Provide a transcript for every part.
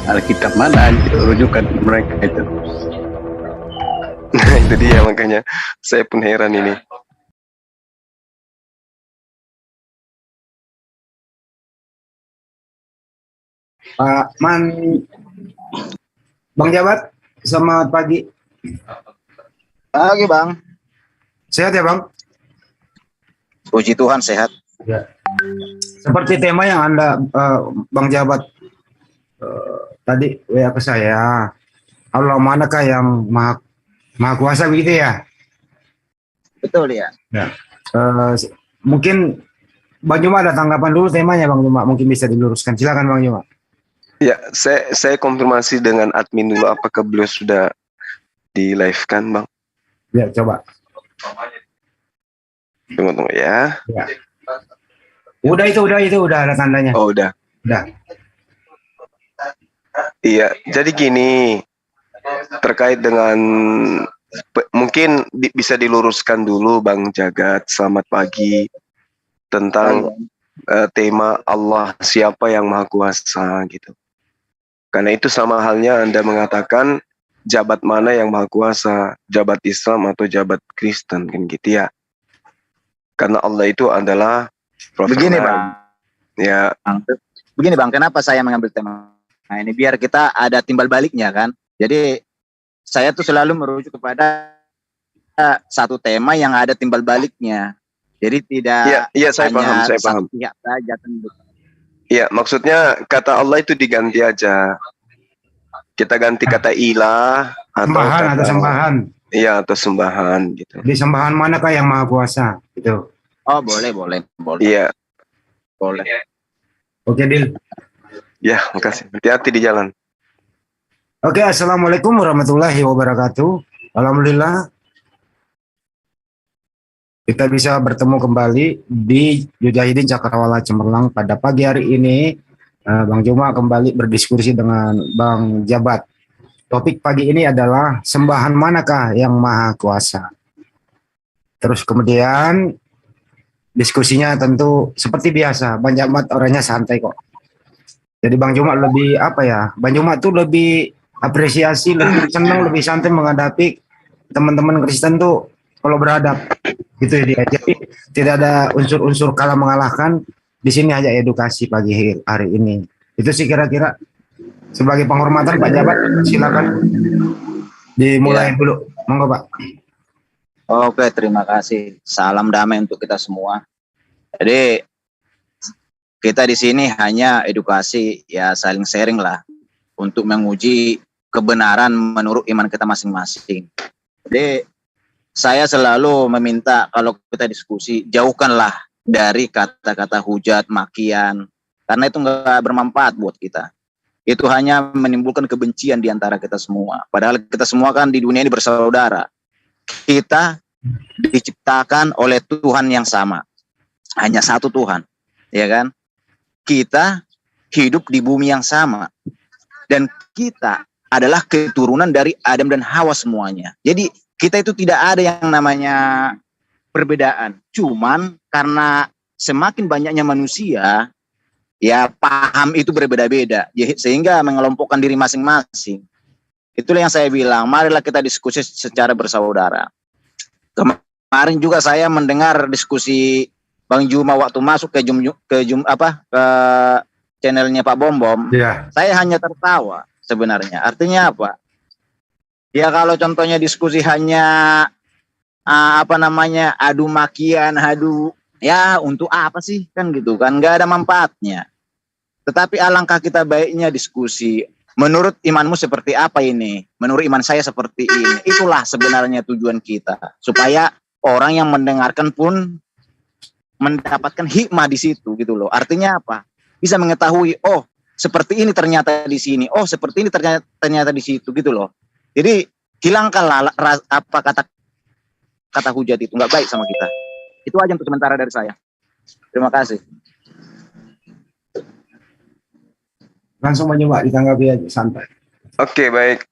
Alkitab mana rujukan mereka itu? Nah, itu dia makanya saya pun heran ini. Pak Man, Bang Jabat, selamat pagi. Pagi Bang, Sehat ya Bang? puji Tuhan sehat. Ya. Seperti tema yang Anda, Bang Jabat, tadi WA ke saya, Allah manakah yang maha kuasa begitu ya? Betul ya. Mungkin Bang Juma ada tanggapan dulu temanya Bang Juma, mungkin bisa diluruskan. Silakan Bang Juma. Ya, saya konfirmasi dengan admin dulu apakah beliau sudah di live kan, Bang? Ya, coba. Tunggu ya. Ya. Udah ada tandanya. Oh, udah. Udah. Iya, jadi gini, terkait dengan mungkin bisa diluruskan dulu Bang Jagat, selamat pagi, tentang tema Allah siapa yang maha kuasa gitu. Karena itu sama halnya Anda mengatakan jabat mana yang maha kuasa, jabat Islam atau jabat Kristen kan gitu ya. Karena Allah itu adalah Begini Bang. Ya. Begini Bang, kenapa saya mengambil tema ini biar kita ada timbal baliknya kan. Jadi saya tuh selalu merujuk kepada satu tema yang ada timbal baliknya. Jadi tidak saya hanya paham. satu pihak saja kan. Iya, maksudnya kata Allah itu diganti aja. Kita ganti kata ilah atau sembahan. Iya, atau sembahan gitu. Di sembahan manakah yang maha kuasa gitu. Oh, boleh. Iya. Boleh. Oke, Dil. Ya, makasih. Hati-hati di jalan. Oke, assalamualaikum warahmatullahi wabarakatuh. Alhamdulillah kita bisa bertemu kembali di Yudhahidin Cakrawala Cemerlang pada pagi hari ini. Bang Juma kembali berdiskusi dengan Bang Jabat. Topik pagi ini adalah sembahan manakah yang maha kuasa. Terus kemudian diskusinya tentu seperti biasa, Bang Jabat orangnya santai kok. Jadi Bang Juma lebih Bang Juma tuh lebih apresiasi, lebih senang, lebih santai menghadapi teman-teman Kristen tuh kalau beradab gitu ya dia. Jadi tidak ada unsur-unsur kalah mengalahkan. Di sini hanya edukasi pagi hari ini. Itu sih kira-kira sebagai penghormatan Pak Jabat, silakan dimulai dulu. Monggo Pak. Oke, terima kasih. Salam damai untuk kita semua. Jadi kita di sini hanya edukasi, ya saling sharing lah untuk menguji kebenaran menurut iman kita masing-masing. Jadi saya selalu meminta kalau kita diskusi jauhkanlah dari kata-kata hujat, makian, karena itu nggak bermanfaat buat kita. Itu hanya menimbulkan kebencian di antara kita semua. Padahal kita semua kan di dunia ini bersaudara. Kita diciptakan oleh Tuhan yang sama. Hanya satu Tuhan, ya kan? Kita hidup di bumi yang sama. Dan kita adalah keturunan dari Adam dan Hawa semuanya. Jadi kita itu tidak ada yang namanya perbedaan. Cuman karena semakin banyaknya manusia, ya paham itu berbeda-beda. Sehingga mengelompokkan diri masing-masing. Itulah yang saya bilang, marilah kita diskusi secara bersaudara. Kemarin juga saya mendengar diskusi Bang Juma waktu masuk ke channelnya Pak Bom Bom. Yeah. Saya hanya tertawa sebenarnya. Artinya apa? Ya kalau contohnya diskusi hanya adu makian, ya untuk apa sih kan gitu kan, nggak ada manfaatnya. Tetapi alangkah kita baiknya diskusi. Menurut imanmu seperti apa ini? Menurut iman saya seperti ini. Itulah sebenarnya tujuan kita, supaya orang yang mendengarkan pun mendapatkan hikmah di situ gitu loh. Artinya apa? Bisa mengetahui, oh seperti ini ternyata di sini, oh seperti ini ternyata di situ gitu loh. Jadi hilangkanlah apa kata hujat itu, nggak baik sama kita. Itu aja untuk sementara dari saya. Terima kasih. Langsung mencoba ditanggapi aja santai. Oke, baik.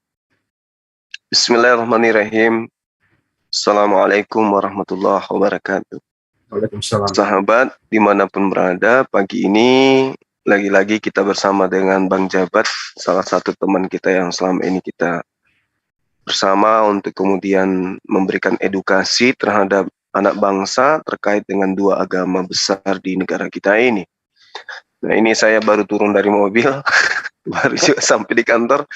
Bismillahirrahmanirrahim. Assalamualaikum warahmatullahi wabarakatuh. Waalaikumsalam. Sahabat dimanapun berada, pagi ini lagi-lagi kita bersama dengan Bang Jabat, salah satu teman kita yang selama ini kita bersama untuk kemudian memberikan edukasi terhadap anak bangsa terkait dengan dua agama besar di negara kita ini. Nah, ini saya baru turun dari mobil, baru juga sampai di kantor,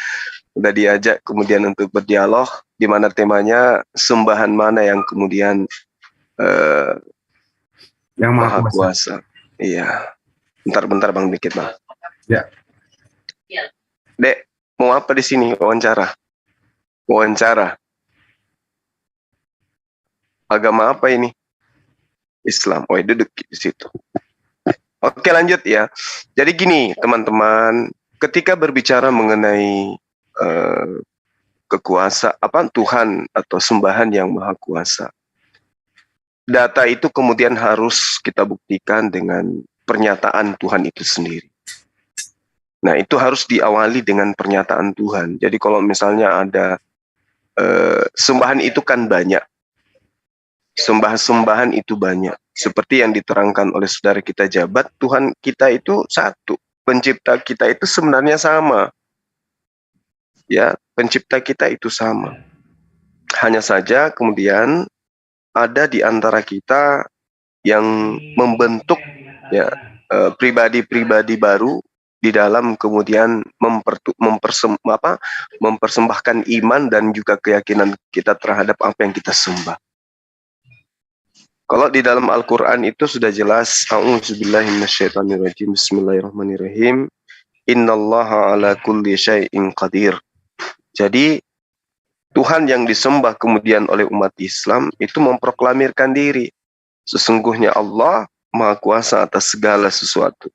udah diajak kemudian untuk berdialog, di mana temanya sembahan mana yang kemudian Yang Maha Maha Kuasa. Kuasa. Iya. Bentar Bang, dikit Bang. Ya. Dek, mau apa di sini? Wawancara. Agama apa ini? Islam. Oh, duduk di situ. Oke, lanjut ya. Jadi gini, teman-teman, ketika berbicara mengenai Tuhan atau sembahan yang Maha Kuasa, data itu kemudian harus kita buktikan dengan pernyataan Tuhan itu sendiri. Nah, itu harus diawali dengan pernyataan Tuhan. Jadi kalau misalnya ada sembahan itu kan banyak. Sembahan itu banyak. Seperti yang diterangkan oleh saudara kita Jabat, Tuhan kita itu satu. Pencipta kita itu sebenarnya sama. Ya, pencipta kita itu sama. Hanya saja kemudian ada di antara kita yang membentuk ya pribadi-pribadi baru di dalam kemudian mempersembahkan iman dan juga keyakinan kita terhadap apa yang kita sembah. Kalau di dalam Al-Quran itu sudah jelas, a'udzubillahi minasyaitonirrajim, bismillahirrahmanirrahim, innallaha ala kulli syai'in qadir. Jadi Tuhan yang disembah kemudian oleh umat Islam itu memproklamirkan diri, sesungguhnya Allah Maha Kuasa atas segala sesuatu.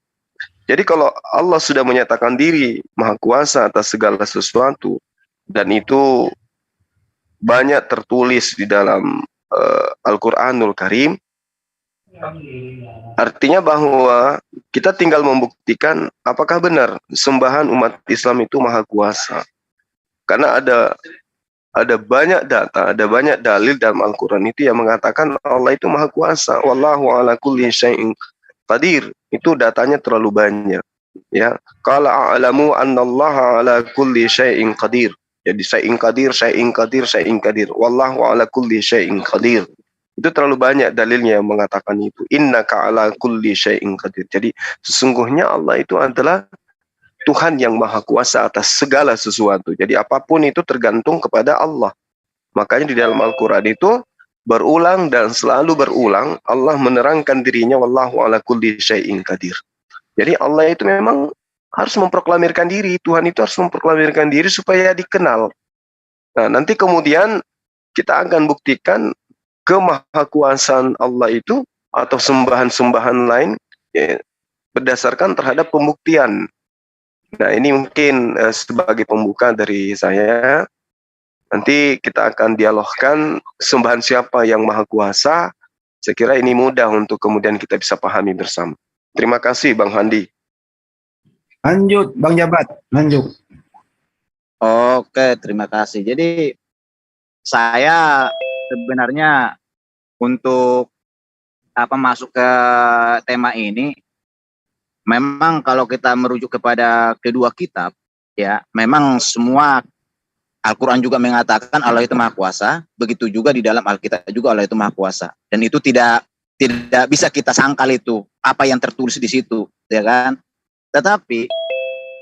Jadi kalau Allah sudah menyatakan diri Maha Kuasa atas segala sesuatu, dan itu banyak tertulis di dalam Al-Quranul Karim, artinya bahwa kita tinggal membuktikan apakah benar sembahan umat Islam itu Maha Kuasa. Karena ada banyak data, ada banyak dalil dalam Al-Quran itu yang mengatakan Allah itu Maha Kuasa. Wallahu ala kulli syai'in qadir. Itu datanya terlalu banyak. Ya, qala a'lamu annallaha ala kulli syai'in qadir. Jadi syai'in qadir. Wallahu ala kulli syai'in qadir. Itu terlalu banyak dalilnya yang mengatakan itu. Innaka ala kulli syai'in qadir. Jadi sesungguhnya Allah itu adalah Tuhan yang Maha Kuasa atas segala sesuatu. Jadi apapun itu tergantung kepada Allah. Makanya di dalam Al-Quran itu berulang dan selalu berulang Allah menerangkan dirinya wallahu ala kulli syai'in qadir. Jadi Allah itu memang harus memproklamirkan diri. Tuhan itu harus memproklamirkan diri supaya dikenal. Nah, nanti kemudian kita akan buktikan kemahakuasaan Allah itu atau sembahan-sembahan lain ya, berdasarkan terhadap pembuktian. Nah, ini mungkin sebagai pembuka dari saya. Nanti kita akan dialogkan sembahan siapa yang Maha Kuasa. Saya kira ini mudah untuk kemudian kita bisa pahami bersama. Terima kasih Bang Handi. Lanjut Bang Jabat, lanjut. Oke, terima kasih. Jadi saya sebenarnya untuk masuk ke tema ini, memang kalau kita merujuk kepada kedua kitab, ya memang semua Al-Quran juga mengatakan Allah itu Maha Kuasa, begitu juga di dalam Alkitab juga Allah itu Maha Kuasa, dan itu tidak bisa kita sangkal itu apa yang tertulis di situ, ya kan? Tetapi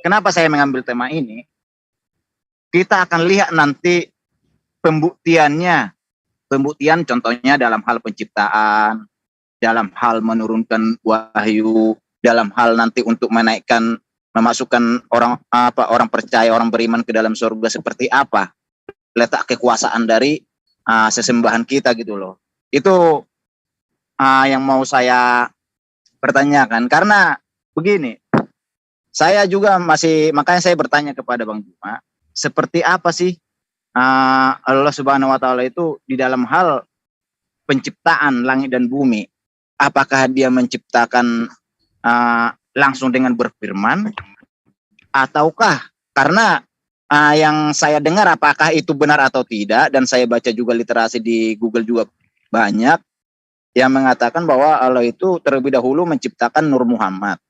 kenapa saya mengambil tema ini? Kita akan lihat nanti pembuktian contohnya dalam hal penciptaan, dalam hal menurunkan wahyu, dalam hal nanti untuk memasukkan orang percaya, orang beriman ke dalam surga seperti apa letak kekuasaan dari sesembahan kita gitu loh. Itu yang mau saya pertanyakan, karena begini, saya juga makanya saya bertanya kepada Bang Juma, seperti apa sih Allah Subhanahu wa Ta'ala itu di dalam hal penciptaan langit dan bumi? Apakah dia menciptakan langsung dengan berfirman, ataukah karena yang saya dengar, apakah itu benar atau tidak, dan saya baca juga literasi di Google juga banyak yang mengatakan bahwa Allah itu terlebih dahulu menciptakan Nur Muhammad.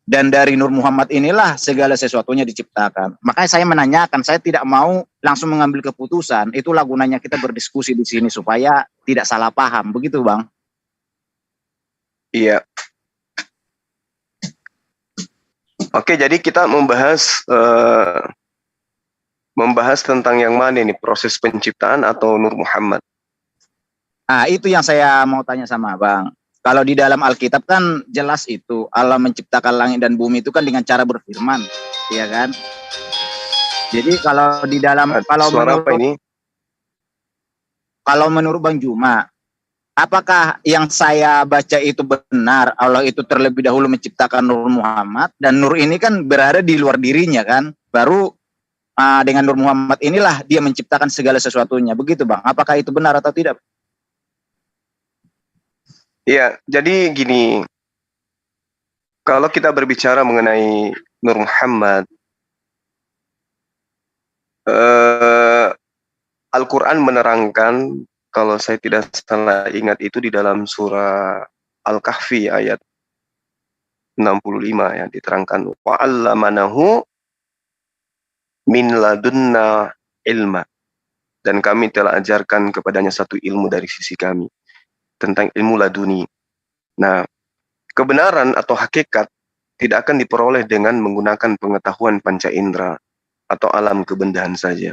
Dan dari Nur Muhammad inilah segala sesuatunya diciptakan. Makanya saya menanyakan, saya tidak mau langsung mengambil keputusan. Itulah gunanya kita berdiskusi di sini supaya tidak salah paham. Begitu, Bang. Iya. Oke, jadi kita membahas tentang yang mana ini, proses penciptaan atau Nur Muhammad. Nah, itu yang saya mau tanya sama Bang. Kalau di dalam Alkitab kan jelas itu Allah menciptakan langit dan bumi itu kan dengan cara berfirman, ya kan? Jadi kalau di dalam Suara apa ini? Kalau menurut Bang Juma, apakah yang saya baca itu benar? Allah itu terlebih dahulu menciptakan Nur Muhammad dan Nur ini kan berada di luar dirinya kan? Baru dengan Nur Muhammad inilah dia menciptakan segala sesuatunya. Begitu, Bang. Apakah itu benar atau tidak? Iya, jadi gini, kalau kita berbicara mengenai Nur Muhammad, Al-Quran menerangkan, kalau saya tidak salah ingat itu di dalam surah Al-Kahfi ayat 65 yang diterangkan, wa'allamanahu min ladunna ilma, dan kami telah ajarkan kepadanya satu ilmu dari sisi kami, tentang ilmu laduni. Nah, kebenaran atau hakikat tidak akan diperoleh dengan menggunakan pengetahuan panca indera atau alam kebendahan saja.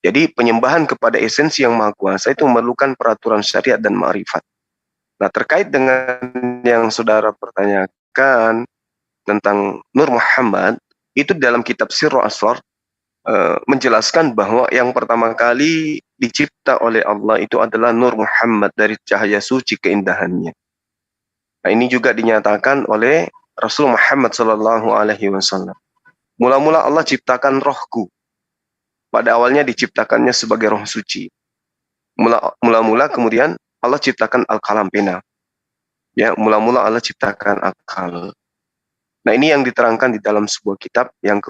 Jadi penyembahan kepada esensi yang maha kuasa itu memerlukan peraturan syariat dan ma'rifat. Nah, terkait dengan yang saudara pertanyakan tentang Nur Muhammad, itu dalam kitab Sirru Asrar menjelaskan bahwa yang pertama kali dicipta oleh Allah itu adalah Nur Muhammad dari cahaya suci keindahannya. Nah, ini juga dinyatakan oleh Rasul Muhammad SAW. Mula-mula Allah ciptakan rohku. Pada awalnya diciptakannya sebagai roh suci. Mula-mula kemudian Allah ciptakan al-qalam pena. Ya, mula-mula Allah ciptakan akal. Nah, ini yang diterangkan di dalam sebuah kitab yang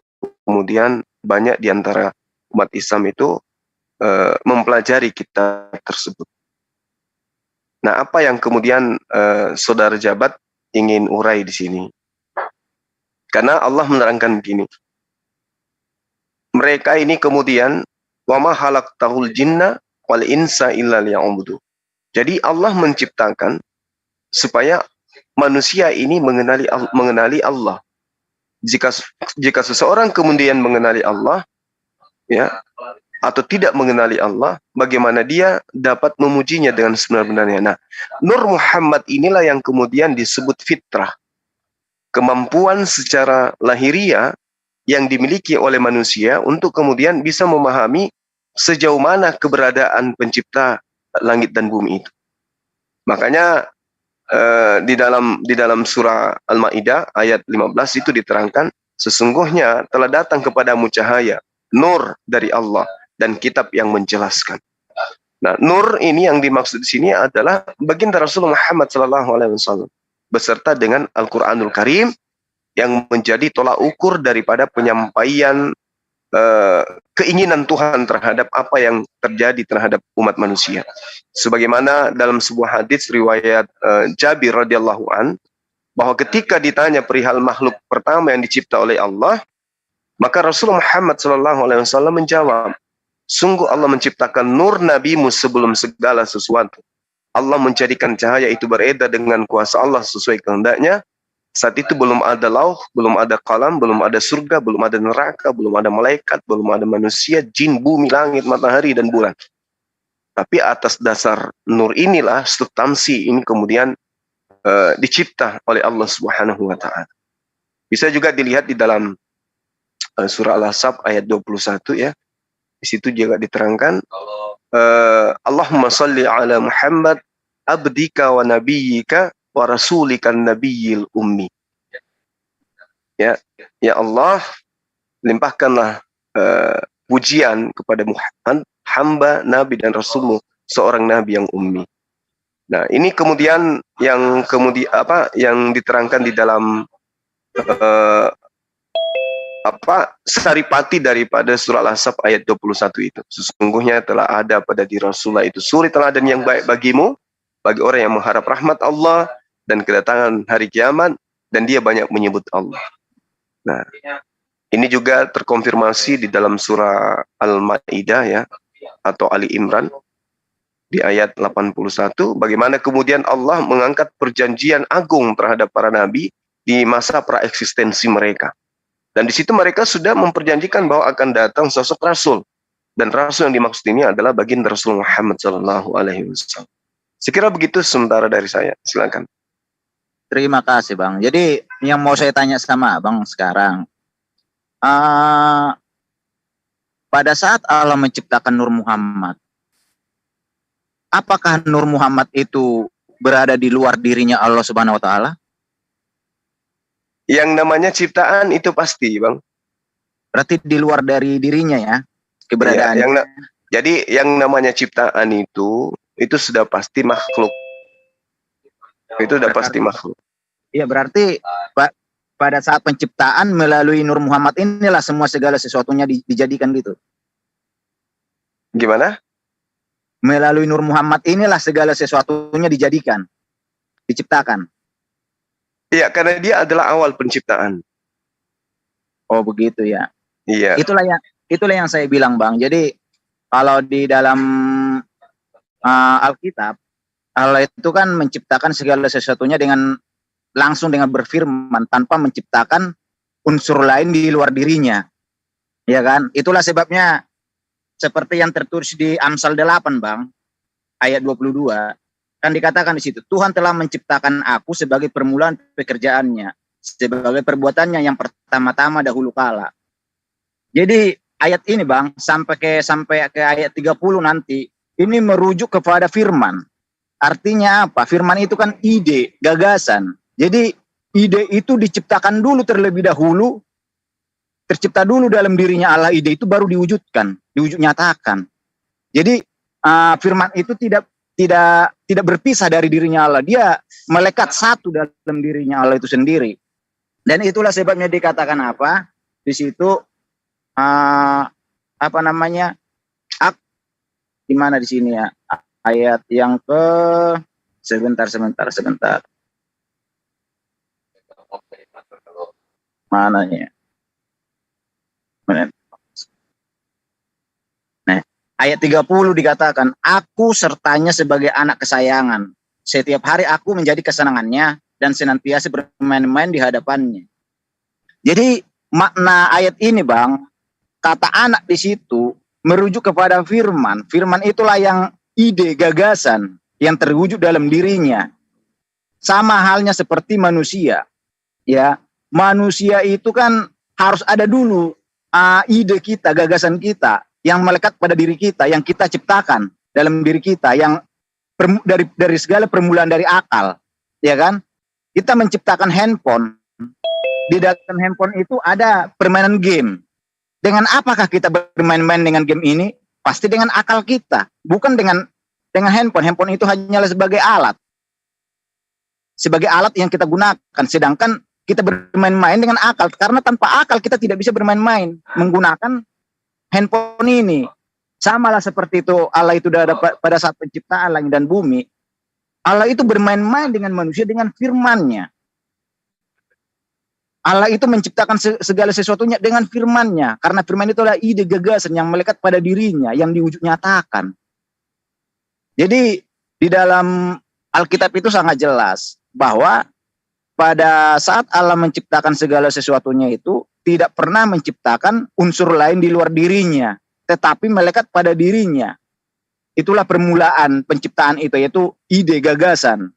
kemudian banyak di antara umat Islam itu mempelajari kitab tersebut. Nah, apa yang kemudian saudara Jabat ingin urai di sini? Karena Allah menerangkan begini. Mereka ini kemudian wa ma khalaqtahul jinna wal insa illa liya'budu. Jadi Allah menciptakan supaya manusia ini mengenali Allah. Jika seseorang kemudian mengenali Allah, ya, atau tidak mengenali Allah, bagaimana dia dapat memujinya dengan sebenar-benarnya. Nah, Nur Muhammad inilah yang kemudian disebut fitrah. Kemampuan secara lahiriah yang dimiliki oleh manusia untuk kemudian bisa memahami sejauh mana keberadaan pencipta langit dan bumi itu. Makanya di dalam surah Al-Maidah ayat 15 itu diterangkan, sesungguhnya telah datang kepadamu cahaya, nur dari Allah dan kitab yang menjelaskan. Nah, nur ini yang dimaksud di sini adalah baginda Rasulullah Muhammad SAW beserta dengan Al-Quranul Karim yang menjadi tolak ukur daripada penyampaian keinginan Tuhan terhadap apa yang terjadi terhadap umat manusia. Sebagaimana dalam sebuah hadis riwayat Jabir radhiyallahu an, bahwa ketika ditanya perihal makhluk pertama yang dicipta oleh Allah, maka Rasulullah Muhammad SAW menjawab, sungguh Allah menciptakan nur nabimu sebelum segala sesuatu. Allah menjadikan cahaya itu beredar dengan kuasa Allah sesuai kehendaknya. Saat itu belum ada lauh, belum ada qalam, belum ada surga, belum ada neraka, belum ada malaikat, belum ada manusia, jin, bumi, langit, matahari, dan bulan. Tapi atas dasar nur inilah substansi ini kemudian dicipta oleh Allah Subhanahu wa Ta'ala. Bisa juga dilihat di dalam surah Al-Ahzab ayat 21 ya. Di situ juga diterangkan Allahumma salli ala Muhammad abdika wa nabiyyika wa rasulikan nabiyil ummi. Ya Allah, limpahkanlah pujian kepada Muhammad, hamba, nabi dan rasulmu, seorang nabi yang ummi. Nah, ini kemudian yang diterangkan di dalam saripati daripada surah Al-Ahzab ayat 21 itu. Sesungguhnya telah ada pada diri Rasulullah itu suri teladan yang baik bagimu, bagi orang yang mengharap rahmat Allah dan kedatangan hari kiamat, dan dia banyak menyebut Allah. Nah, ini juga terkonfirmasi di dalam surah Al-Maidah ya, atau Ali Imran di ayat 81, bagaimana kemudian Allah mengangkat perjanjian agung terhadap para nabi di masa praeksistensi mereka. Dan di situ mereka sudah memperjanjikan bahwa akan datang sosok rasul. Dan rasul yang dimaksud ini adalah baginda Rasul Muhammad SAW. Sekira begitu sementara dari saya. Silakan. Terima kasih Bang. Jadi yang mau saya tanya sama Bang sekarang, pada saat Allah menciptakan Nur Muhammad, apakah Nur Muhammad itu berada di luar dirinya Allah Subhanahu Wa Taala? Yang namanya ciptaan itu pasti, Bang. Berarti di luar dari dirinya ya keberadaannya. Ya, jadi yang namanya ciptaan itu sudah pasti makhluk. Itu sudah pasti makhluk. Iya, berarti pada saat penciptaan melalui Nur Muhammad inilah semua segala sesuatunya dijadikan gitu. Gimana? Melalui Nur Muhammad inilah segala sesuatunya dijadikan, diciptakan. Iya, karena dia adalah awal penciptaan. Oh begitu ya. Iya. Itulah yang saya bilang Bang. Jadi kalau di dalam Alkitab, Allah itu kan menciptakan segala sesuatunya langsung dengan berfirman tanpa menciptakan unsur lain di luar dirinya. Ya kan? Itulah sebabnya seperti yang tertulis di Amsal 8 Bang, ayat 22. Kan dikatakan di situ, Tuhan telah menciptakan aku sebagai permulaan pekerjaannya, sebagai perbuatannya yang pertama-tama dahulu kala. Jadi ayat ini Bang, sampai ke ayat 30 nanti, ini merujuk kepada firman. Artinya apa? Firman itu kan ide, gagasan. Jadi ide itu diciptakan dulu terlebih dahulu, tercipta dulu dalam dirinya Allah, ide itu baru diwujudkan, nyatakan. Jadi firman itu tidak berpisah dari dirinya Allah, dia melekat satu dalam dirinya Allah itu sendiri. Dan itulah sebabnya dikatakan apa? Di situ di mana di sini ya? Ayat yang ke sebentar. Mananya? Nah, ayat 30 dikatakan, aku sertanya sebagai anak kesayangan. Setiap hari aku menjadi kesenangannya dan senantiasa bermain-main di hadapannya. Jadi makna ayat ini Bang, kata anak di situ merujuk kepada firman. Firman itulah yang ide, gagasan yang terwujud dalam dirinya. Sama halnya seperti manusia. Ya, manusia itu kan harus ada dulu ide kita, gagasan kita yang melekat pada diri kita, yang kita ciptakan dalam diri kita, yang dari segala permulaan dari akal, ya kan? Kita menciptakan handphone. Di dalam handphone itu ada permainan game. Dengan apakah kita bermain-main dengan game ini? Pasti dengan akal kita, bukan dengan handphone. Handphone itu hanyalah sebagai alat. Sebagai alat yang kita gunakan. Sedangkan kita bermain-main dengan akal. Karena tanpa akal kita tidak bisa bermain-main menggunakan handphone ini. Samalah seperti itu Allah itu pada saat penciptaan langit dan bumi. Allah itu bermain-main dengan manusia dengan firman-Nya. Allah itu menciptakan segala sesuatunya dengan firman-Nya. Karena firman itu adalah ide gagasan yang melekat pada dirinya, yang diwujud nyatakan. Jadi di dalam Alkitab itu sangat jelas bahwa pada saat Allah menciptakan segala sesuatunya itu tidak pernah menciptakan unsur lain di luar dirinya, tetapi melekat pada dirinya. Itulah permulaan penciptaan itu, yaitu ide gagasan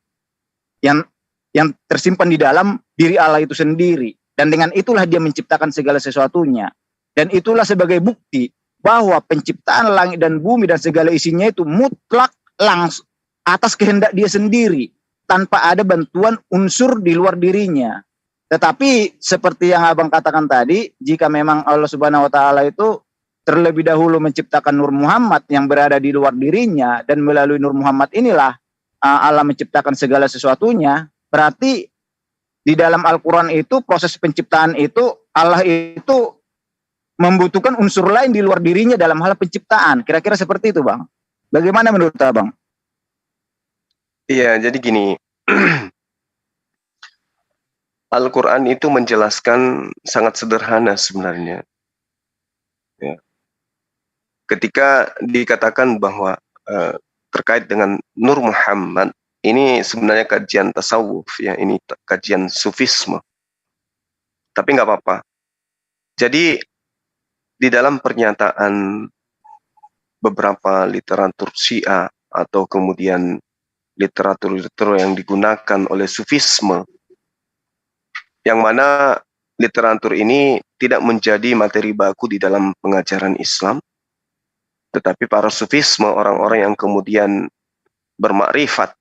yang tersimpan di dalam diri Allah itu sendiri. Dan dengan itulah dia menciptakan segala sesuatunya. Dan itulah sebagai bukti bahwa penciptaan langit dan bumi dan segala isinya itu mutlak langsung atas kehendak dia sendiri, tanpa ada bantuan unsur di luar dirinya. Tetapi seperti yang Abang katakan tadi, jika memang Allah Subhanahu wa Ta'ala itu terlebih dahulu menciptakan Nur Muhammad yang berada di luar dirinya, dan melalui Nur Muhammad inilah Allah menciptakan segala sesuatunya, berarti di dalam Al-Quran itu proses penciptaan itu Allah itu membutuhkan unsur lain di luar dirinya dalam hal penciptaan. Kira-kira seperti itu Bang. Bagaimana menurut Abang? Iya, jadi gini. Al-Quran itu menjelaskan sangat sederhana sebenarnya. Ya. Ketika dikatakan bahwa terkait dengan Nur Muhammad, ini sebenarnya kajian tasawuf, ya, ini kajian sufisme. Tapi nggak apa-apa. Jadi di dalam pernyataan beberapa literatur Syiah atau kemudian literatur-literatur yang digunakan oleh sufisme, yang mana literatur ini tidak menjadi materi baku di dalam pengajaran Islam, tetapi para sufisme, orang-orang yang kemudian bermakrifat,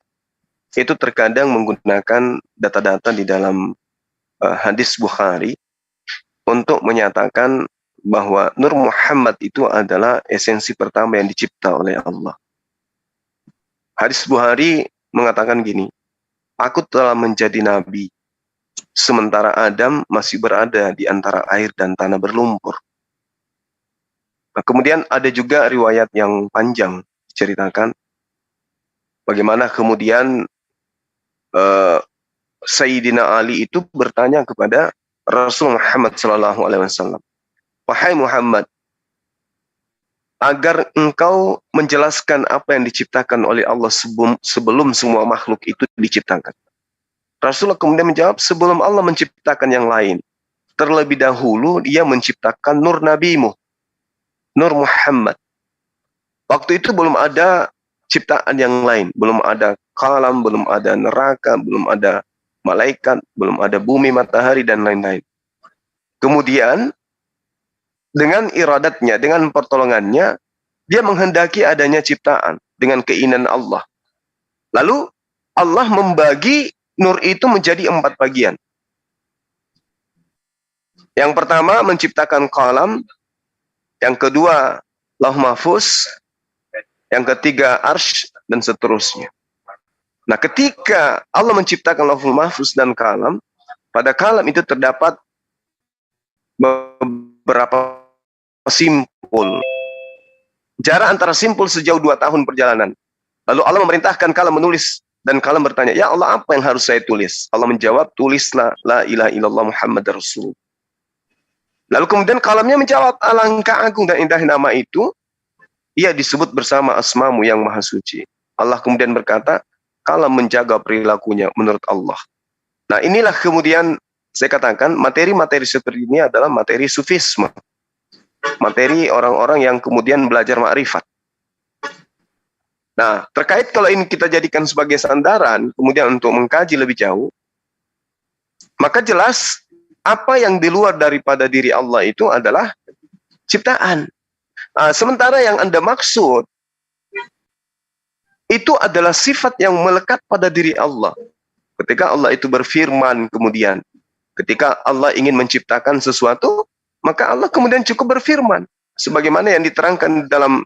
itu terkadang menggunakan data-data di dalam hadis Bukhari untuk menyatakan bahwa Nur Muhammad itu adalah esensi pertama yang dicipta oleh Allah. Hadis Bukhari mengatakan gini, aku telah menjadi nabi, sementara Adam masih berada di antara air dan tanah berlumpur. Nah, kemudian ada juga riwayat yang panjang diceritakan bagaimana kemudian Sayyidina Ali itu bertanya kepada Rasul Muhammad SAW, wahai Muhammad, agar engkau menjelaskan apa yang diciptakan oleh Allah sebelum semua makhluk itu diciptakan. Rasulullah kemudian menjawab, sebelum Allah menciptakan yang lain, terlebih dahulu dia menciptakan nur nabimu, Nur Muhammad. Waktu itu belum ada ciptaan yang lain, belum ada kalam, belum ada neraka, belum ada malaikat, belum ada bumi, matahari, dan lain-lain. Kemudian dengan iradatnya, dengan pertolongannya, dia menghendaki adanya ciptaan dengan keinginan Allah. Lalu Allah membagi nur itu menjadi 4 bagian. Yang pertama menciptakan kalam, yang kedua Lauh Mahfuz, yang ketiga Arsy, dan seterusnya. Nah, ketika Allah menciptakan Lauhul Mahfuz dan kalam, pada kalam itu terdapat beberapa simpul. Jarak antara simpul sejauh 2 tahun perjalanan. Lalu Allah memerintahkan kalam menulis, dan kalam bertanya, ya Allah, apa yang harus saya tulis? Allah menjawab, tulislah la ilaha illallah Muhammad Rasul. Lalu kemudian kalamnya menjawab, alangkah agung dan indah nama itu, ia disebut bersama asmamu yang maha suci. Allah kemudian berkata, kalam menjaga perilakunya menurut Allah. Nah, inilah kemudian saya katakan materi-materi seperti ini adalah materi sufisme. Materi orang-orang yang kemudian belajar ma'rifat. Nah, terkait kalau ini kita jadikan sebagai sandaran, kemudian untuk mengkaji lebih jauh, maka jelas apa yang di luar daripada diri Allah itu adalah ciptaan. Nah, sementara yang Anda maksud, itu adalah sifat yang melekat pada diri Allah. Ketika Allah itu berfirman kemudian, ketika Allah ingin menciptakan sesuatu, maka Allah kemudian cukup berfirman. Sebagaimana yang diterangkan dalam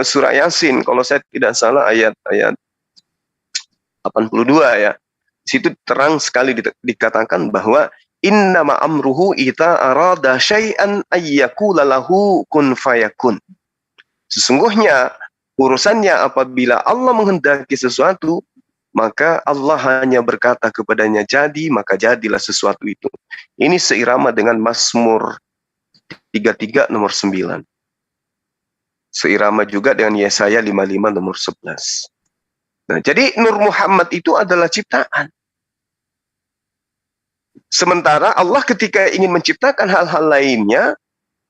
surah Yasin, kalau saya tidak salah ayat 82 ya. Di situ terang sekali dikatakan bahwa innama amruhu ita arada syai'an ayyakula lahu kun fayakun. Sesungguhnya urusannya apabila Allah menghendaki sesuatu, maka Allah hanya berkata kepadanya jadi, maka jadilah sesuatu itu. Ini seirama dengan Mazmur 33 nomor 9. Seirama juga dengan Yesaya 55 nomor 11. Nah, jadi Nur Muhammad itu adalah ciptaan. Sementara Allah ketika ingin menciptakan hal-hal lainnya,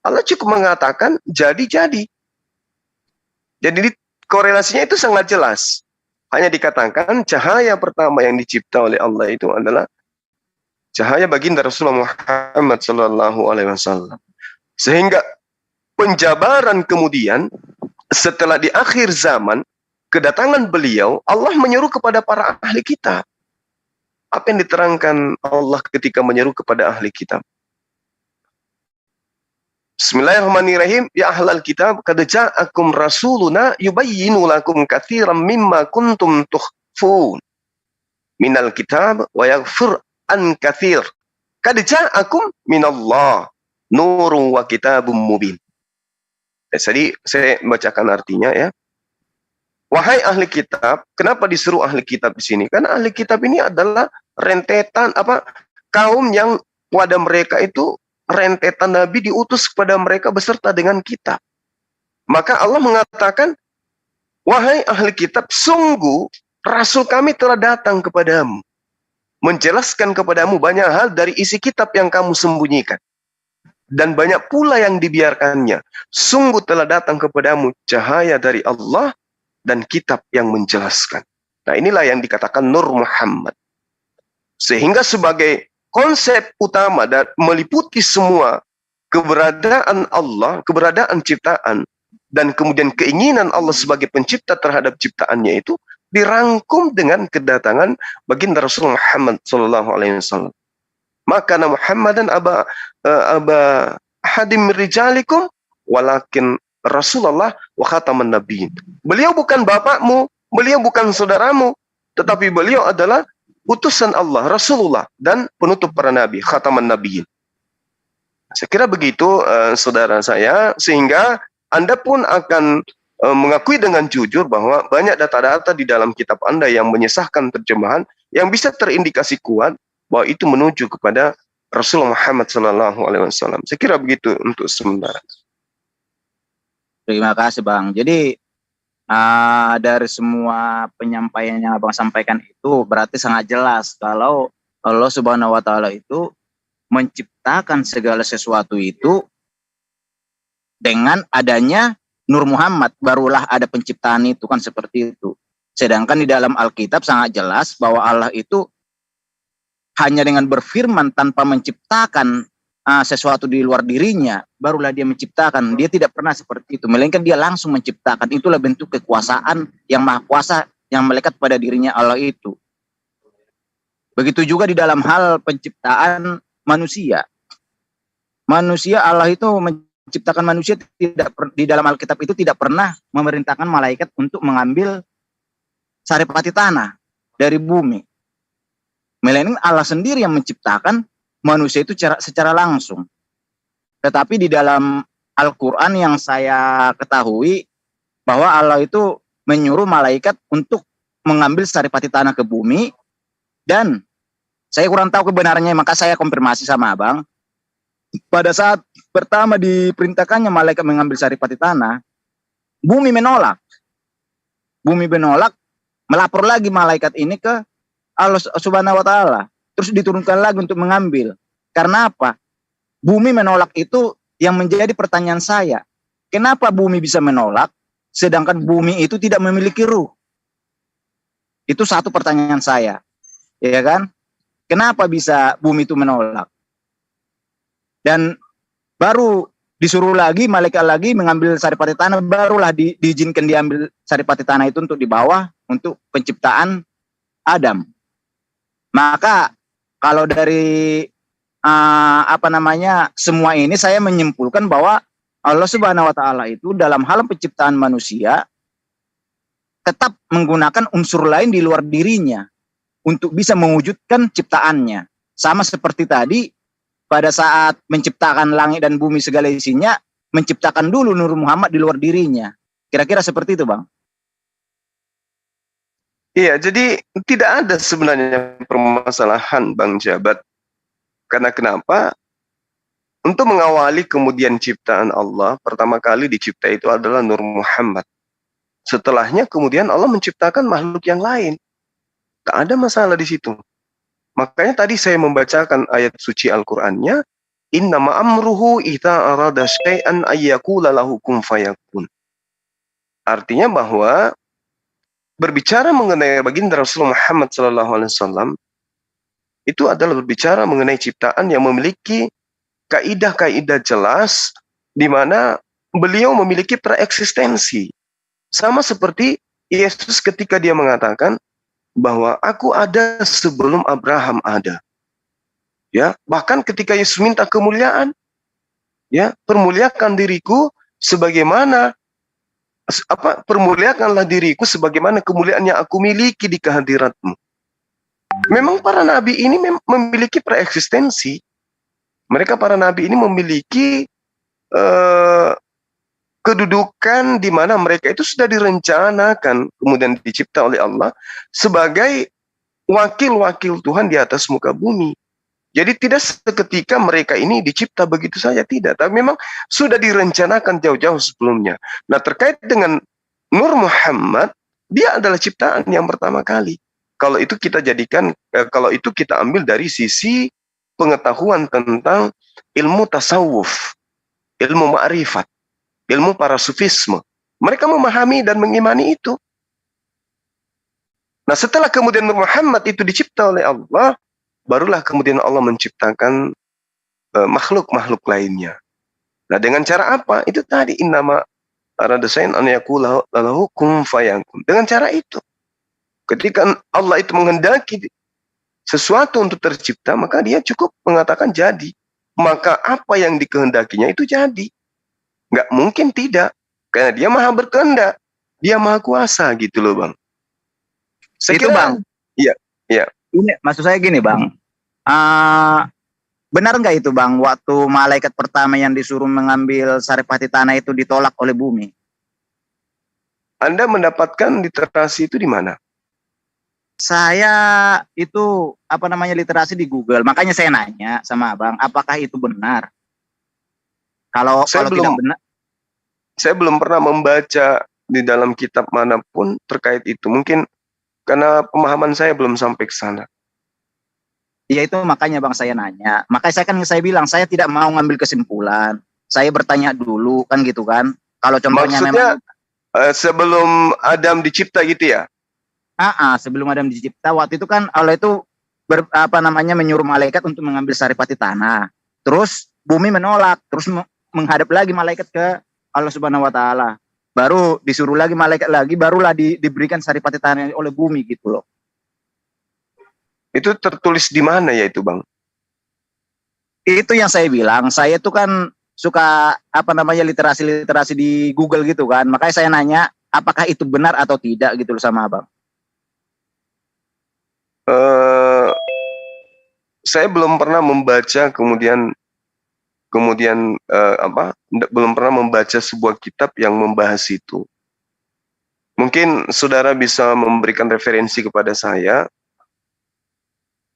Allah cukup mengatakan jadi-jadi. Jadi korelasinya itu sangat jelas. Hanya dikatakan cahaya pertama yang dicipta oleh Allah itu adalah cahaya baginda Rasulullah Muhammad SAW. Sehingga penjabaran kemudian setelah di akhir zaman kedatangan beliau, Allah menyeru kepada para ahli kitab. Apa yang diterangkan Allah ketika menyeru kepada ahli kitab? Bismillahirrahmanirrahim. Ya ahlal kitab, qad ja'akum rasuluna yubayyinu lakum katsiran mimma kuntum tukhfun minal kitab wa yaghfir an katsir. Qad ja'akum minallah nurun wa kitabum mubin. Jadi saya bacakan artinya ya. Wahai ahli kitab, kenapa disuruh ahli kitab di sini? Karena ahli kitab ini adalah rentetan kaum yang pada mereka itu rentetan nabi diutus kepada mereka beserta dengan kitab. Maka Allah mengatakan, wahai ahli kitab, sungguh rasul kami telah datang kepadamu, menjelaskan kepadamu banyak hal dari isi kitab yang kamu sembunyikan. Dan banyak pula yang dibiarkannya. Sungguh telah datang kepadamu cahaya dari Allah dan kitab yang menjelaskan. Nah, inilah yang dikatakan Nur Muhammad. Sehingga sebagai konsep utama dan meliputi semua keberadaan Allah, keberadaan ciptaan, dan kemudian keinginan Allah sebagai pencipta terhadap ciptaannya itu dirangkum dengan kedatangan baginda Rasul Muhammad SAW. Maka nama Muhammadan aba hadim rijalikum walakin Rasulullah wa khataman nabiyyin. Beliau bukan bapakmu, beliau bukan saudaramu, tetapi beliau adalah utusan Allah, Rasulullah, dan penutup para nabi, khataman nabiyyin. Saya kira begitu, saudara saya, sehingga Anda pun akan mengakui dengan jujur bahwa banyak data-data di dalam kitab Anda yang menyesahkan terjemahan yang bisa terindikasi kuat bahwa itu menuju kepada Rasulullah Muhammad SAW. Saya kira begitu untuk sementara. Terima kasih Bang. Jadi dari semua penyampaian yang Abang sampaikan itu berarti sangat jelas kalau Allah Subhanahu wa Ta'ala itu menciptakan segala sesuatu itu dengan adanya Nur Muhammad, barulah ada penciptaan itu, kan seperti itu. Sedangkan di dalam Alkitab sangat jelas bahwa Allah itu hanya dengan berfirman tanpa menciptakan sesuatu di luar dirinya, barulah dia menciptakan. Dia tidak pernah seperti itu, melainkan dia langsung menciptakan. Itulah bentuk kekuasaan yang maha kuasa yang melekat pada dirinya Allah itu. Begitu juga di dalam hal penciptaan manusia. Manusia, Allah itu menciptakan manusia tidak di dalam Alkitab itu tidak pernah memerintahkan malaikat untuk mengambil saripati tanah dari bumi. Melainkan Allah sendiri yang menciptakan manusia itu secara langsung. Tetapi di dalam Al-Quran yang saya ketahui bahwa Allah itu menyuruh malaikat untuk mengambil saripati tanah ke bumi, dan saya kurang tahu kebenarannya, maka saya konfirmasi sama Abang. Pada saat pertama diperintahkannya malaikat mengambil saripati tanah, bumi menolak. Bumi menolak, melapor lagi malaikat ini ke Allah Subhanahu wa Ta'ala. Terus diturunkan lagi untuk mengambil. Karena apa? Bumi menolak itu yang menjadi pertanyaan saya. Kenapa bumi bisa menolak sedangkan bumi itu tidak memiliki ruh? Itu satu pertanyaan saya. Ya kan? Kenapa bisa bumi itu menolak? Dan baru disuruh lagi malaikat lagi mengambil saripati tanah, barulah diizinkan diambil saripati tanah itu untuk dibawa untuk penciptaan Adam. Maka kalau dari semua ini saya menyimpulkan bahwa Allah Subhanahu wa Ta'ala itu dalam hal penciptaan manusia tetap menggunakan unsur lain di luar dirinya untuk bisa mewujudkan ciptaannya. Sama seperti tadi pada saat menciptakan langit dan bumi segala isinya, menciptakan dulu Nur Muhammad di luar dirinya. Kira-kira seperti itu, Bang. Iya, jadi tidak ada sebenarnya permasalahan, Bang Jabat. Karena kenapa? Untuk mengawali kemudian ciptaan Allah, pertama kali dicipta itu adalah Nur Muhammad. Setelahnya kemudian Allah menciptakan makhluk yang lain. Tak ada masalah di situ. Makanya tadi saya membacakan ayat suci Al-Qur'annya, innama amruhu idza arada syai'an ayyakula lahu kun fayakun. Artinya bahwa berbicara mengenai baginda Rasulullah Muhammad SAW itu adalah berbicara mengenai ciptaan yang memiliki kaidah-kaidah jelas di mana beliau memiliki preeksistensi. Sama seperti Yesus ketika dia mengatakan bahwa aku ada sebelum Abraham ada. Ya, bahkan ketika Yesus minta kemuliaan, ya, permuliakan diriku sebagaimana permuliakanlah diriku sebagaimana kemuliaan yang aku miliki di kehadiratmu. Memang para nabi ini memiliki preeksistensi. Mereka para nabi ini memiliki kedudukan di mana mereka itu sudah direncanakan kemudian dicipta oleh Allah sebagai wakil-wakil Tuhan di atas muka bumi. Jadi tidak seketika mereka ini dicipta begitu saja, tidak. Tapi memang sudah direncanakan jauh-jauh sebelumnya. Nah, terkait dengan Nur Muhammad, dia adalah ciptaan yang pertama kali. Kalau itu kita jadikan, kalau itu kita ambil dari sisi pengetahuan tentang ilmu tasawuf, ilmu ma'rifat, ilmu para sufisme. Mereka memahami dan mengimani itu. Nah, setelah kemudian Nur Muhammad itu dicipta oleh Allah, barulah kemudian Allah menciptakan makhluk-makhluk lainnya. Nah, dengan cara apa? Itu tadi innama arada syai'an an yaqula lahu kun fayakun. Dengan cara itu. Ketika Allah itu menghendaki sesuatu untuk tercipta, maka dia cukup mengatakan jadi. Maka apa yang dikehendakinya itu jadi. Nggak mungkin tidak. Karena dia maha berkehendak. Dia maha kuasa gitu loh, Bang. Itu Bang. Iya, iya. Ini maksud saya gini Bang. Benar nggak itu Bang, waktu malaikat pertama yang disuruh mengambil saripati tanah itu ditolak oleh bumi? Anda mendapatkan literasi itu di mana? Saya itu literasi di Google. Makanya saya nanya sama Abang, apakah itu benar? Kalau tidak benar, saya belum pernah membaca di dalam kitab manapun terkait itu. Mungkin karena pemahaman saya belum sampai ke sana. ya itu makanya Bang saya nanya. Makanya saya bilang saya tidak mau ngambil kesimpulan. Saya bertanya dulu kan gitu kan. Kalau contohnya maksudnya, memang sebelum Adam dicipta gitu ya? Sebelum Adam dicipta waktu itu kan Allah itu menyuruh malaikat untuk mengambil saripati tanah. Terus bumi menolak, terus menghadap lagi malaikat ke Allah Subhanahu wa taala. Baru disuruh lagi malaikat lagi, barulah diberikan saripati tanah oleh bumi gitu loh. Itu tertulis di mana ya itu Bang? Itu yang saya bilang, saya tuh kan suka literasi di Google gitu kan. Makanya saya nanya apakah itu benar atau tidak gitu loh sama Abang. Saya belum pernah membaca belum pernah membaca sebuah kitab yang membahas itu. Mungkin saudara bisa memberikan referensi kepada saya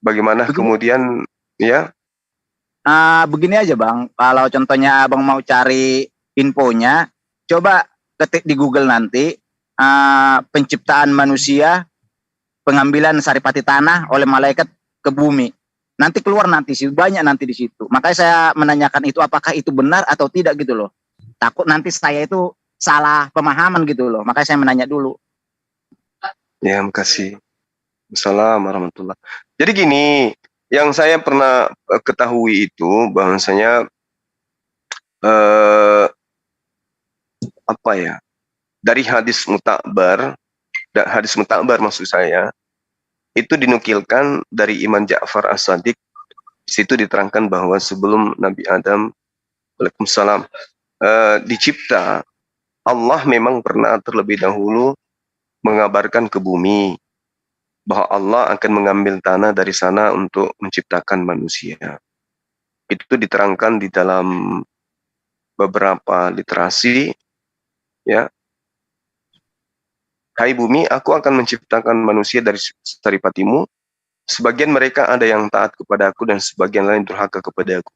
bagaimana kemudian ya. Begini aja Bang, kalau contohnya Abang mau cari infonya, coba ketik di Google nanti penciptaan manusia, pengambilan saripati tanah oleh malaikat ke bumi. Nanti keluar banyak nanti di situ. Makanya saya menanyakan itu apakah itu benar atau tidak gitu loh. Takut nanti saya itu salah pemahaman gitu loh. Makanya saya menanya dulu. Ya, makasih. Assalamualaikum warahmatullahi wabarakatuh. Jadi gini, yang saya pernah ketahui itu bahwasanya dari hadis mutakbar maksud saya, itu dinukilkan dari Imam Ja'far As-Shadiq. Di situ diterangkan bahwa sebelum Nabi Adam Waalaikumsalam dicipta, Allah memang pernah terlebih dahulu mengabarkan ke bumi bahwa Allah akan mengambil tanah dari sana untuk menciptakan manusia. Itu diterangkan di dalam beberapa literasi, ya. Hai bumi, aku akan menciptakan manusia dari saripatimu. Sebagian mereka ada yang taat kepada aku dan sebagian lain durhaka kepada aku.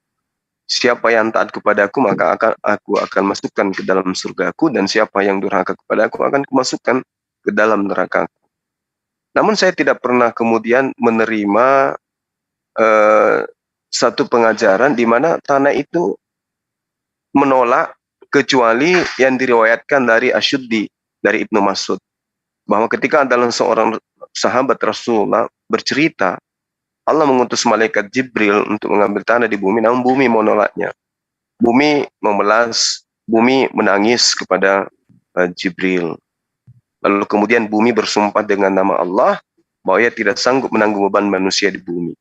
Siapa yang taat kepada aku, maka aku akan masukkan ke dalam surgaku, dan siapa yang durhaka kepada aku akan kumasukkan ke dalam neraka. Namun saya tidak pernah kemudian menerima satu pengajaran di mana tanah itu menolak, kecuali yang diriwayatkan dari Asyuddi, dari Ibnu Mas'ud, bahwa ketika adalah seorang sahabat Rasulullah bercerita, Allah mengutus malaikat Jibril untuk mengambil tanah di bumi, namun bumi menolaknya. Bumi memelas, bumi menangis kepada Jibril. Lalu kemudian bumi bersumpah dengan nama Allah bahwa ia tidak sanggup menanggung beban manusia di bumi.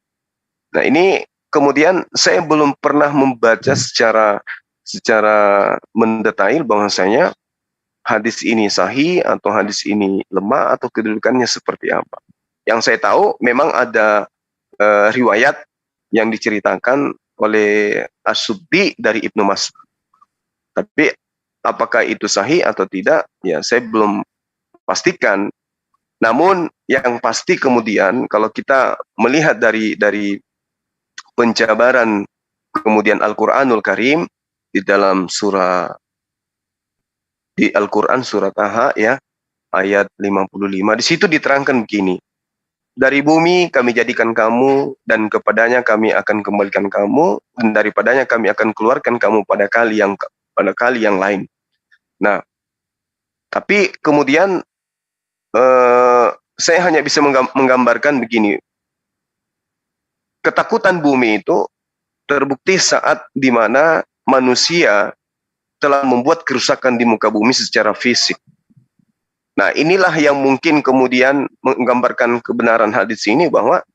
Nah, ini kemudian saya belum pernah membaca secara mendetail bahwasanya hadis ini sahih atau hadis ini lemah atau kedudukannya seperti apa. Yang saya tahu memang ada riwayat yang diceritakan oleh As-Suddi dari Ibnu Mas'ud. Tapi apakah itu sahih atau tidak, ya saya belum pastikan. Namun yang pasti kemudian kalau kita melihat dari penjabaran kemudian Al-Qur'anul Karim di dalam di Al-Qur'an surat Taha ya, ayat 55. Di situ diterangkan begini. Dari bumi kami jadikan kamu, dan kepadanya kami akan kembalikan kamu, dan daripadanya kami akan keluarkan kamu pada kali yang lain. Nah, tapi kemudian saya hanya bisa menggambarkan begini. Ketakutan bumi itu terbukti saat di mana manusia telah membuat kerusakan di muka bumi secara fisik. Nah, inilah yang mungkin kemudian menggambarkan kebenaran hadis ini, bahwa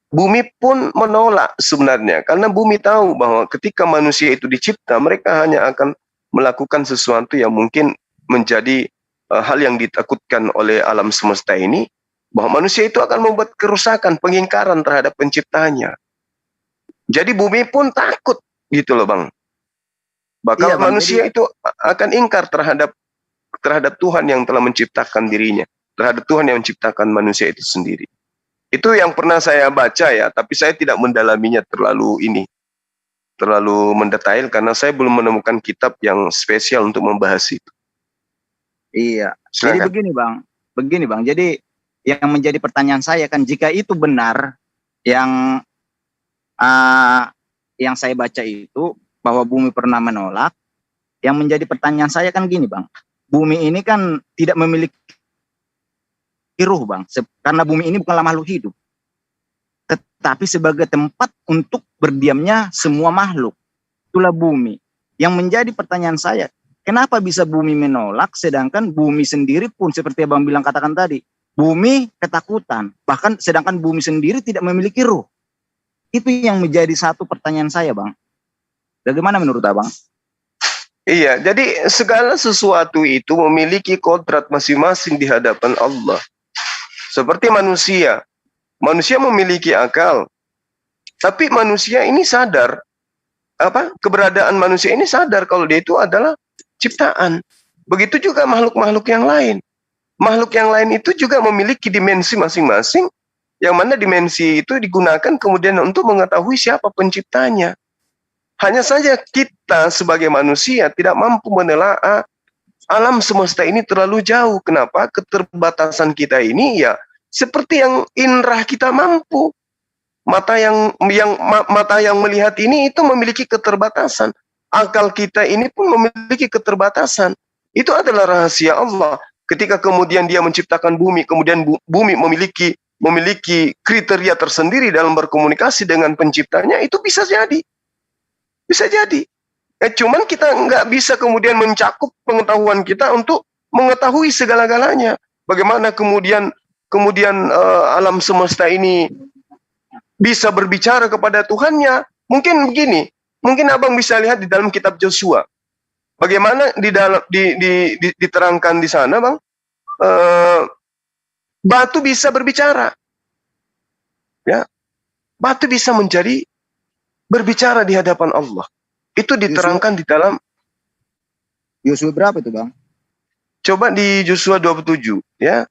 bumi pun menolak sebenarnya, karena bumi tahu bahwa ketika manusia itu dicipta, mereka hanya akan melakukan sesuatu yang mungkin menjadi hal yang ditakutkan oleh alam semesta ini, bahwa manusia itu akan membuat kerusakan, pengingkaran terhadap penciptanya. Jadi bumi pun takut gitu loh Bang. Bakal Bang, manusia itu akan ingkar terhadap Tuhan yang telah menciptakan dirinya, terhadap Tuhan yang menciptakan manusia itu sendiri. Itu yang pernah saya baca ya, tapi saya tidak mendalaminya terlalu mendetail, karena saya belum menemukan kitab yang spesial untuk membahas itu. Iya. Silakan. Jadi begini bang. Jadi yang menjadi pertanyaan saya kan, jika itu benar yang saya baca itu, bahwa bumi pernah menolak, yang menjadi pertanyaan saya kan gini bang, bumi ini kan tidak memiliki ruh bang, karena bumi ini bukanlah makhluk hidup, tetapi sebagai tempat untuk berdiamnya semua makhluk, itulah bumi. Yang menjadi pertanyaan saya, kenapa bisa bumi menolak, sedangkan bumi sendiri pun seperti abang bilang katakan tadi, bumi ketakutan, bahkan sedangkan bumi sendiri tidak memiliki ruh. Itu yang menjadi satu pertanyaan saya bang. Bagaimana menurut abang? Iya, jadi segala sesuatu itu memiliki kodrat masing-masing di hadapan Allah. Seperti manusia. Manusia memiliki akal. Tapi manusia ini sadar, keberadaan manusia ini sadar kalau dia itu adalah ciptaan. Begitu juga makhluk-makhluk yang lain. Makhluk yang lain itu juga memiliki dimensi masing-masing, yang mana dimensi itu digunakan kemudian untuk mengetahui siapa penciptanya. Hanya saja kita sebagai manusia tidak mampu menelaah alam semesta ini terlalu jauh. Kenapa? Keterbatasan kita ini ya seperti yang indera kita mampu. Mata yang melihat ini itu memiliki keterbatasan. Akal kita ini pun memiliki keterbatasan. Itu adalah rahasia Allah. Ketika kemudian Dia menciptakan bumi, kemudian bumi memiliki kriteria tersendiri dalam berkomunikasi dengan penciptanya, itu bisa jadi. Bisa jadi. Cuman kita nggak bisa kemudian mencakup pengetahuan kita untuk mengetahui segala-galanya. Bagaimana kemudian alam semesta ini bisa berbicara kepada Tuhannya. Mungkin begini, mungkin abang bisa lihat di dalam kitab Joshua. Bagaimana diterangkan di sana, bang, batu bisa berbicara, ya, batu bisa berbicara di hadapan Allah. Itu diterangkan di dalam Yosua berapa itu bang? Coba di Joshua 27 ya.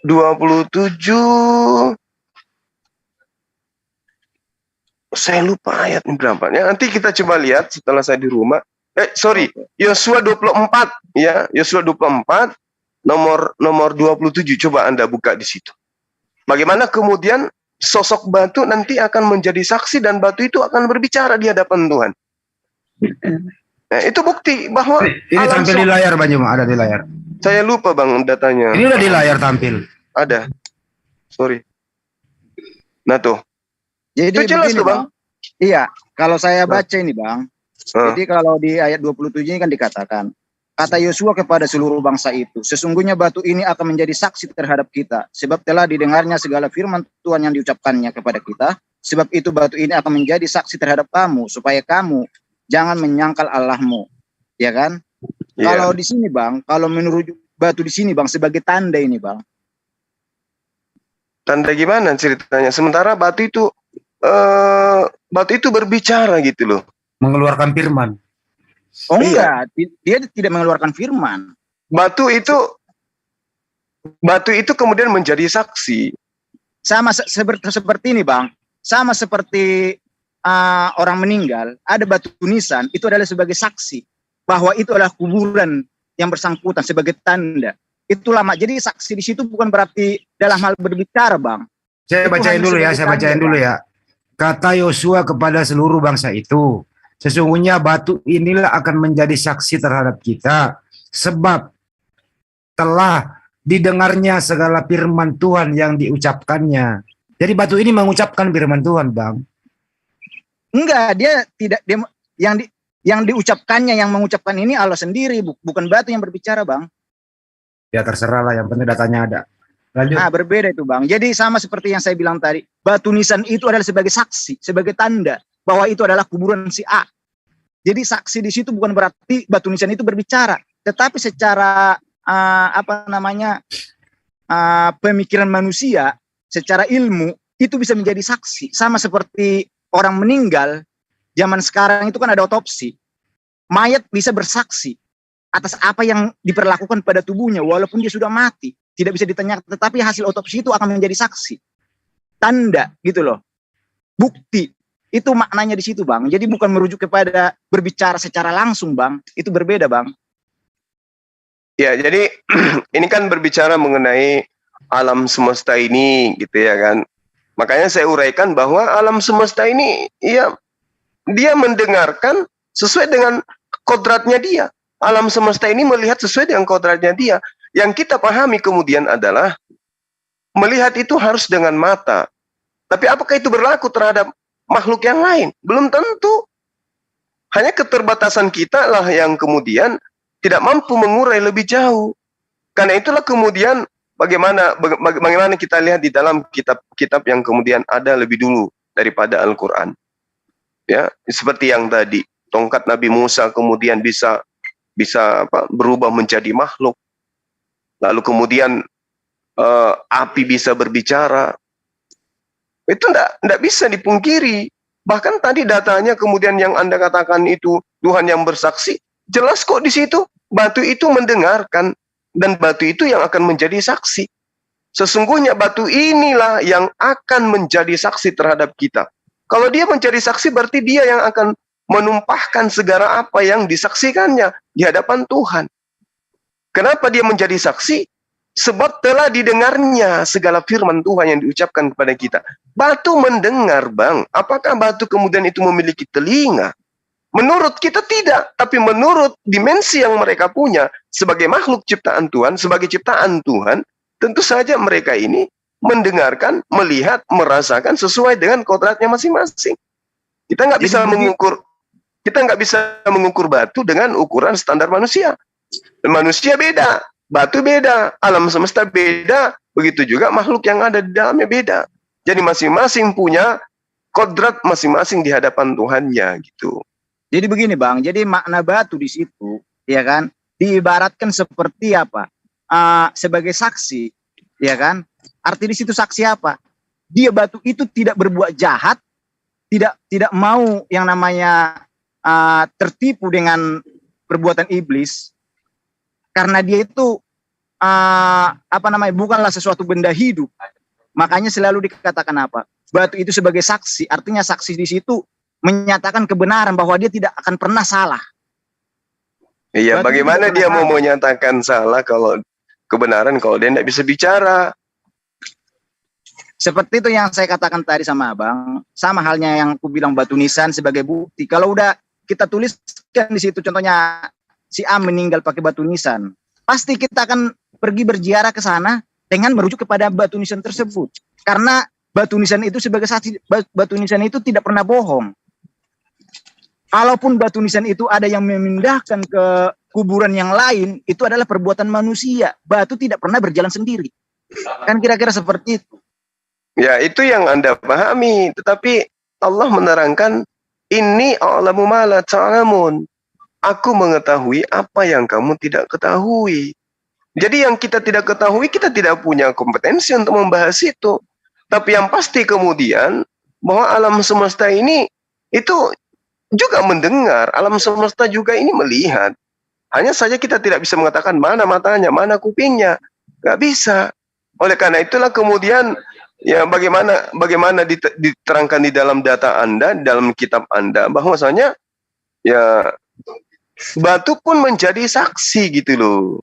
27, saya lupa ayatnya berapa. Ya, nanti kita coba lihat setelah saya di rumah. Yosua 24 ya, Yosua 24 nomor 27, coba Anda buka di situ. Bagaimana kemudian sosok batu nanti akan menjadi saksi dan batu itu akan berbicara di hadapan Tuhan. Nah, itu bukti bahwa ini tampil di layar Bang Juma, ada di layar. Saya lupa bang datanya. Ini udah di layar tampil. Ada. Sorry. Nah tuh. Jadi itu jelas tuh bang. Iya, kalau saya baca ini bang. Jadi kalau di ayat 27 ini kan dikatakan, kata Yosua kepada seluruh bangsa itu, sesungguhnya batu ini akan menjadi saksi terhadap kita, sebab telah didengarnya segala firman Tuhan yang diucapkannya kepada kita. Sebab itu batu ini akan menjadi saksi terhadap kamu, supaya kamu jangan menyangkal Allahmu, ya kan? Yeah. Kalau di sini bang, kalau menurut batu di sini bang sebagai tanda ini bang. Tanda gimana ceritanya? Sementara batu itu berbicara gitu loh. Mengeluarkan firman. Oh enggak, dia tidak mengeluarkan firman. Batu itu kemudian menjadi saksi. Sama seperti ini bang. sama seperti orang meninggal, ada batu nisan, itu adalah sebagai saksi bahwa itu adalah kuburan yang bersangkutan sebagai tanda. Itu lama. Jadi saksi di situ bukan berarti dalam hal berbicara, Bang. Saya Itu bacain hanya dulu ya, sebagai saya tanda, bacain dulu Bang. ya. Kata Yosua kepada seluruh bangsa itu, sesungguhnya batu inilah akan menjadi saksi terhadap kita, sebab telah didengarnya segala firman Tuhan yang diucapkannya. Jadi batu ini mengucapkan firman Tuhan, Bang. Enggak, dia tidak, dia, yang diucapkannya, yang mengucapkan ini Allah sendiri, bukan batu yang berbicara, Bang. Ya terserah lah, yang penting datanya ada. Lanjut. Nah, berbeda itu, Bang. Jadi sama seperti yang saya bilang tadi, batu nisan itu adalah sebagai saksi, sebagai tanda bahwa itu adalah kuburan si A. Jadi saksi di situ bukan berarti batu nisan itu berbicara, tetapi secara pemikiran manusia, secara ilmu itu bisa menjadi saksi. Sama seperti orang meninggal zaman sekarang itu kan ada otopsi. Mayat bisa bersaksi atas apa yang diperlakukan pada tubuhnya walaupun dia sudah mati, tidak bisa ditanyakan, tetapi hasil otopsi itu akan menjadi saksi. Tanda gitu loh. Bukti. Itu maknanya di situ, Bang. Jadi bukan merujuk kepada berbicara secara langsung, Bang. Itu berbeda, Bang. Ya, jadi ini kan berbicara mengenai alam semesta ini gitu ya kan. Makanya saya uraikan bahwa alam semesta ini ya dia mendengarkan sesuai dengan kodratnya dia. Alam semesta ini melihat sesuai dengan kodratnya dia. Yang kita pahami kemudian adalah melihat itu harus dengan mata. Tapi apakah itu berlaku terhadap makhluk yang lain? Belum tentu. Hanya keterbatasan kita lah yang kemudian tidak mampu mengurai lebih jauh. Karena itulah kemudian bagaimana kita lihat di dalam kitab-kitab yang kemudian ada lebih dulu daripada Al-Quran. Ya, seperti yang tadi, tongkat Nabi Musa kemudian bisa berubah menjadi makhluk. Lalu kemudian api bisa berbicara. Itu enggak bisa dipungkiri. Bahkan tadi datanya kemudian yang Anda katakan itu Tuhan yang bersaksi, jelas kok di situ. Batu itu mendengarkan dan batu itu yang akan menjadi saksi. Sesungguhnya batu inilah yang akan menjadi saksi terhadap kita. Kalau dia menjadi saksi berarti dia yang akan menumpahkan segala apa yang disaksikannya di hadapan Tuhan. Kenapa dia menjadi saksi? Sebab telah didengarnya segala firman Tuhan yang diucapkan kepada kita. Batu mendengar, Bang. Apakah batu kemudian itu memiliki telinga? Menurut kita tidak, tapi menurut dimensi yang mereka punya sebagai makhluk ciptaan Tuhan, sebagai ciptaan Tuhan, tentu saja mereka ini mendengarkan, melihat, merasakan sesuai dengan kodratnya masing-masing. Kita nggak bisa mengukur batu dengan ukuran standar manusia. Manusia beda, batu beda, alam semesta beda, begitu juga makhluk yang ada di dalamnya beda. Jadi masing-masing punya kodrat masing-masing di hadapan Tuhannya gitu. Jadi begini, Bang, jadi makna batu di situ, ya kan, diibaratkan seperti apa? Sebagai saksi, ya kan? Arti di situ saksi apa? Dia batu itu tidak berbuat jahat, tidak mau yang namanya tertipu dengan perbuatan iblis, karena dia itu bukanlah sesuatu benda hidup. Makanya selalu dikatakan apa? Batu itu sebagai saksi, artinya saksi di situ menyatakan kebenaran bahwa dia tidak akan pernah salah. Iya, bagaimana dia mau menyatakan salah kalau kebenaran kalau dia tidak bisa bicara? Seperti itu yang saya katakan tadi sama Abang, sama halnya yang aku bilang batu nisan sebagai bukti. Kalau udah kita tuliskan di situ, contohnya si A meninggal pakai batu nisan, pasti kita akan pergi berziarah ke sana dengan merujuk kepada batu nisan tersebut. Karena batu nisan itu sebagai saksi, batu nisan itu tidak pernah bohong. Kalaupun batu nisan itu ada yang memindahkan ke kuburan yang lain, itu adalah perbuatan manusia. Batu tidak pernah berjalan sendiri. Kan kira-kira seperti itu. Ya, itu yang Anda pahami. Tetapi Allah menerangkan, ini a'lamu ma la ta'lamun. Aku mengetahui apa yang kamu tidak ketahui. Jadi yang kita tidak ketahui, kita tidak punya kompetensi untuk membahas itu. Tapi yang pasti kemudian, bahwa alam semesta ini, itu juga mendengar, alam semesta juga ini melihat. Hanya saja kita tidak bisa mengatakan mana matanya, mana kupingnya. Nggak bisa. Oleh karena itulah kemudian Ya, bagaimana diterangkan di dalam data Anda, di dalam kitab Anda, bahwasanya ya batu pun menjadi saksi gitu loh.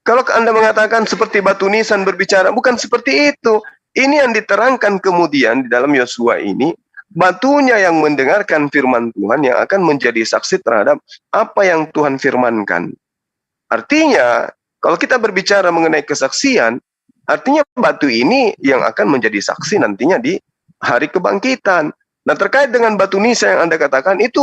Kalau Anda mengatakan seperti batu nisan berbicara, bukan seperti itu. Ini yang diterangkan kemudian di dalam Yosua ini, batunya yang mendengarkan firman Tuhan yang akan menjadi saksi terhadap apa yang Tuhan firmankan. Artinya, kalau kita berbicara mengenai kesaksian, artinya batu ini yang akan menjadi saksi nantinya di hari kebangkitan. Nah, terkait dengan batu nisa yang Anda katakan, itu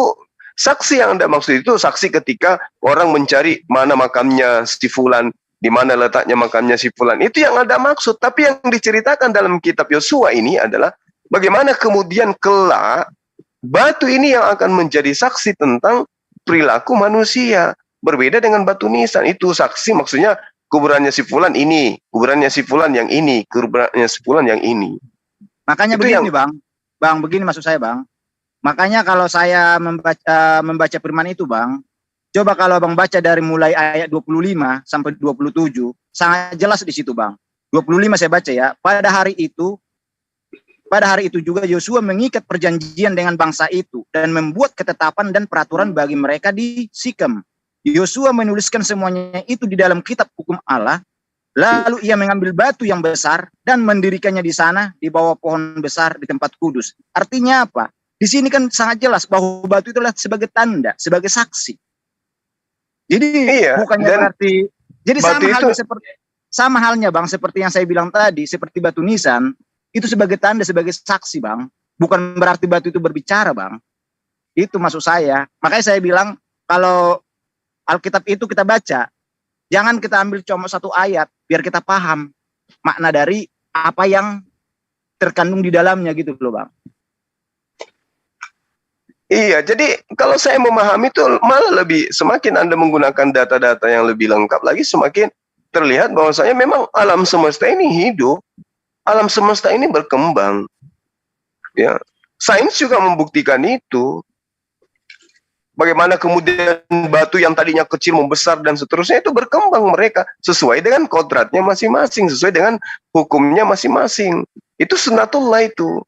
saksi yang Anda maksud itu saksi ketika orang mencari mana makamnya si fulan, di mana letaknya makamnya si fulan. Itu yang Anda maksud. Tapi yang diceritakan dalam kitab Yosua ini adalah bagaimana kemudian kelak batu ini yang akan menjadi saksi tentang perilaku manusia. Berbeda dengan batu nisan. Itu saksi maksudnya kuburannya si fulan ini, kuburannya si fulan yang ini, kuburannya si fulan yang ini. Makanya itu begini Bang, begini maksud saya Bang. Makanya kalau saya membaca firman itu Bang, coba kalau Bang baca dari mulai ayat 25 sampai 27, sangat jelas di situ Bang. 25 saya baca ya, pada hari itu juga Yosua mengikat perjanjian dengan bangsa itu dan membuat ketetapan dan peraturan bagi mereka di Sikem. Yosua menuliskan semuanya itu di dalam kitab hukum Allah. Lalu ia mengambil batu yang besar dan mendirikannya di sana di bawah pohon besar di tempat kudus. Artinya apa? Di sini kan sangat jelas bahwa batu itu adalah sebagai tanda, sebagai saksi. Jadi bukannya berarti, jadi sama halnya Bang, seperti yang saya bilang tadi, seperti batu nisan itu sebagai tanda, sebagai saksi Bang. Bukan berarti batu itu berbicara Bang. Itu maksud saya. Makanya saya bilang kalau Alkitab itu kita baca, jangan kita ambil cuma satu ayat, biar kita paham makna dari apa yang terkandung di dalamnya gitu loh Bang. Iya, jadi kalau saya memahami itu malah lebih, semakin Anda menggunakan data-data yang lebih lengkap lagi, semakin terlihat bahwasanya memang alam semesta ini hidup, alam semesta ini berkembang. Ya, sains juga membuktikan itu. Bagaimana kemudian batu yang tadinya kecil membesar dan seterusnya itu berkembang mereka sesuai dengan kodratnya masing-masing, sesuai dengan hukumnya masing-masing. Itu sunatullah itu.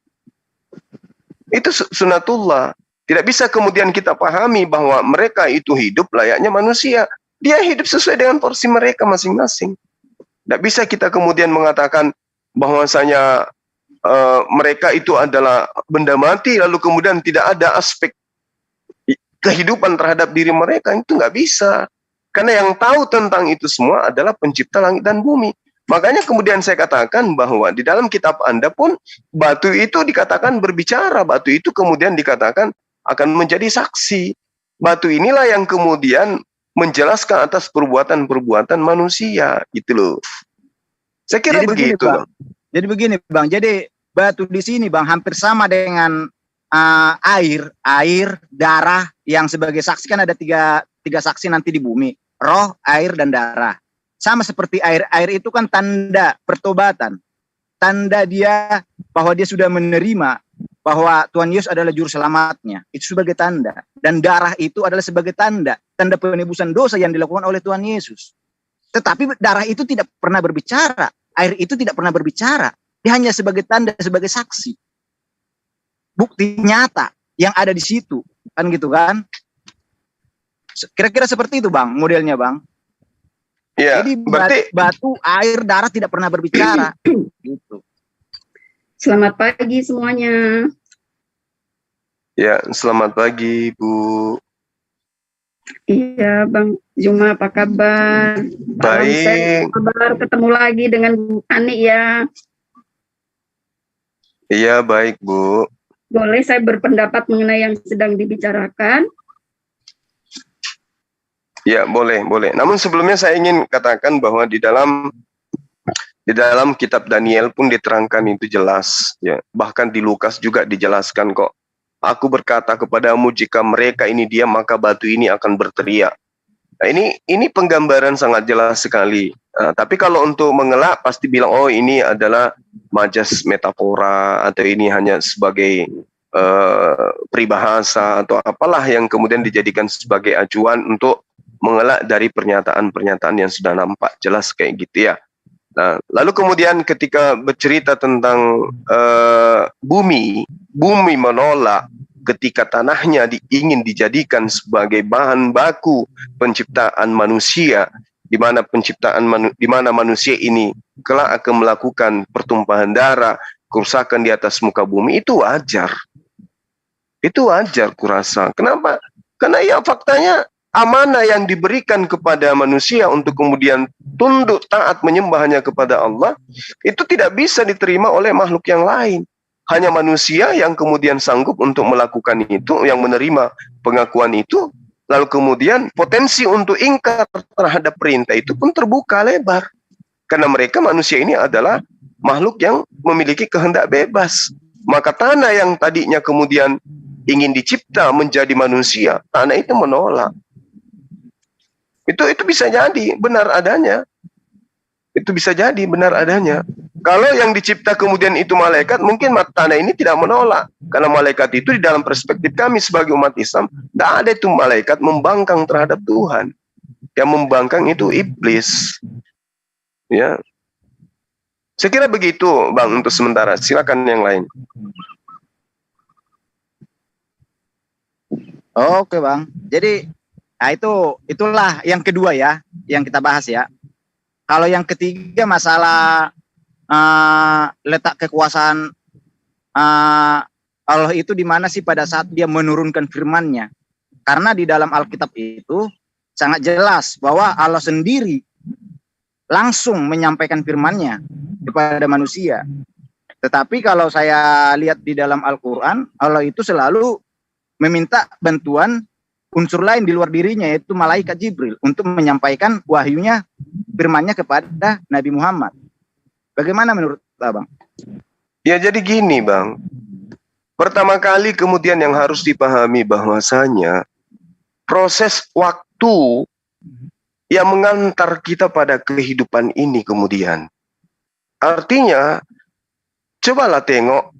Itu sunatullah. Tidak bisa kemudian kita pahami bahwa mereka itu hidup layaknya manusia. Dia hidup sesuai dengan porsi mereka masing-masing. Tidak bisa kita kemudian mengatakan bahwasanya mereka itu adalah benda mati lalu kemudian tidak ada aspek kehidupan terhadap diri mereka, itu nggak bisa. Karena yang tahu tentang itu semua adalah pencipta langit dan bumi. Makanya kemudian saya katakan bahwa di dalam kitab Anda pun batu itu dikatakan berbicara, batu itu kemudian dikatakan akan menjadi saksi. Batu inilah yang kemudian menjelaskan atas perbuatan-perbuatan manusia, gitu loh. Saya kira jadi begitu. Jadi begini Bang, jadi batu di sini Bang hampir sama dengan air, darah yang sebagai saksi. Kan ada tiga saksi nanti di bumi, roh, air, dan darah. Sama seperti air itu kan tanda pertobatan, tanda dia bahwa dia sudah menerima bahwa Tuhan Yesus adalah juru selamatnya, itu sebagai tanda. Dan darah itu adalah sebagai tanda penebusan dosa yang dilakukan oleh Tuhan Yesus. Tetapi darah itu tidak pernah berbicara, air itu tidak pernah berbicara, dia hanya sebagai tanda, sebagai saksi. Bukti nyata yang ada di situ, kan gitu kan? Kira-kira seperti itu Bang, modelnya Bang. Ya, jadi berarti batu, air, darah tidak pernah berbicara. Gitu. Selamat pagi semuanya. Ya, selamat pagi Bu. Iya Bang Juma, apa kabar? Baik. Kabar ketemu lagi dengan Bu Ani ya. Iya baik Bu. Boleh saya berpendapat mengenai yang sedang dibicarakan? Ya, boleh. Namun sebelumnya saya ingin katakan bahwa di dalam kitab Daniel pun diterangkan itu jelas, ya. Bahkan di Lukas juga dijelaskan kok. Aku berkata kepadamu, jika mereka ini diam, maka batu ini akan berteriak. Nah, ini penggambaran sangat jelas sekali. Nah, tapi kalau untuk mengelak pasti bilang, oh ini adalah majas metafora atau ini hanya sebagai peribahasa atau apalah yang kemudian dijadikan sebagai acuan untuk mengelak dari pernyataan-pernyataan yang sudah nampak jelas kayak gitu ya. Nah, lalu kemudian ketika bercerita tentang bumi menolak ketika tanahnya ingin dijadikan sebagai bahan baku penciptaan manusia, di mana manusia ini kelak akan melakukan pertumpahan darah, kerusakan di atas muka bumi, itu wajar. Itu wajar kurasa. Kenapa? Karena ya faktanya amanah yang diberikan kepada manusia untuk kemudian tunduk taat menyembahnya kepada Allah itu tidak bisa diterima oleh makhluk yang lain. Hanya manusia yang kemudian sanggup untuk melakukan itu, yang menerima pengakuan itu, lalu kemudian potensi untuk ingkar terhadap perintah itu pun terbuka lebar. Karena mereka manusia ini adalah makhluk yang memiliki kehendak bebas. Maka tanah yang tadinya kemudian ingin dicipta menjadi manusia, tanah itu menolak. Itu bisa jadi benar adanya. Itu bisa jadi benar adanya. Kalau yang dicipta kemudian itu malaikat, mungkin tanah ini tidak menolak. Karena malaikat itu di dalam perspektif kami sebagai umat Islam, tidak ada itu malaikat membangkang terhadap Tuhan. Yang membangkang itu iblis. Ya. Saya kira begitu, Bang, untuk sementara. Silakan yang lain. Oke, Bang. Jadi itulah yang kedua ya, yang kita bahas ya. Kalau yang ketiga masalah letak kekuasaan Allah itu di mana sih pada saat dia menurunkan firman-Nya. Karena di dalam Alkitab itu sangat jelas bahwa Allah sendiri langsung menyampaikan firman-Nya kepada manusia. Tetapi kalau saya lihat di dalam Al-Quran, Allah itu selalu meminta bantuan unsur lain di luar dirinya, yaitu malaikat Jibril, untuk menyampaikan wahyunya, firman-Nya kepada Nabi Muhammad. Bagaimana menurut Abang? Ya jadi gini, Bang. Pertama kali kemudian yang harus dipahami bahwasanya proses waktu yang mengantar kita pada kehidupan ini kemudian. Artinya, cobalah tengok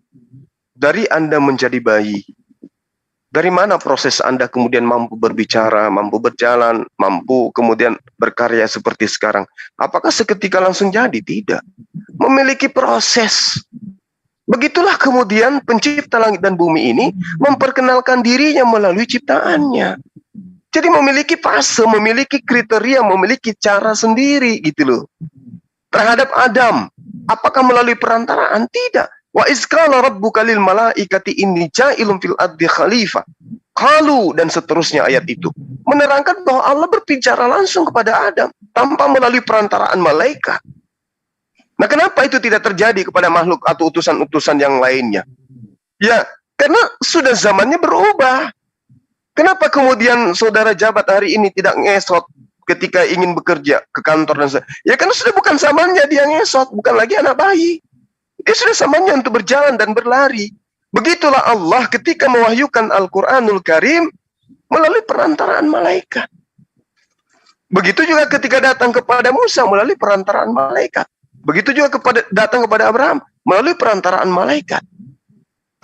dari Anda menjadi bayi. Dari mana proses Anda kemudian mampu berbicara, mampu berjalan, mampu kemudian berkarya seperti sekarang? Apakah seketika langsung jadi? Tidak. Memiliki proses. Begitulah kemudian pencipta langit dan bumi ini memperkenalkan dirinya melalui ciptaannya. Jadi memiliki fase, memiliki kriteria, memiliki cara sendiri gitu loh. Terhadap Adam, apakah melalui perantaraan? Tidak. Wa izqala rabbuka lil malaikati inni ja'ilun fil ardi khalifah. Qalu dan seterusnya ayat itu menerangkan bahwa Allah berbicara langsung kepada Adam tanpa melalui perantaraan malaikat. Nah, kenapa itu tidak terjadi kepada makhluk atau utusan-utusan yang lainnya? Ya, karena sudah zamannya berubah. Kenapa kemudian saudara jabat hari ini tidak ngesot ketika ingin bekerja ke kantor dan ya karena sudah bukan zamannya dia ngesot, bukan lagi anak bayi. Dia sudah zamannya untuk berjalan dan berlari. Begitulah Allah ketika mewahyukan Al-Quranul Karim melalui perantaraan malaikat. Begitu juga ketika datang kepada Musa melalui perantaraan malaikat. Begitu juga datang kepada Abraham melalui perantaraan malaikat.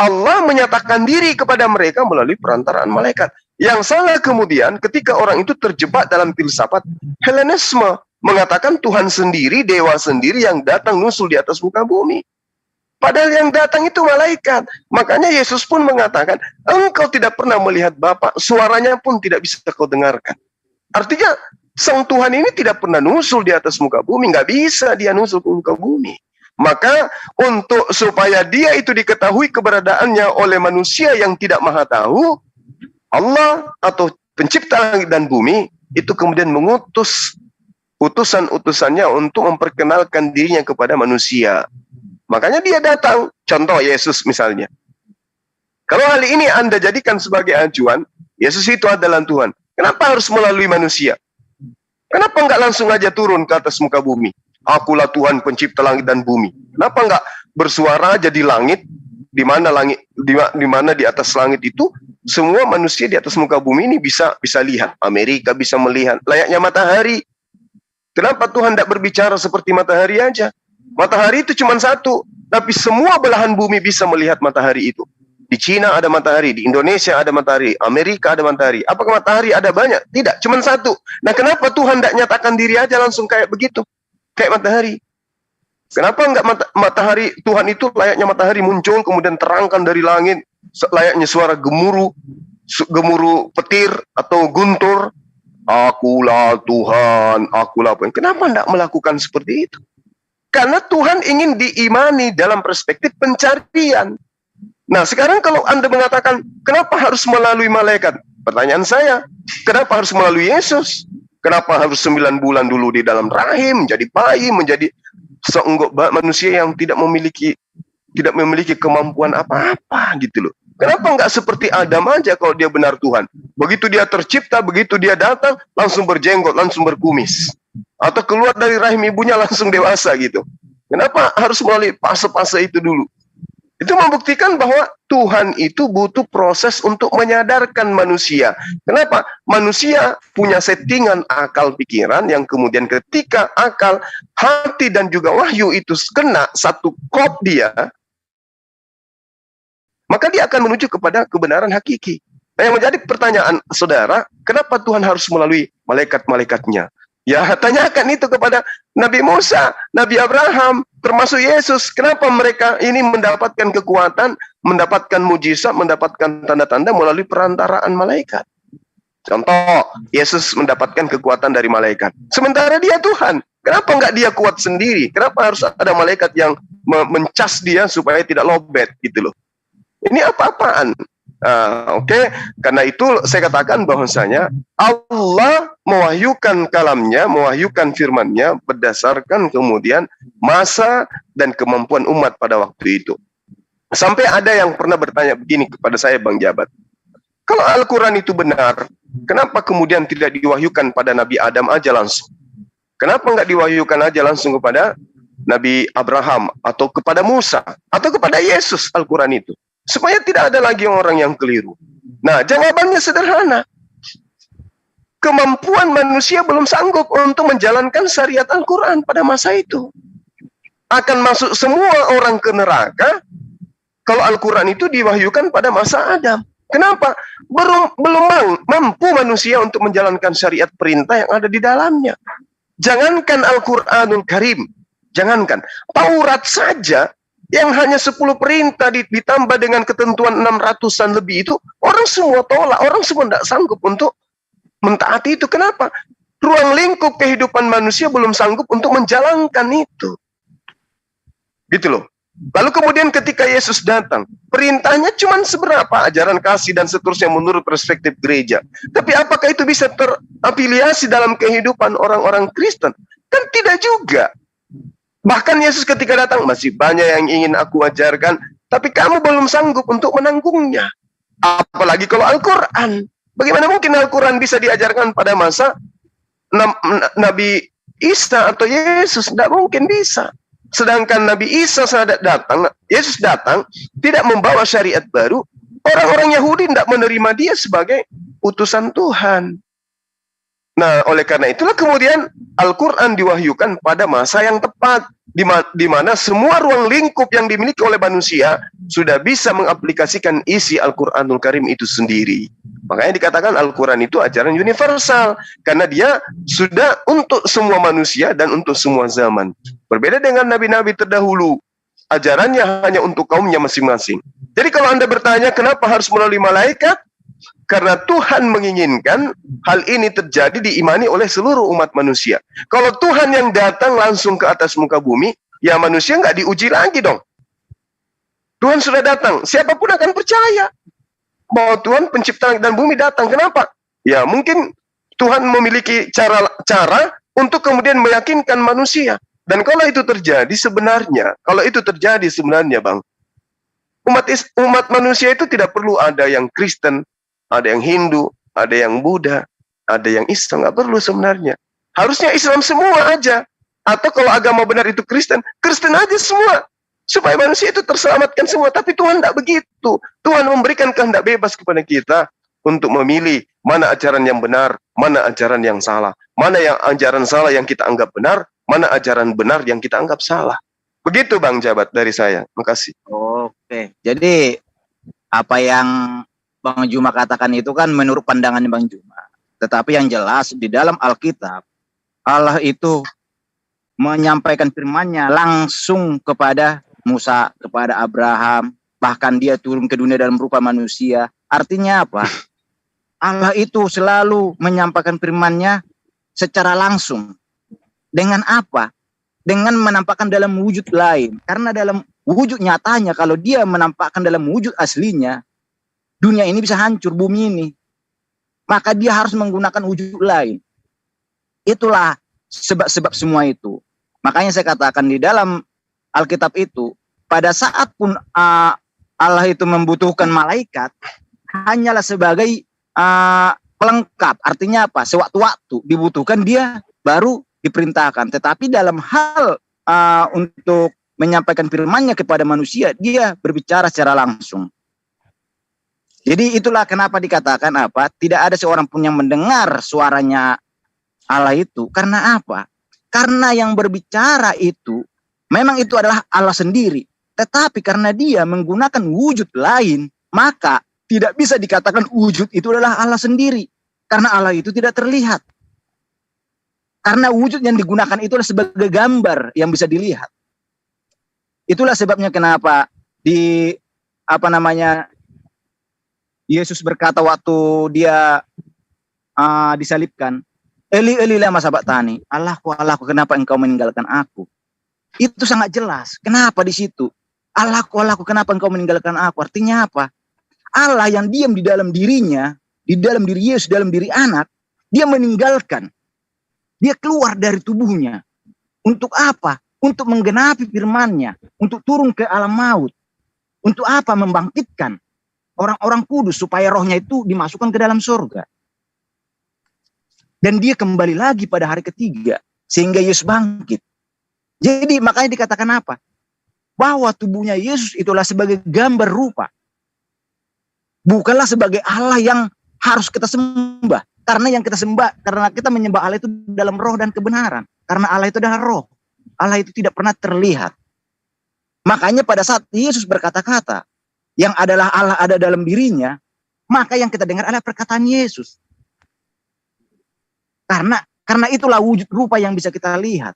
Allah menyatakan diri kepada mereka melalui perantaraan malaikat. Yang salah kemudian ketika orang itu terjebak dalam filsafat Helenisme, mengatakan Tuhan sendiri, dewa sendiri yang datang nusul di atas muka bumi. Padahal yang datang itu malaikat. Makanya Yesus pun mengatakan, engkau tidak pernah melihat Bapa, suaranya pun tidak bisa kau dengarkan. Artinya, Sang Tuhan ini tidak pernah nusul di atas muka bumi. Nggak bisa dia nusul ke muka bumi. Maka untuk supaya dia itu diketahui keberadaannya oleh manusia yang tidak maha tahu, Allah atau pencipta langit dan bumi itu kemudian mengutus utusan-utusannya untuk memperkenalkan dirinya kepada manusia. Makanya dia datang, contoh Yesus misalnya. Kalau hal ini Anda jadikan sebagai acuan, Yesus itu adalah Tuhan. Kenapa harus melalui manusia? Kenapa enggak langsung aja turun ke atas muka bumi? Akulah Tuhan pencipta langit dan bumi. Kenapa enggak bersuara aja di langit, di mana di atas langit itu semua manusia di atas muka bumi ini bisa lihat. Amerika bisa melihat, layaknya matahari. Kenapa Tuhan tidak berbicara seperti matahari aja? Matahari itu cuma satu, tapi semua belahan bumi bisa melihat matahari itu. Di Cina ada matahari, di Indonesia ada matahari, Amerika ada matahari. Apakah matahari ada banyak? Tidak, cuma satu. Nah, kenapa Tuhan tidak nyatakan diri aja langsung kayak begitu? Kayak matahari. Kenapa enggak matahari, Tuhan itu layaknya matahari muncul kemudian terangkan dari langit, layaknya suara gemuruh petir atau guntur, akulah Tuhan, akulah Tuhan. Kenapa enggak melakukan seperti itu? Karena Tuhan ingin diimani dalam perspektif pencarian. Nah, sekarang kalau Anda mengatakan, kenapa harus melalui malaikat? Pertanyaan saya, kenapa harus melalui Yesus? Kenapa harus 9 bulan dulu di dalam rahim, menjadi bayi, menjadi seonggok manusia yang tidak memiliki kemampuan apa-apa gitu loh. Kenapa nggak seperti Adam aja kalau dia benar Tuhan? Begitu dia tercipta, begitu dia datang, langsung berjenggot, langsung berkumis. Atau keluar dari rahim ibunya langsung dewasa gitu. Kenapa harus melalui fase-fase itu dulu? Itu membuktikan bahwa Tuhan itu butuh proses untuk menyadarkan manusia. Kenapa? Manusia punya settingan akal pikiran yang kemudian ketika akal, hati, dan juga wahyu itu kena satu kop dia, maka dia akan menuju kepada kebenaran hakiki. Nah, yang menjadi pertanyaan saudara, kenapa Tuhan harus melalui malaikat-malaikatnya? Ya, tanyakan itu kepada Nabi Musa, Nabi Abraham, termasuk Yesus. Kenapa mereka ini mendapatkan kekuatan, mendapatkan mujizat, mendapatkan tanda-tanda melalui perantaraan malaikat? Contoh, Yesus mendapatkan kekuatan dari malaikat. Sementara dia Tuhan. Kenapa enggak dia kuat sendiri? Kenapa harus ada malaikat yang mencas dia supaya tidak lobet gitu loh? Ini apa-apaan? Oke. Karena itu saya katakan bahwasanya Allah mewahyukan kalamnya, mewahyukan firmannya berdasarkan kemudian masa dan kemampuan umat pada waktu itu. Sampai ada yang pernah bertanya begini kepada saya, Bang Jabat. Kalau Al-Quran itu benar, kenapa kemudian tidak diwahyukan pada Nabi Adam aja langsung? Kenapa nggak diwahyukan aja langsung kepada Nabi Abraham atau kepada Musa atau kepada Yesus Al-Quran itu? Supaya tidak ada lagi orang yang keliru. Nah, jawabannya sederhana. Kemampuan manusia belum sanggup untuk menjalankan syariat Al-Quran pada masa itu. Akan masuk semua orang ke neraka kalau Al-Quran itu diwahyukan pada masa Adam. Kenapa? Belum mampu manusia untuk menjalankan syariat perintah yang ada di dalamnya. Jangankan Al-Quranul Karim, jangankan Taurat saja, yang hanya 10 perintah ditambah dengan ketentuan 600-an lebih itu, orang semua tolak, orang semua tidak sanggup untuk mentaati itu. Kenapa? Ruang lingkup kehidupan manusia belum sanggup untuk menjalankan itu. Gitu loh. Lalu kemudian ketika Yesus datang, perintahnya cuma seberapa, ajaran kasih dan seterusnya menurut perspektif gereja. Tapi apakah itu bisa terafiliasi dalam kehidupan orang-orang Kristen? Kan tidak juga. Bahkan Yesus ketika datang, masih banyak yang ingin aku ajarkan, tapi kamu belum sanggup untuk menanggungnya. Apalagi kalau Al-Quran. Bagaimana mungkin Al-Quran bisa diajarkan pada masa Nabi Isa atau Yesus? Tidak mungkin bisa. Sedangkan Nabi Isa saat datang, Yesus datang, tidak membawa syariat baru, orang-orang Yahudi tidak menerima dia sebagai utusan Tuhan. Nah, oleh karena itulah kemudian Al-Quran diwahyukan pada masa yang tepat, di mana semua ruang lingkup yang dimiliki oleh manusia sudah bisa mengaplikasikan isi Al-Quranul Karim itu sendiri. Makanya dikatakan Al-Quran itu ajaran universal, karena dia sudah untuk semua manusia dan untuk semua zaman. Berbeda dengan nabi-nabi terdahulu, ajarannya hanya untuk kaumnya masing-masing. Jadi kalau Anda bertanya kenapa harus melalui malaikat? Karena Tuhan menginginkan hal ini terjadi diimani oleh seluruh umat manusia. Kalau Tuhan yang datang langsung ke atas muka bumi, ya manusia nggak diuji lagi dong. Tuhan sudah datang, siapapun akan percaya bahwa Tuhan pencipta langit dan bumi datang. Kenapa? Ya mungkin Tuhan memiliki cara untuk kemudian meyakinkan manusia. Dan kalau itu terjadi sebenarnya, Bang, umat manusia itu tidak perlu ada yang Kristen, ada yang Hindu, ada yang Buddha, ada yang Islam, nggak perlu sebenarnya. Harusnya Islam semua aja. Atau kalau agama benar itu Kristen, Kristen aja semua. Supaya manusia itu terselamatkan semua. Tapi Tuhan tidak begitu. Tuhan memberikan kehendak bebas kepada kita untuk memilih mana ajaran yang benar, mana ajaran yang salah. Mana yang ajaran salah yang kita anggap benar, mana ajaran benar yang kita anggap salah. Begitu Bang Jabat dari saya. Makasih. Oke, jadi apa yang Bang Juma katakan itu kan menurut pandangan Bang Juma. Tetapi yang jelas di dalam Alkitab, Allah itu menyampaikan firman-Nya langsung kepada Musa, kepada Abraham, bahkan dia turun ke dunia dalam rupa manusia. Artinya apa? Allah itu selalu menyampaikan firman-Nya secara langsung. Dengan apa? Dengan menampakkan dalam wujud lain. Karena dalam wujud nyatanya, kalau dia menampakkan dalam wujud aslinya, dunia ini bisa hancur, bumi ini. Maka dia harus menggunakan wujud lain. Itulah sebab-sebab semua itu. Makanya saya katakan di dalam Alkitab itu, pada saat pun Allah itu membutuhkan malaikat, hanyalah sebagai pelengkap. Artinya apa? Sewaktu-waktu dibutuhkan dia baru diperintahkan. Tetapi dalam hal untuk menyampaikan firman-Nya kepada manusia, dia berbicara secara langsung. Jadi itulah kenapa dikatakan apa? Tidak ada seorang pun yang mendengar suaranya Allah itu. Karena apa? Karena yang berbicara itu memang itu adalah Allah sendiri. Tetapi karena dia menggunakan wujud lain, maka tidak bisa dikatakan wujud itu adalah Allah sendiri. Karena Allah itu tidak terlihat. Karena wujud yang digunakan itu adalah sebagai gambar yang bisa dilihat. Itulah sebabnya kenapa Yesus berkata waktu dia disalibkan, Eli Eli lama sabachthani, Allahku Allahku kenapa engkau meninggalkan aku? Itu sangat jelas. Kenapa di situ? Allahku Allahku kenapa engkau meninggalkan aku? Artinya apa? Allah yang diam di dalam dirinya, di dalam diri Yesus, dalam diri anak, dia meninggalkan. Dia keluar dari tubuhnya. Untuk apa? Untuk menggenapi firman-Nya, untuk turun ke alam maut. Untuk apa? Membangkitkan orang-orang kudus supaya rohnya itu dimasukkan ke dalam surga. Dan dia kembali lagi pada hari ketiga sehingga Yesus bangkit. Jadi makanya dikatakan apa? Bahwa tubuhnya Yesus itulah sebagai gambar rupa. Bukanlah sebagai Allah yang harus kita sembah. Karena yang kita sembah, karena kita menyembah Allah itu dalam roh dan kebenaran. Karena Allah itu adalah roh. Allah itu tidak pernah terlihat. Makanya pada saat Yesus berkata-kata, yang adalah Allah ada dalam dirinya, maka yang kita dengar adalah perkataan Yesus. Karena itulah wujud rupa yang bisa kita lihat.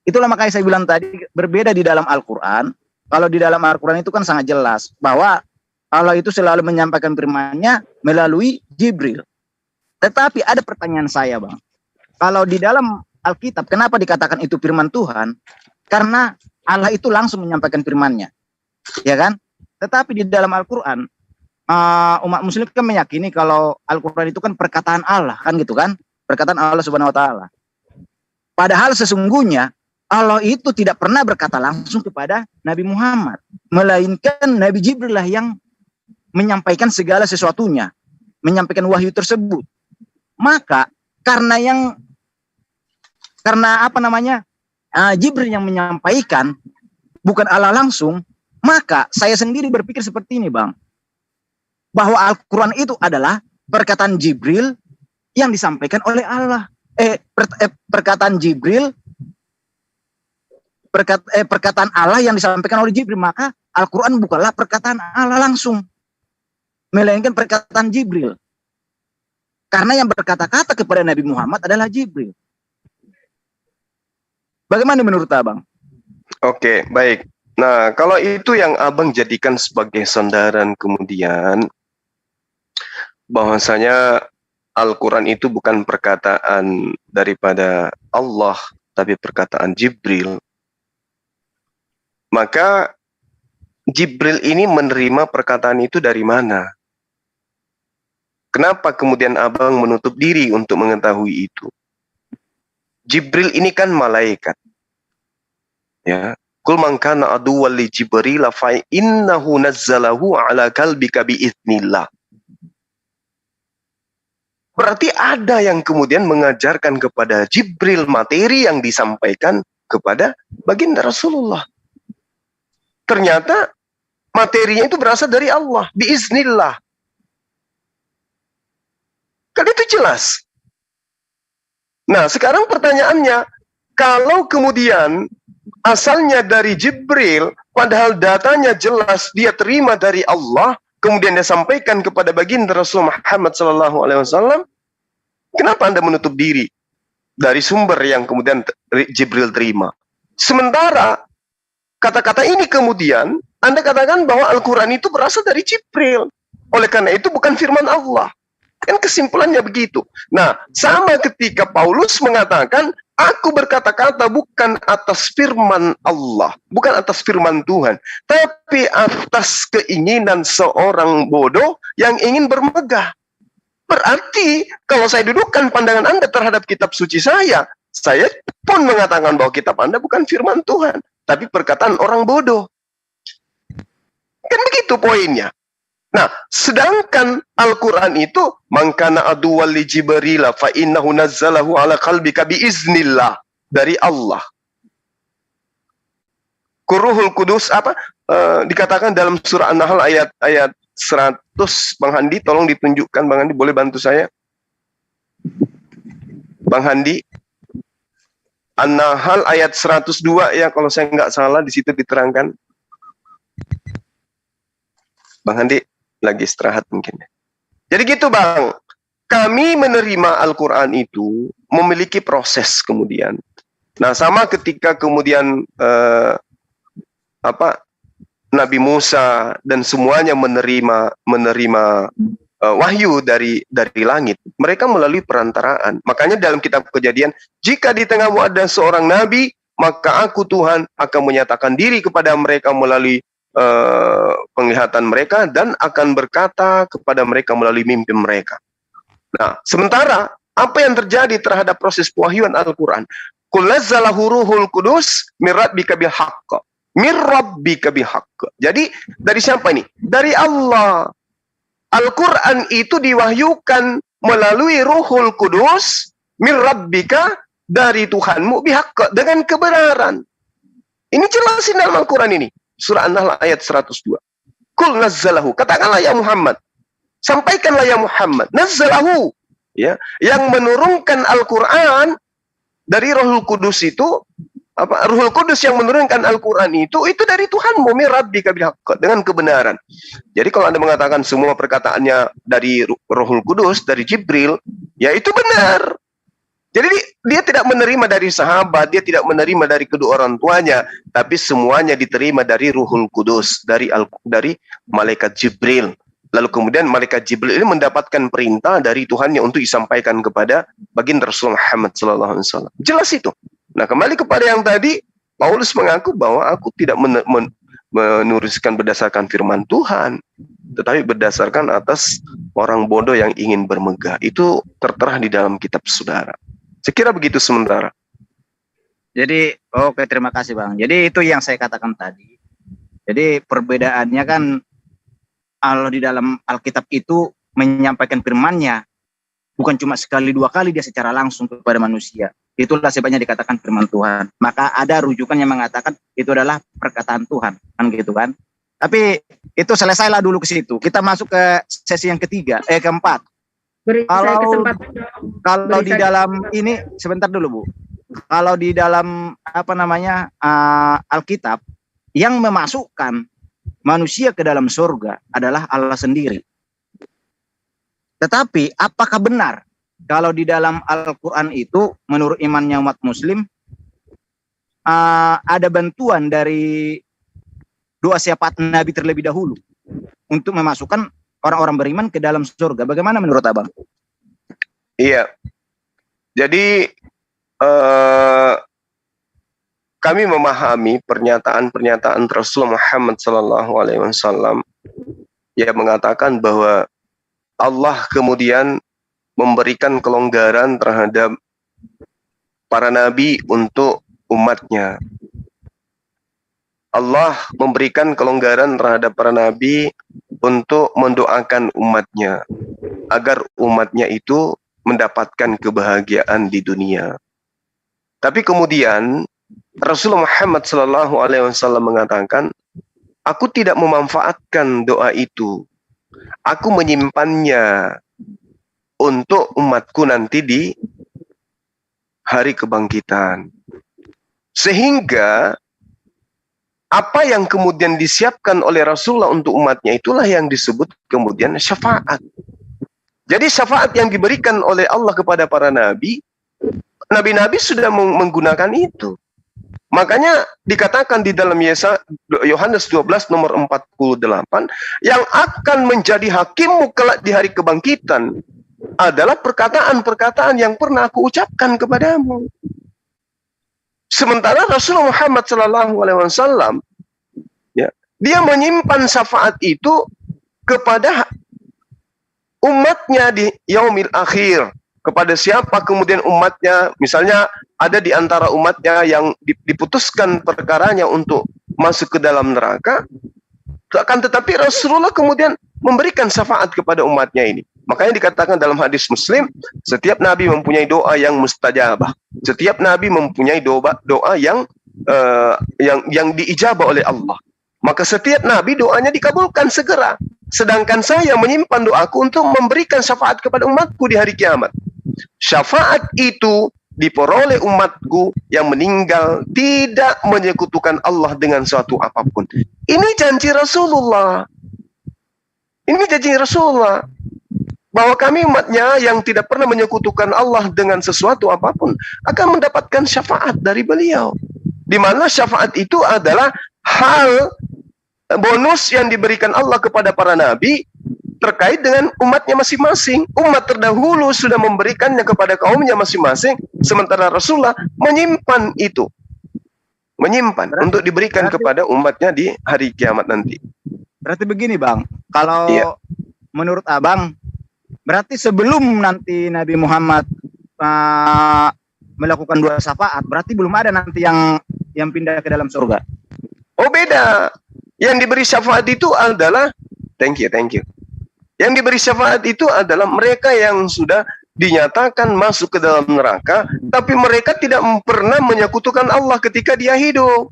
Itulah makanya saya bilang tadi, berbeda di dalam Al-Quran. Kalau di dalam Al-Quran itu kan sangat jelas, bahwa Allah itu selalu menyampaikan firman-Nya melalui Jibril. Tetapi ada pertanyaan saya, Bang. Kalau di dalam Alkitab, kenapa dikatakan itu firman Tuhan? Karena Allah itu langsung menyampaikan firman-Nya. Ya kan? Tetapi di dalam Al-Quran, umat muslim kan meyakini kalau Al-Quran itu kan perkataan Allah, kan gitu kan? Perkataan Allah Subhanahu wa taala. Padahal sesungguhnya Allah itu tidak pernah berkata langsung kepada Nabi Muhammad, melainkan Nabi Jibril lah yang menyampaikan segala sesuatunya, menyampaikan wahyu tersebut. Maka karena Jibril yang menyampaikan, bukan Allah langsung, maka saya sendiri berpikir seperti ini, Bang. Bahwa Al-Quran itu adalah perkataan Jibril yang disampaikan oleh Allah. Perkataan Jibril, perkataan Allah yang disampaikan oleh Jibril. Maka Al-Quran bukanlah perkataan Allah langsung, melainkan perkataan Jibril. Karena yang berkata-kata kepada Nabi Muhammad adalah Jibril. Bagaimana menurut Abang? Oke, baik. Nah, kalau itu yang Abang jadikan sebagai sandaran kemudian, bahwasanya Al-Quran itu bukan perkataan daripada Allah, tapi perkataan Jibril. Maka Jibril ini menerima perkataan itu dari mana? Kenapa kemudian Abang menutup diri untuk mengetahui itu? Jibril ini kan malaikat. Ya. Kul man kana aduwwan li Jibril fa innahu nazzalahu ala qalbika bi idznillah. Berarti ada yang kemudian mengajarkan kepada Jibril materi yang disampaikan kepada baginda Rasulullah. Ternyata materinya itu berasal dari Allah, biiznillah. Kan itu jelas. Nah, sekarang pertanyaannya, kalau kemudian asalnya dari Jibril, padahal datanya jelas dia terima dari Allah, kemudian dia sampaikan kepada baginda Rasul Muhammad SAW, kenapa Anda menutup diri? dari sumber yang kemudian Jibril terima. Sementara kata-kata ini kemudian Anda katakan bahwa Al-Quran itu berasal dari Jibril. Oleh karena itu bukan firman Allah. Kan kesimpulannya begitu. Nah, sama ketika Paulus mengatakan, aku berkata-kata bukan atas firman Allah, bukan atas firman Tuhan, tapi atas keinginan seorang bodoh yang ingin bermegah. Berarti, kalau saya dudukkan pandangan Anda terhadap kitab suci saya pun mengatakan bahwa kitab Anda bukan firman Tuhan, tapi perkataan orang bodoh. Kan begitu poinnya. Nah, sedangkan Al-Quran itu mangkana aduwal li Jibril fa innahu nazzalahu ala qalbika biiznillah, dari Allah. Kuruhul Kudus dikatakan dalam surah An-Nahl ayat 100. Bang Handi, tolong ditunjukkan. Bang Handi, boleh bantu saya? Bang Handi, An-Nahl ayat 102 ya, kalau saya nggak salah di situ diterangkan. Bang Handi lagi istirahat mungkin. Jadi gitu Bang, kami menerima Al-Quran itu memiliki proses kemudian. Nah, sama ketika kemudian Nabi Musa dan semuanya menerima wahyu dari langit, mereka melalui perantaraan. Makanya dalam kitab Kejadian, jika di tengahmu ada seorang nabi, maka aku Tuhan akan menyatakan diri kepada mereka melalui penglihatan mereka dan akan berkata kepada mereka melalui mimpi mereka. Nah, sementara apa yang terjadi terhadap proses pewahyuan Al-Quran? Qul nazzalahu ruhul qudus min rabbika bil haqq. Min rabbika bil haqq. Jadi dari siapa ini? Dari Allah. Al-Quran itu diwahyukan melalui ruhul qudus min rabbika, dari Tuhanmu, bihaqq, dengan kebenaran. Ini jelasin dalam Al-Quran ini. Surah An-Nahl ayat 102. Qul nazzalahu, katakanlah ya Muhammad, sampaikanlah ya Muhammad, nazzalahu, ya, yang menurunkan Al-Quran dari Ruhul Kudus itu, Ruhul Kudus yang menurunkan Al-Quran itu dari Tuhanmu, min rabbika bil haqq, dengan kebenaran. Jadi kalau Anda mengatakan semua perkataannya dari Ruhul Kudus, dari Jibril, ya itu benar. Jadi dia tidak menerima dari sahabat, dia tidak menerima dari kedua orang tuanya, tapi semuanya diterima dari Ruhul Kudus, dari malaikat Jibril. Lalu kemudian malaikat Jibril ini mendapatkan perintah dari Tuhannya untuk disampaikan kepada baginda Rasulullah Muhammad SAW. Jelas itu. Nah, kembali kepada yang tadi, Paulus mengaku bahwa aku tidak menuliskan berdasarkan firman Tuhan, tetapi berdasarkan atas orang bodoh yang ingin bermegah. Itu tertera di dalam kitab saudara. Sekira begitu sementara. Jadi, oke, terima kasih Bang. Jadi itu yang saya katakan tadi. Jadi perbedaannya kan, Allah di dalam Alkitab itu menyampaikan firman-Nya bukan cuma sekali dua kali dia secara langsung kepada manusia. Itulah sebabnya dikatakan firman Tuhan. Maka ada rujukan yang mengatakan itu adalah perkataan Tuhan, kan gitu kan. Tapi itu selesailah dulu ke situ. Kita masuk ke sesi yang keempat. Beri saya kesempatan. Kalau di dalam ini sebentar dulu Bu. Kalau di dalam Alkitab yang memasukkan manusia ke dalam surga adalah Allah sendiri. Tetapi apakah benar kalau di dalam Al-Quran itu menurut imannya umat Muslim ada bantuan dari doa syafaat Nabi terlebih dahulu untuk memasukkan orang-orang beriman ke dalam surga? Bagaimana menurut Abang? Iya. Jadi kami memahami pernyataan Rasulullah Muhammad SAW yang mengatakan bahwa Allah kemudian memberikan kelonggaran terhadap para nabi untuk umatnya. Allah memberikan kelonggaran terhadap para nabi untuk mendoakan umatnya, agar umatnya itu mendapatkan kebahagiaan di dunia. Tapi kemudian Rasulullah Muhammad SAW mengatakan, aku tidak memanfaatkan doa itu. Aku menyimpannya untuk umatku nanti di hari kebangkitan. Sehingga apa yang kemudian disiapkan oleh Rasulullah untuk umatnya itulah yang disebut kemudian syafaat. Jadi syafaat yang diberikan oleh Allah kepada para nabi, nabi-nabi sudah menggunakan itu. Makanya dikatakan di dalam Yohanes 12 nomor 48, yang akan menjadi hakimmu kelak di hari kebangkitan adalah perkataan-perkataan yang pernah aku ucapkan kepadamu. Sementara Rasulullah Muhammad SAW, ya, dia menyimpan syafaat itu kepada umatnya di yaumil akhir. Kepada siapa kemudian umatnya, misalnya ada di antara umatnya yang diputuskan perkaranya untuk masuk ke dalam neraka, akan tetapi Rasulullah kemudian memberikan syafaat kepada umatnya ini. Makanya dikatakan dalam hadis Muslim, setiap nabi mempunyai doa yang mustajabah. Setiap nabi mempunyai doa yang diijabah oleh Allah. Maka setiap nabi doanya dikabulkan segera. Sedangkan saya menyimpan doaku untuk memberikan syafaat kepada umatku di hari kiamat. Syafaat itu diperoleh umatku yang meninggal tidak menyekutukan Allah dengan suatu apapun. Ini janji Rasulullah. Ini janji Rasulullah. Bahwa kami umatnya yang tidak pernah menyekutukan Allah dengan sesuatu apapun akan mendapatkan syafaat dari beliau. Di mana syafaat itu adalah hal bonus yang diberikan Allah kepada para nabi terkait dengan umatnya masing-masing. Umat terdahulu sudah memberikannya kepada kaumnya masing-masing, sementara Rasulullah menyimpan itu. Menyimpan untuk diberikan kepada umatnya di hari kiamat nanti. Berarti begini Bang, kalau menurut Abang, berarti sebelum nanti Nabi Muhammad melakukan dua syafaat, berarti belum ada nanti yang pindah ke dalam surga. Oh beda. Yang diberi syafaat itu adalah, thank you. Yang diberi syafaat itu adalah mereka yang sudah dinyatakan masuk ke dalam neraka, tapi mereka tidak pernah menyekutukan Allah ketika dia hidup.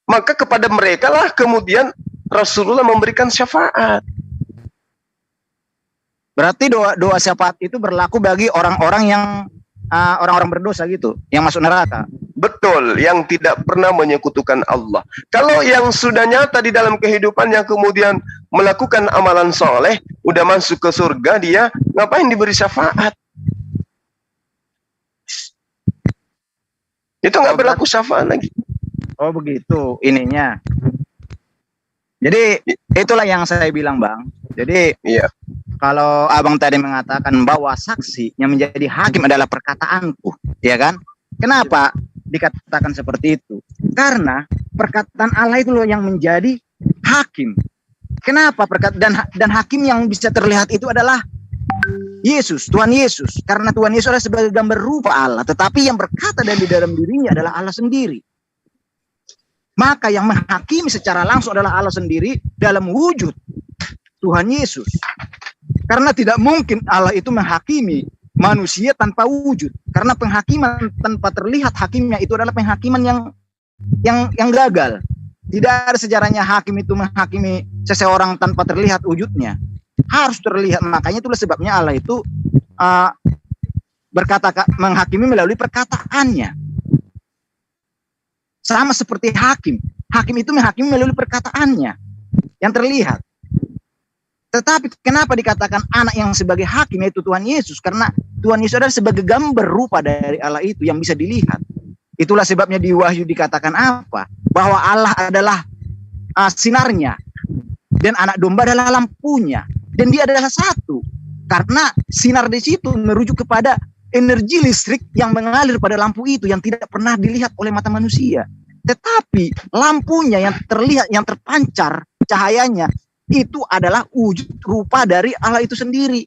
Maka kepada mereka lah kemudian Rasulullah memberikan syafaat. Berarti doa syafaat itu berlaku bagi orang-orang yang orang-orang berdosa gitu, yang masuk neraka. Betul, yang tidak pernah menyekutukan Allah. Kalau yang sudah nyata di dalam kehidupannya kemudian melakukan amalan soleh, udah masuk ke surga, dia ngapain diberi syafaat? Itu nggak berlaku syafaat lagi. Oh begitu ininya. Jadi itulah yang saya bilang Bang. Jadi kalau Abang tadi mengatakan bahwa saksi yang menjadi hakim adalah perkataanku, ya kan? Kenapa dikatakan seperti itu? Karena perkataan Allah itu loh yang menjadi hakim. Kenapa dan hakim yang bisa terlihat itu adalah Yesus, Tuhan Yesus. Karena Tuhan Yesus adalah sebagai gambar rupa Allah, tetapi yang berkata dari dalam dirinya adalah Allah sendiri. Maka yang menghakimi secara langsung adalah Allah sendiri dalam wujud Tuhan Yesus. Karena tidak mungkin Allah itu menghakimi manusia tanpa wujud. Karena penghakiman tanpa terlihat hakimnya itu adalah penghakiman yang gagal. Tidak ada sejarahnya hakim itu menghakimi seseorang tanpa terlihat wujudnya. Harus terlihat. Makanya itulah sebabnya Allah itu menghakimi melalui perkataannya. Sama seperti hakim. Hakim itu menghakimi melalui perkataannya yang terlihat. Tetapi kenapa dikatakan anak yang sebagai hakim yaitu Tuhan Yesus? Karena Tuhan Yesus adalah sebagai gambar rupa dari Allah itu yang bisa dilihat. Itulah sebabnya di Wahyu dikatakan apa? Bahwa Allah adalah sinarnya dan anak domba adalah lampunya. Dan dia adalah satu. Karena sinar di situ merujuk kepada energi listrik yang mengalir pada lampu itu yang tidak pernah dilihat oleh mata manusia. Tetapi lampunya yang terlihat, yang terpancar cahayanya, itu adalah wujud rupa dari Allah itu sendiri.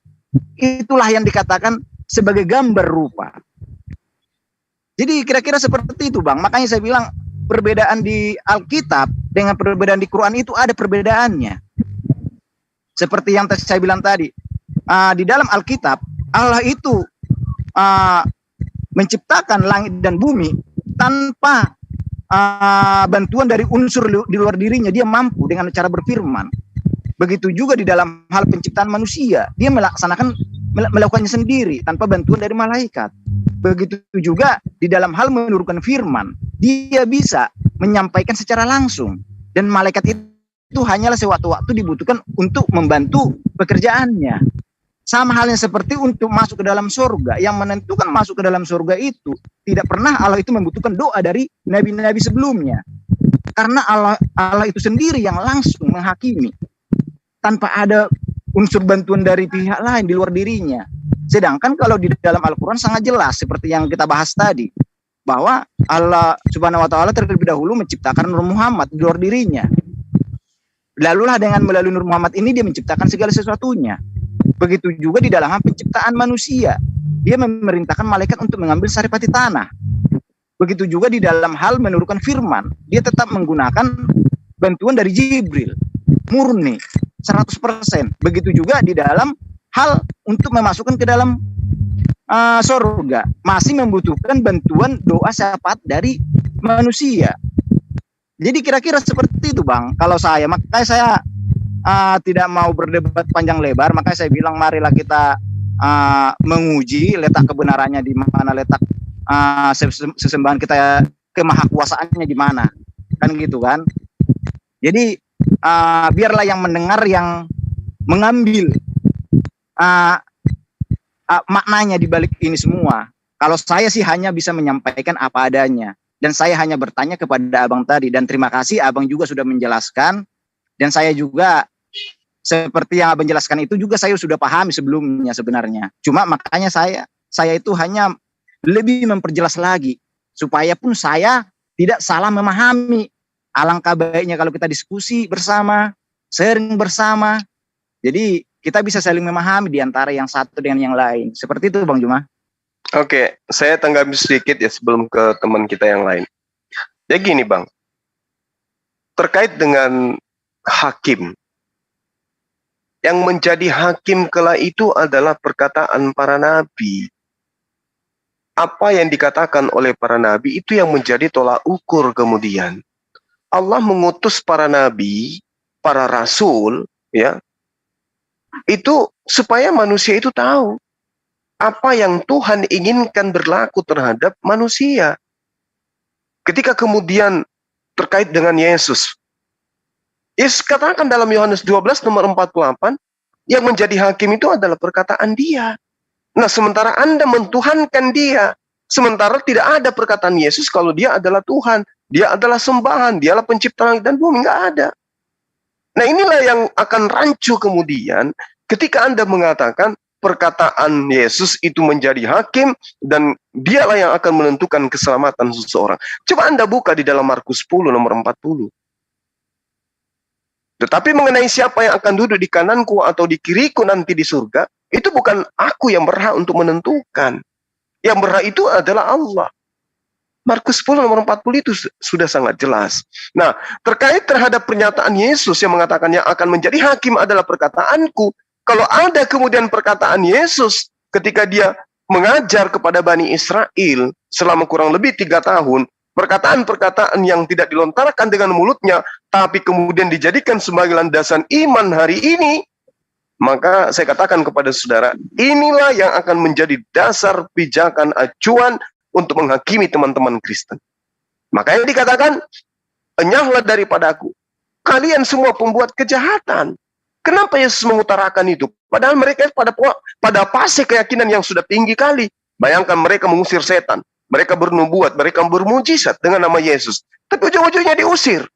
Itulah yang dikatakan sebagai gambar rupa. Jadi kira-kira seperti itu Bang. Makanya saya bilang perbedaan di Alkitab dengan perbedaan di Quran itu ada perbedaannya. Seperti yang saya bilang tadi. Di dalam Alkitab Allah itu menciptakan langit dan bumi tanpa bantuan dari unsur di luar dirinya. Dia mampu dengan cara berfirman. Begitu juga di dalam hal penciptaan manusia, dia melakukannya sendiri tanpa bantuan dari malaikat. Begitu juga di dalam hal menurunkan firman, dia bisa menyampaikan secara langsung dan malaikat itu hanyalah sewaktu-waktu dibutuhkan untuk membantu pekerjaannya. Sama halnya seperti untuk masuk ke dalam surga. Yang menentukan masuk ke dalam surga itu tidak pernah Allah itu membutuhkan doa dari nabi-nabi sebelumnya. Karena Allah itu sendiri yang langsung menghakimi tanpa ada unsur bantuan dari pihak lain di luar dirinya. Sedangkan kalau di dalam Al-Quran sangat jelas seperti yang kita bahas tadi, bahwa Allah Subhanahu wa taala terlebih dahulu menciptakan Nur Muhammad di luar dirinya. Lalulah dengan melalui Nur Muhammad ini dia menciptakan segala sesuatunya. Begitu juga di dalam penciptaan manusia. Dia memerintahkan malaikat untuk mengambil saripati tanah. Begitu juga di dalam hal menurunkan firman. Dia tetap menggunakan bantuan dari Jibril. Murni, 100%. Begitu juga di dalam hal untuk memasukkan ke dalam surga. Masih membutuhkan bantuan doa syafaat dari manusia. Jadi kira-kira seperti itu Bang. Kalau saya, makanya saya tidak mau berdebat panjang lebar, makanya saya bilang marilah kita menguji letak kebenarannya di mana, letak sesembahan kita, kemahakuasaannya di mana, kan gitu kan. Jadi biarlah yang mendengar yang mengambil maknanya di balik ini semua. Kalau saya sih hanya bisa menyampaikan apa adanya, dan saya hanya bertanya kepada abang tadi, dan terima kasih abang juga sudah menjelaskan. Dan saya juga seperti yang abang jelaskan itu juga saya sudah pahami sebelumnya sebenarnya. Cuma makanya saya itu hanya lebih memperjelas lagi supaya pun saya tidak salah memahami. Alangkah baiknya kalau kita diskusi bersama, sharing bersama. Jadi kita bisa saling memahami di antara yang satu dengan yang lain. Seperti itu Bang Juma. Oke, saya tanggapi sedikit ya sebelum ke teman kita yang lain. Ya gini Bang, terkait dengan hakim. Yang menjadi hakim kala itu adalah perkataan para nabi. Apa yang dikatakan oleh para nabi itu yang menjadi tolak ukur kemudian. Allah mengutus para nabi, para rasul, ya, itu supaya manusia itu tahu apa yang Tuhan inginkan berlaku terhadap manusia. Ketika kemudian terkait dengan Yesus, Yesus katakan dalam Yohanes 12 nomor 48, yang menjadi hakim itu adalah perkataan dia. Nah, sementara Anda mentuhankan dia, sementara tidak ada perkataan Yesus kalau dia adalah Tuhan, dia adalah sembahan, dialah pencipta langit dan bumi, nggak ada. Nah, inilah yang akan rancu kemudian ketika Anda mengatakan perkataan Yesus itu menjadi hakim dan dialah yang akan menentukan keselamatan seseorang. Coba Anda buka di dalam Markus 10 nomor 40. Tetapi mengenai siapa yang akan duduk di kananku atau di kiriku nanti di surga, itu bukan aku yang berhak untuk menentukan. Yang berhak itu adalah Allah. Markus 10 nomor 40 itu sudah sangat jelas. Nah, terkait terhadap pernyataan Yesus yang mengatakan yang akan menjadi hakim adalah perkataanku. Kalau ada kemudian perkataan Yesus ketika dia mengajar kepada Bani Israel selama kurang lebih 3 tahun, perkataan-perkataan yang tidak dilontarkan dengan mulutnya, tapi kemudian dijadikan sebagai landasan iman hari ini, maka saya katakan kepada saudara, inilah yang akan menjadi dasar pijakan acuan untuk menghakimi teman-teman Kristen. Makanya dikatakan, enyahlah daripadaku, kalian semua pembuat kejahatan. Kenapa Yesus mengutarakan itu? Padahal mereka pada fase keyakinan yang sudah tinggi kali. Bayangkan mereka mengusir setan, mereka bernubuat, mereka bermujizat dengan nama Yesus. Tapi ujung-ujungnya diusir.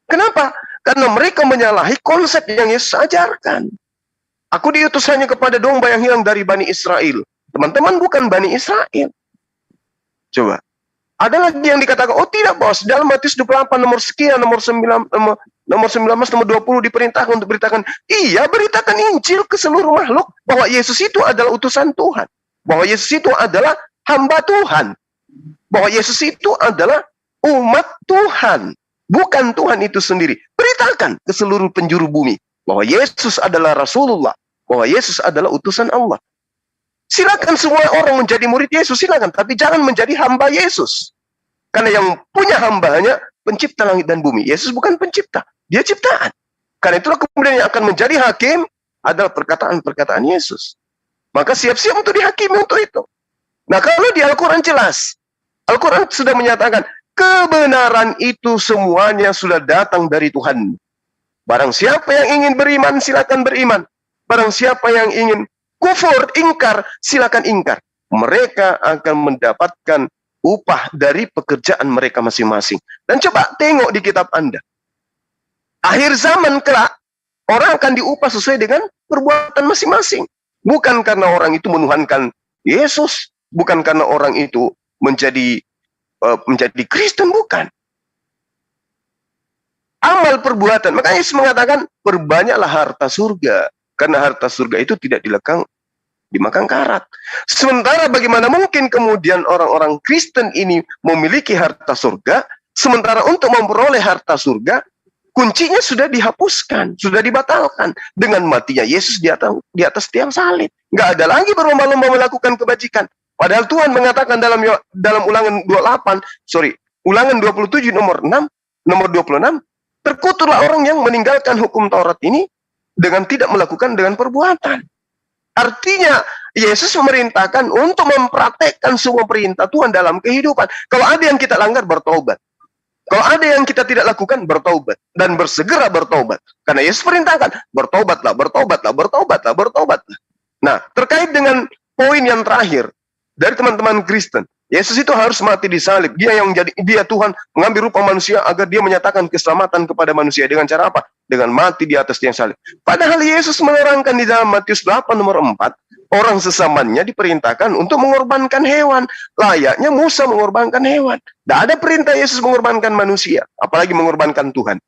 Kenapa? Karena mereka menyalahi konsep yang Yesus ajarkan. Aku diutus hanya kepada domba yang hilang dari Bani Israel. Teman-teman bukan Bani Israel. Coba. Ada lagi yang dikatakan, oh tidak bos, dalam Matius 28 nomor sekian, nomor 19, nomor 20 diperintahkan untuk beritakan, iya beritakan Injil ke seluruh makhluk, bahwa Yesus itu adalah utusan Tuhan. Bahwa Yesus itu adalah hamba Tuhan. Bahwa Yesus itu adalah umat Tuhan. Bukan Tuhan itu sendiri. Beritakan ke seluruh penjuru bumi bahwa Yesus adalah Rasulullah. Bahwa Yesus adalah utusan Allah. Silakan semua orang menjadi murid Yesus, silakan. Tapi jangan menjadi hamba Yesus. Karena yang punya hambanya pencipta langit dan bumi. Yesus bukan pencipta. Dia ciptaan. Karena itulah kemudian yang akan menjadi hakim adalah perkataan-perkataan Yesus. Maka siap-siap untuk dihakimi untuk itu. Nah, kalau di Al-Quran jelas. Al-Quran sudah menyatakan, kebenaran itu semuanya sudah datang dari Tuhan. Barang siapa yang ingin beriman, silakan beriman. Barang siapa yang ingin kufur, ingkar, silakan ingkar. Mereka akan mendapatkan upah dari pekerjaan mereka masing-masing. Dan coba tengok di kitab Anda. Akhir zaman kelak, orang akan diupah sesuai dengan perbuatan masing-masing. Bukan karena orang itu menuhankan Yesus, bukan karena orang itu menjadi Kristen, bukan. Amal perbuatan. Makanya Yesus mengatakan, perbanyaklah harta surga. Karena harta surga itu tidak dimakan karat. Sementara bagaimana mungkin kemudian orang-orang Kristen ini memiliki harta surga, sementara untuk memperoleh harta surga, kuncinya sudah dihapuskan, sudah dibatalkan dengan matinya Yesus di atas tiang salib. Nggak ada lagi berlomba-lomba melakukan kebajikan. Padahal Tuhan mengatakan dalam Ulangan 27 nomor 26, terkutuklah orang yang meninggalkan hukum Taurat ini dengan tidak melakukan dengan perbuatan. Artinya, Yesus memerintahkan untuk mempraktekkan semua perintah Tuhan dalam kehidupan. Kalau ada yang kita langgar, bertobat. Kalau ada yang kita tidak lakukan, bertobat. Dan bersegera bertobat. Karena Yesus perintahkan, bertobatlah, bertobatlah, bertobatlah, bertobatlah. Nah, terkait dengan poin yang terakhir, dari teman-teman Kristen, Yesus itu harus mati di salib. Dia Tuhan mengambil rupa manusia agar dia menyatakan keselamatan kepada manusia. Dengan cara apa? Dengan mati di atas tiang salib. Padahal Yesus menerangkan di dalam Matius 8 nomor 4, orang sesamanya diperintahkan untuk mengorbankan hewan. Layaknya Musa mengorbankan hewan. Tidak ada perintah Yesus mengorbankan manusia, apalagi mengorbankan Tuhan.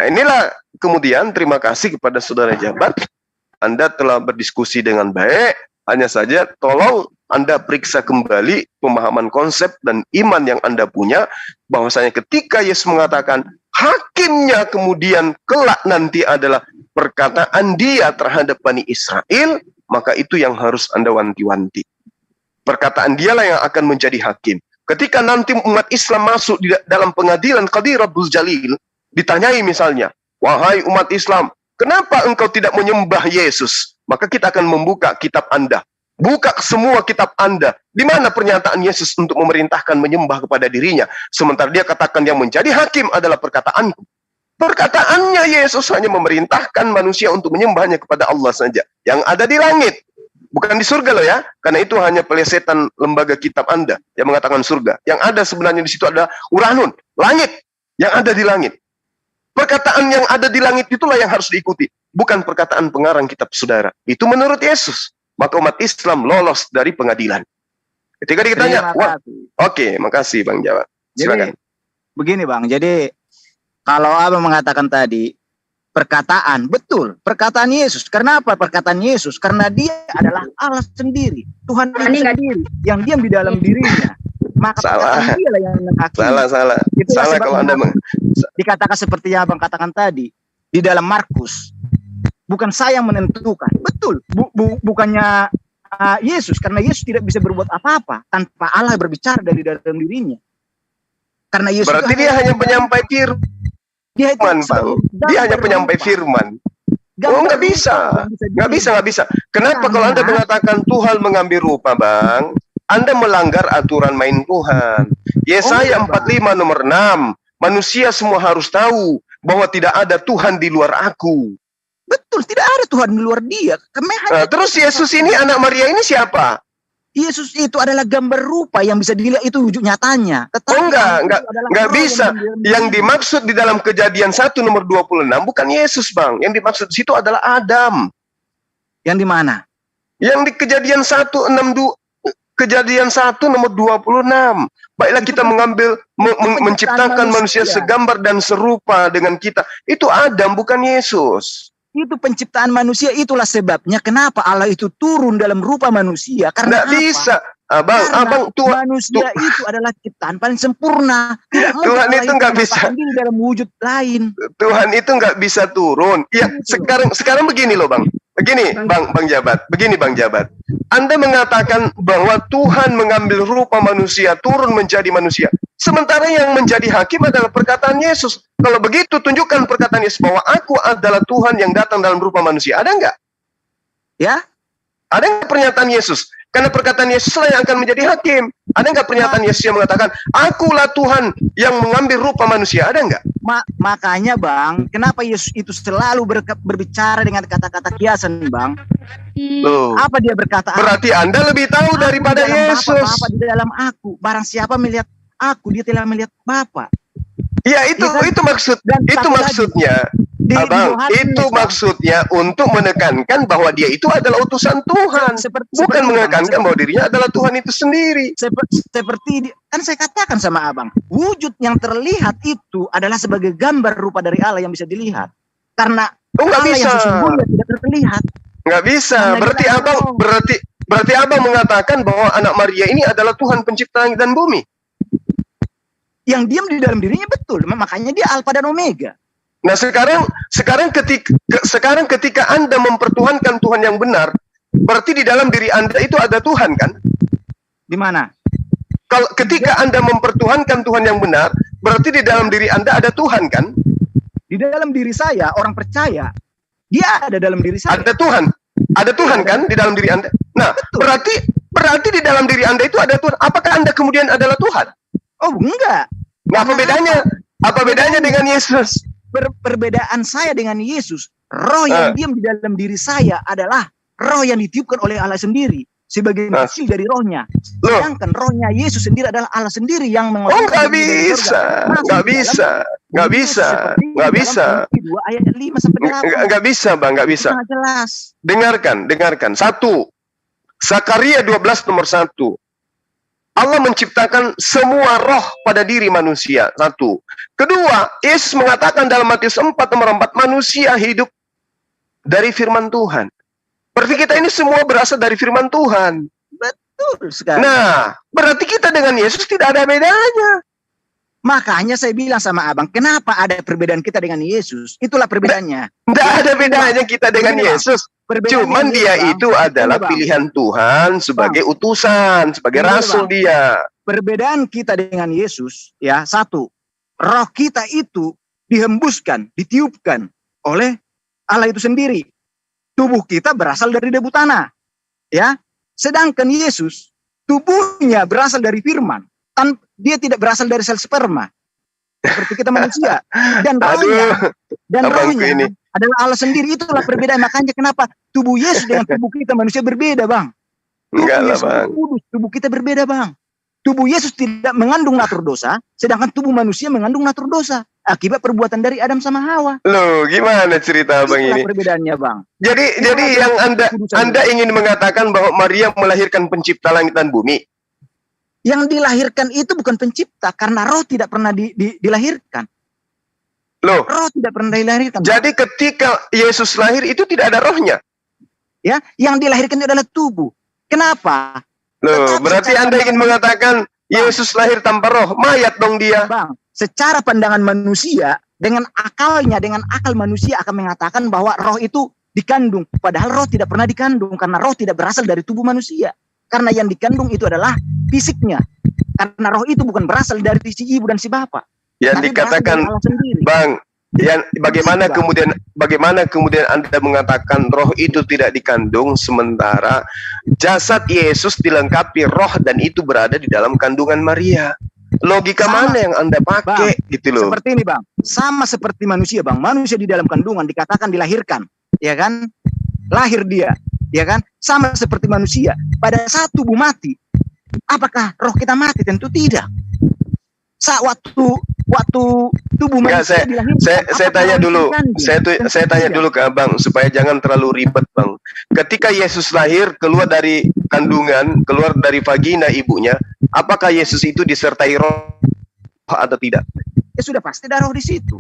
Nah, inilah kemudian terima kasih kepada saudara Jabat. Anda telah berdiskusi dengan baik. Hanya saja tolong Anda periksa kembali pemahaman konsep dan iman yang Anda punya, bahwasanya ketika Yesus mengatakan hakimnya kemudian kelak nanti adalah perkataan dia terhadap Bani Israel, maka itu yang harus Anda wanti-wanti. Perkataan dialah yang akan menjadi hakim. Ketika nanti umat Islam masuk di dalam pengadilan Qadhi Rabbul Jalil, ditanyai misalnya, wahai umat Islam, kenapa engkau tidak menyembah Yesus? Maka kita akan membuka kitab Anda. Buka semua kitab Anda. Di mana pernyataan Yesus untuk memerintahkan menyembah kepada dirinya. Sementara dia katakan yang menjadi hakim adalah perkataanku. Perkataannya Yesus hanya memerintahkan manusia untuk menyembahnya kepada Allah saja. Yang ada di langit. Bukan di surga loh ya. Karena itu hanya pelesetan lembaga kitab Anda yang mengatakan surga. Yang ada sebenarnya di situ adalah Uranun. Langit. Yang ada di langit. Perkataan yang ada di langit itulah yang harus diikuti. Bukan perkataan pengarang kitab saudara. Itu menurut Yesus. Maka umat Islam lolos dari pengadilan. Ketika ditanya, oke, makasih Bang Jawa. Silakan. Jadi, begini Bang, jadi kalau Abang mengatakan tadi, perkataan, betul, perkataan Yesus. Karena apa perkataan Yesus? Karena dia adalah Allah sendiri. Tuhan sendiri, yang diam di dalam dirinya. Maka salah. Dialah yang menghakimi. Salah. Itulah salah kalau Anda dikatakan seperti yang Abang katakan tadi, di dalam Markus. Bukan saya yang menentukan. Betul. Bukannya Yesus. Karena Yesus tidak bisa berbuat apa-apa tanpa Allah berbicara dari dalam dirinya. Karena Yesus berarti dia hanya penyampai firman, Bang. Dia hanya penyampai firman. Oh, nggak bisa. Nggak bisa. Kenapa kalau Anda mengatakan Tuhan mengambil rupa, Bang? Anda melanggar aturan main Tuhan. Yesaya 45 nomor 6. Manusia semua harus tahu bahwa tidak ada Tuhan di luar aku. Betul, tidak ada Tuhan di luar dia. Terus Yesus ini anak Maria ini siapa? Yesus itu adalah gambar rupa yang bisa dilihat itu wujud nyatanya. Enggak bisa. Yang dimaksud di dalam Kejadian 1 nomor 26 bukan Yesus, Bang. Yang dimaksud di situ adalah Adam. Yang di mana? Yang di Kejadian 1 nomor 26. Baiklah kita mengambil menciptakan manusia segambar dan serupa dengan kita. Itu Adam, bukan Yesus. Itu penciptaan manusia, itulah sebabnya kenapa Allah itu turun dalam rupa manusia. Karena nggak bisa, abang manusia itu adalah ciptaan paling sempurna. Tuhan itu nggak bisa dalam wujud lain. Tuhan itu nggak bisa turun. Ya sekarang begini loh, Bang. Begini, Bang Jabat. Begini, Bang Jabat. Anda mengatakan bahwa Tuhan mengambil rupa manusia, turun menjadi manusia. Sementara yang menjadi hakim adalah perkataan Yesus. Kalau begitu, tunjukkan perkataan Yesus bahwa aku adalah Tuhan yang datang dalam rupa manusia. Ada nggak? Ya. Ada nggak pernyataan Yesus? Karena perkataan Yesus lah yang akan menjadi hakim. Ada nggak pernyataan Yesus yang mengatakan, akulah Tuhan yang mengambil rupa manusia? Ada nggak? Makanya Bang, kenapa Yesus itu selalu berbicara dengan kata-kata kiasan Bang? Loh, Apa dia berkata? berarti Anda lebih tahu Aku daripada di dalam Yesus. Bapa di dalam aku. Barang siapa melihat aku, dia telah melihat Bapa. Ya itu Ya kan? itu maksud Dan itu satu lagi, maksudnya. di Abang, Yohanes, itu Bang. maksudnya untuk menekankan bahwa dia itu adalah utusan Tuhan. Bukan menekankan bahwa dirinya adalah Tuhan itu sendiri. Seperti kan saya katakan sama Abang, wujud yang terlihat itu adalah sebagai gambar rupa dari Allah yang bisa dilihat. Karena Oh, nggak Allah bisa. yang sesungguhnya tidak terlihat. Nggak bisa. Karena Berarti dia abang tahu. berarti abang mengatakan bahwa anak Maria ini adalah Tuhan pencipta langit dan bumi. Yang diam di dalam dirinya betul, makanya dia Alfa dan Omega. Nah sekarang ketika Anda mempertuhankan Tuhan yang benar, berarti di dalam diri Anda itu ada Tuhan kan? Di mana? Kalau ketika Anda mempertuhankan Tuhan yang benar, berarti di dalam diri Anda ada Tuhan kan? Di dalam diri saya, orang percaya, dia ada dalam diri saya. Ada Tuhan. Ada Tuhan kan di dalam diri Anda? Nah, berarti di dalam diri Anda itu ada Tuhan. Apakah Anda kemudian adalah Tuhan? Oh, enggak. Nah, apa bedanya? Apa bedanya dengan Yesus? Perbedaan saya dengan Yesus, roh yang diam di dalam diri saya adalah roh yang ditiupkan oleh Allah sendiri sebagai hasil dari rohnya. Sedangkan rohnya Yesus sendiri adalah Allah sendiri yang mengolah. Oh, nggak bisa. Nggak bisa. Nggak bisa. Nggak bisa. 2 ayat 5 sampai 8. Nggak bisa, Bang. Nggak bisa. Sangat jelas. Dengarkan. 1. Zakaria 12 nomor 1. Allah menciptakan semua roh pada diri manusia. 1. Kedua, Yesus mengatakan dalam Matius 4 nomor 4, manusia hidup dari firman Tuhan. Berarti kita ini semua berasal dari firman Tuhan. Betul sekali. Nah, berarti kita dengan Yesus tidak ada bedanya. Makanya saya bilang sama Abang, kenapa ada perbedaan kita dengan Yesus? Itulah perbedaannya. Tidak ada bedanya kita dengan Begini, Bang. Yesus. Perbedaannya Cuman ini, dia Bang. itu adalah Ini, Bang. pilihan Tuhan sebagai utusan, sebagai Ini, rasul Bang. dia. Perbedaan kita dengan Yesus, ya, 1, roh kita itu dihembuskan, ditiupkan oleh Allah itu sendiri. Tubuh kita berasal dari debu tanah, ya. Sedangkan Yesus, tubuhnya berasal dari firman. Dia tidak berasal dari sel sperma seperti kita manusia. Dan rohnya ini adalah Allah sendiri. Itulah perbedaan. Makanya kenapa tubuh Yesus dengan tubuh kita manusia berbeda, Bang. enggak lah, Yesus Bang. kudus, tubuh kita berbeda, Bang. Tubuh Yesus tidak mengandung natur dosa, sedangkan tubuh manusia mengandung natur dosa akibat perbuatan dari Adam sama Hawa. Loh, gimana cerita Abang Itulah ini? perbedaannya, Bang. Jadi yang Anda ingin mengatakan bahwa Maria melahirkan pencipta langit dan bumi. Yang dilahirkan itu bukan pencipta, karena roh tidak pernah dilahirkan. Loh, Roh tidak pernah dilahirkan. jadi ketika Yesus lahir itu tidak ada rohnya. Ya, yang dilahirkan itu adalah tubuh. Kenapa? Loh, Tetapi berarti secara Anda ingin pandangan- mengatakan Yesus lahir tanpa roh, mayat dong dia. Bang, secara pandangan manusia, dengan akalnya, dengan akal manusia akan mengatakan bahwa roh itu dikandung. Padahal roh tidak pernah dikandung, karena roh tidak berasal dari tubuh manusia. Karena yang dikandung itu adalah fisiknya. Karena roh itu bukan berasal dari si ibu dan si bapak. Yang Tapi dikatakan, berasal dari Allah sendiri. Bang, bagaimana Bang. kemudian Anda mengatakan roh itu tidak dikandung, sementara jasad Yesus dilengkapi roh dan itu berada di dalam kandungan Maria. Logika Sama. mana yang Anda pakai gitu loh? Seperti ini, Bang. Sama seperti manusia, Bang. Manusia di dalam kandungan dikatakan dilahirkan, ya kan? Lahir dia, ya kan? Sama seperti manusia. Pada saat tubuh mati, apakah roh kita mati? Tentu tidak. Saat waktu tubuh manusia dilahirkan, Saya tanya apakah roh dulu, itu dikandung? saya tanya Tidak. dulu ke Abang supaya jangan terlalu ribet, Bang. Ketika Yesus lahir keluar dari kandungan, keluar dari vagina ibunya, apakah Yesus itu disertai roh atau tidak? Ya sudah pasti ada roh di situ.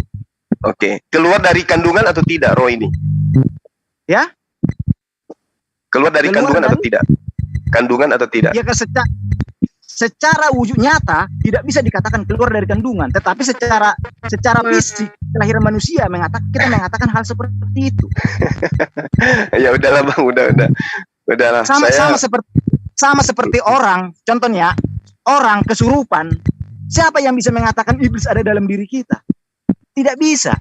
Oke, keluar dari kandungan atau tidak roh ini? Ya? Keluar dari Keluar kandungan atau dari- tidak? Kandungan atau tidak? Ya secara wujud nyata tidak bisa dikatakan keluar dari kandungan, tetapi secara fisik kelahiran manusia kita mengatakan hal seperti itu. Ya udahlah Bang, udahlah. Sama seperti orang, contohnya orang kesurupan. Siapa yang bisa mengatakan iblis ada dalam diri kita? Tidak bisa.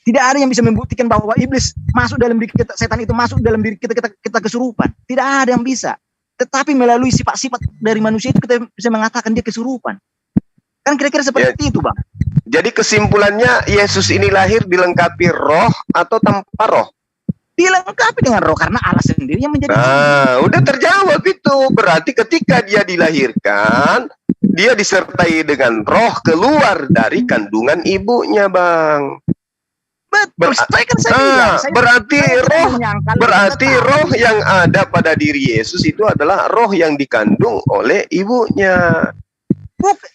Tidak ada yang bisa membuktikan bahwa iblis masuk dalam diri kita, setan itu masuk dalam diri kita kesurupan. Tidak ada yang bisa. tetapi melalui sifat-sifat dari manusia itu kita bisa mengatakan dia kesurupan. Kan kira-kira seperti itu, Bang. Jadi kesimpulannya Yesus ini lahir dilengkapi roh atau tanpa roh? Dilengkapi dengan roh karena Allah sendiri yang menjadi. Nah, udah terjawab itu. Berarti ketika dia dilahirkan, dia disertai dengan roh keluar dari kandungan ibunya, Bang. Betul. Saya kan saya bilang, berarti roh yang ada pada diri Yesus itu adalah roh yang dikandung oleh ibunya.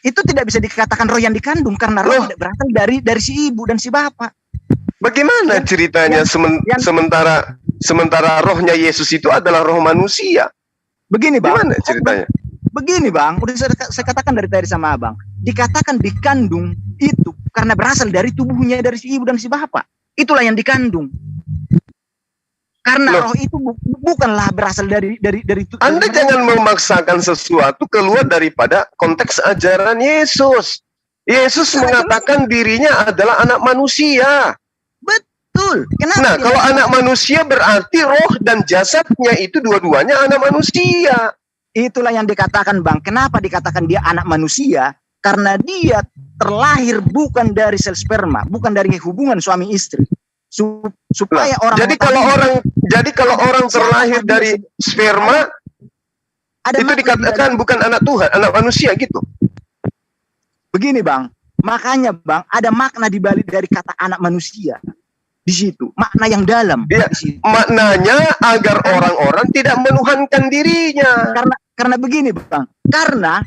Itu tidak bisa dikatakan roh yang dikandung karena roh tidak berasal dari si ibu dan si bapak. Bagaimana ceritanya sementara rohnya Yesus itu adalah roh manusia? Begini, Bang. Gimana ceritanya? Begini, Bang. Udah saya katakan dari tadi sama Abang. Dikatakan dikandung itu karena berasal dari tubuhnya dari si ibu dan si bapak. Itulah yang dikandung. Karena roh itu bukanlah berasal dari Anda jangan memaksakan sesuatu keluar daripada konteks ajaran Yesus. Yesus mengatakan dirinya adalah anak manusia. Betul. Kenapa? Nah, kalau anak manusia berarti roh dan jasadnya itu dua-duanya anak manusia. Itulah yang dikatakan, Bang. Kenapa dikatakan dia anak manusia? Karena dia terlahir bukan dari sel sperma, bukan dari hubungan suami istri. Supaya jadi kalau orang terlahir dari sperma itu dikatakan bukan anak Tuhan, anak manusia gitu. Begini, Bang, makanya Bang ada makna dibalik dari kata anak manusia di situ, makna yang dalam. Ya, maknanya agar orang-orang tidak menuhankan dirinya. Karena begini, Bang, karena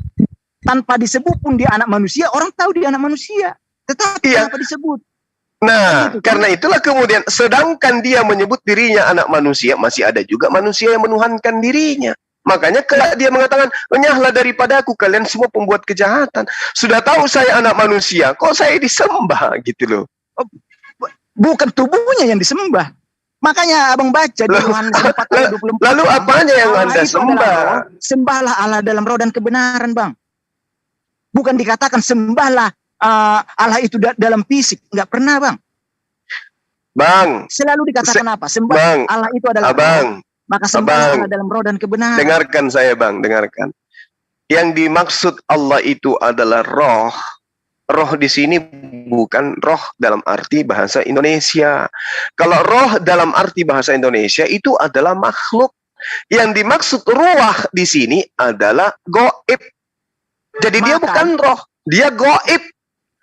tanpa disebut pun dia anak manusia, orang tahu dia anak manusia, tetapi kenapa disebut? Nah, karena itulah kemudian sedangkan dia menyebut dirinya anak manusia, masih ada juga manusia yang menuhankan dirinya. Makanya kelak dia mengatakan, "Enyahlah daripadaku kalian semua pembuat kejahatan. Sudah tahu saya anak manusia, kok saya disembah?" gitu loh. Bukan tubuhnya yang disembah. Makanya Abang baca di Yohanes 4:24. Lalu apanya yang Anda sembah? Sembahlah Allah dalam roh dan kebenaran, Bang. Bukan dikatakan sembahlah Allah itu dalam fisik, nggak pernah, Bang. Bang, selalu dikatakan apa? Sembah Bang, Allah itu adalah Abang, roh, maka sembah Allah dalam roh dan kebenaran. Dengarkan saya, Bang, dengarkan. Yang dimaksud Allah itu adalah roh. Roh di sini bukan roh dalam arti bahasa Indonesia. Kalau roh dalam arti bahasa Indonesia itu adalah makhluk. Yang dimaksud ruah di sini adalah goib. Jadi dia bukan roh, dia goib.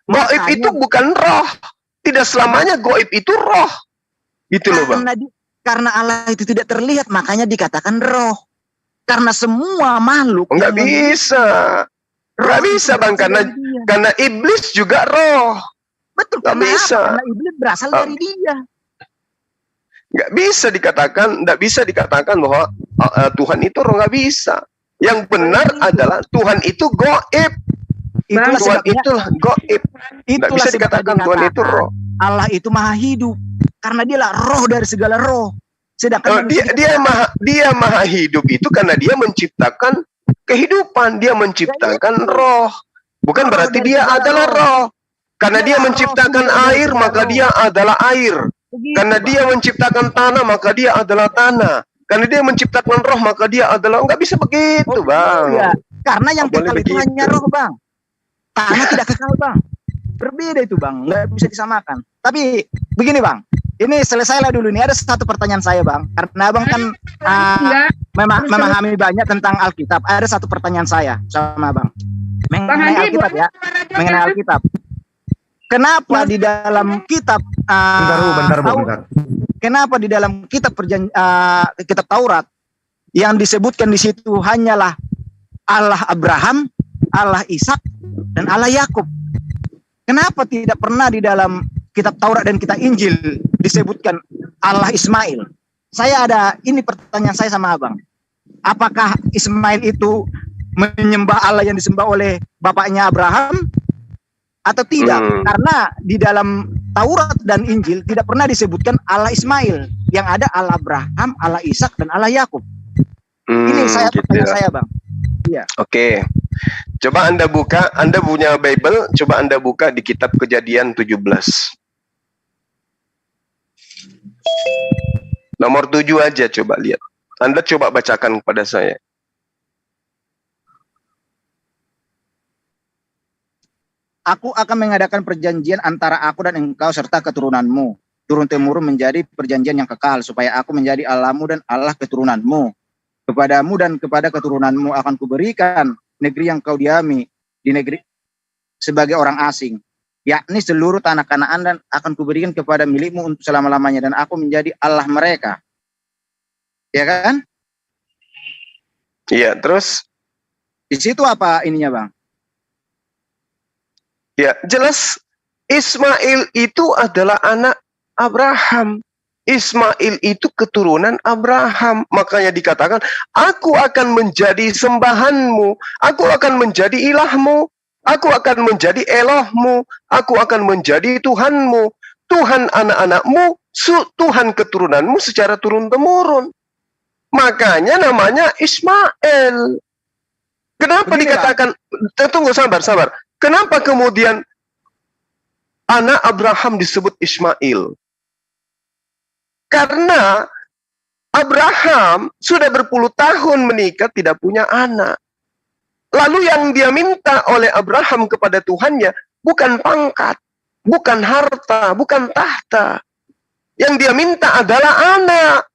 Goib itu bukan roh. Tidak selamanya goib itu roh. Gitu loh, Bang. Karena Allah itu tidak terlihat, makanya dikatakan roh. Karena semua makhluk nggak bisa. Nggak bisa, Bang, karena iblis juga roh. Betul, nggak bisa. Karena iblis berasal dari dia. Nggak bisa dikatakan bahwa Tuhan itu roh, nggak bisa. Yang benar adalah Tuhan itu goib. Tuhan itulah goib. Nggak bisa dikatakan Tuhan itu roh. Allah itu maha hidup karena dialah roh dari segala roh. Sedangkan dia maha hidup itu karena dia menciptakan kehidupan, dia menciptakan roh. Bukan berarti dia adalah roh. Karena dia menciptakan air, maka dia adalah air. Karena dia menciptakan tanah, maka dia adalah tanah. Karena dia menciptakan roh, maka dia adalah. Nggak bisa begitu, Bang. Iya. Karena yang kekal itu hanya roh, Bang. Tanah tidak kekal, Bang. Berbeda itu, Bang. Nggak bisa disamakan. Tapi begini, Bang. Ini selesailah dulu. Ini ada satu pertanyaan saya, Bang. Karena Abang kan memahami banyak tentang Alkitab. Ada satu pertanyaan saya sama Abang. Mengenai Alkitab ya. Mengenai Alkitab. Kenapa di dalam kitab bentar. Kenapa di dalam kitab kitab Taurat yang disebutkan di situ hanyalah Allah Abraham, Allah Ishak, dan Allah Yakub? Kenapa tidak pernah di dalam kitab Taurat dan kitab Injil disebutkan Allah Ismail? Saya ada ini pertanyaan saya sama Abang. Apakah Ismail itu menyembah Allah yang disembah oleh bapaknya Abraham atau tidak? Karena di dalam Taurat dan Injil tidak pernah disebutkan Allah Ismail. Yang ada Allah Abraham, Allah Ishak, dan Allah Yakub. Ini saya pertanyaan saya, Bang. Iya. Oke. Coba Anda buka, Anda punya Bible, coba Anda buka di kitab Kejadian 17. Nomor 7 aja coba lihat. Anda coba bacakan kepada saya. Aku akan mengadakan perjanjian antara aku dan engkau serta keturunanmu, turun-temurun menjadi perjanjian yang kekal, supaya aku menjadi Allahmu dan Allah keturunanmu. Kepadamu dan kepada keturunanmu akan kuberikan negeri yang kau diami di negeri sebagai orang asing, yakni seluruh tanah Kanaan, dan akan kuberikan kepada milikmu untuk selama-lamanya, dan aku menjadi Allah mereka. Ya kan? Iya, terus? Di situ apa ininya, Bang? Ya, jelas Ismail itu adalah anak Abraham. Ismail itu keturunan Abraham. Makanya dikatakan, aku akan menjadi sembahanmu. Aku akan menjadi ilahmu. Aku akan menjadi Elohmu. Aku akan menjadi Tuhanmu. Tuhan anak-anakmu, Tuhan keturunanmu secara turun-temurun. Makanya namanya Ismail. Kenapa dikatakan, tunggu sabar. Kenapa kemudian anak Abraham disebut Ismail? Karena Abraham sudah berpuluh tahun menikah tidak punya anak. Lalu yang dia minta oleh Abraham kepada Tuhannya bukan pangkat, bukan harta, bukan tahta. Yang dia minta adalah anak.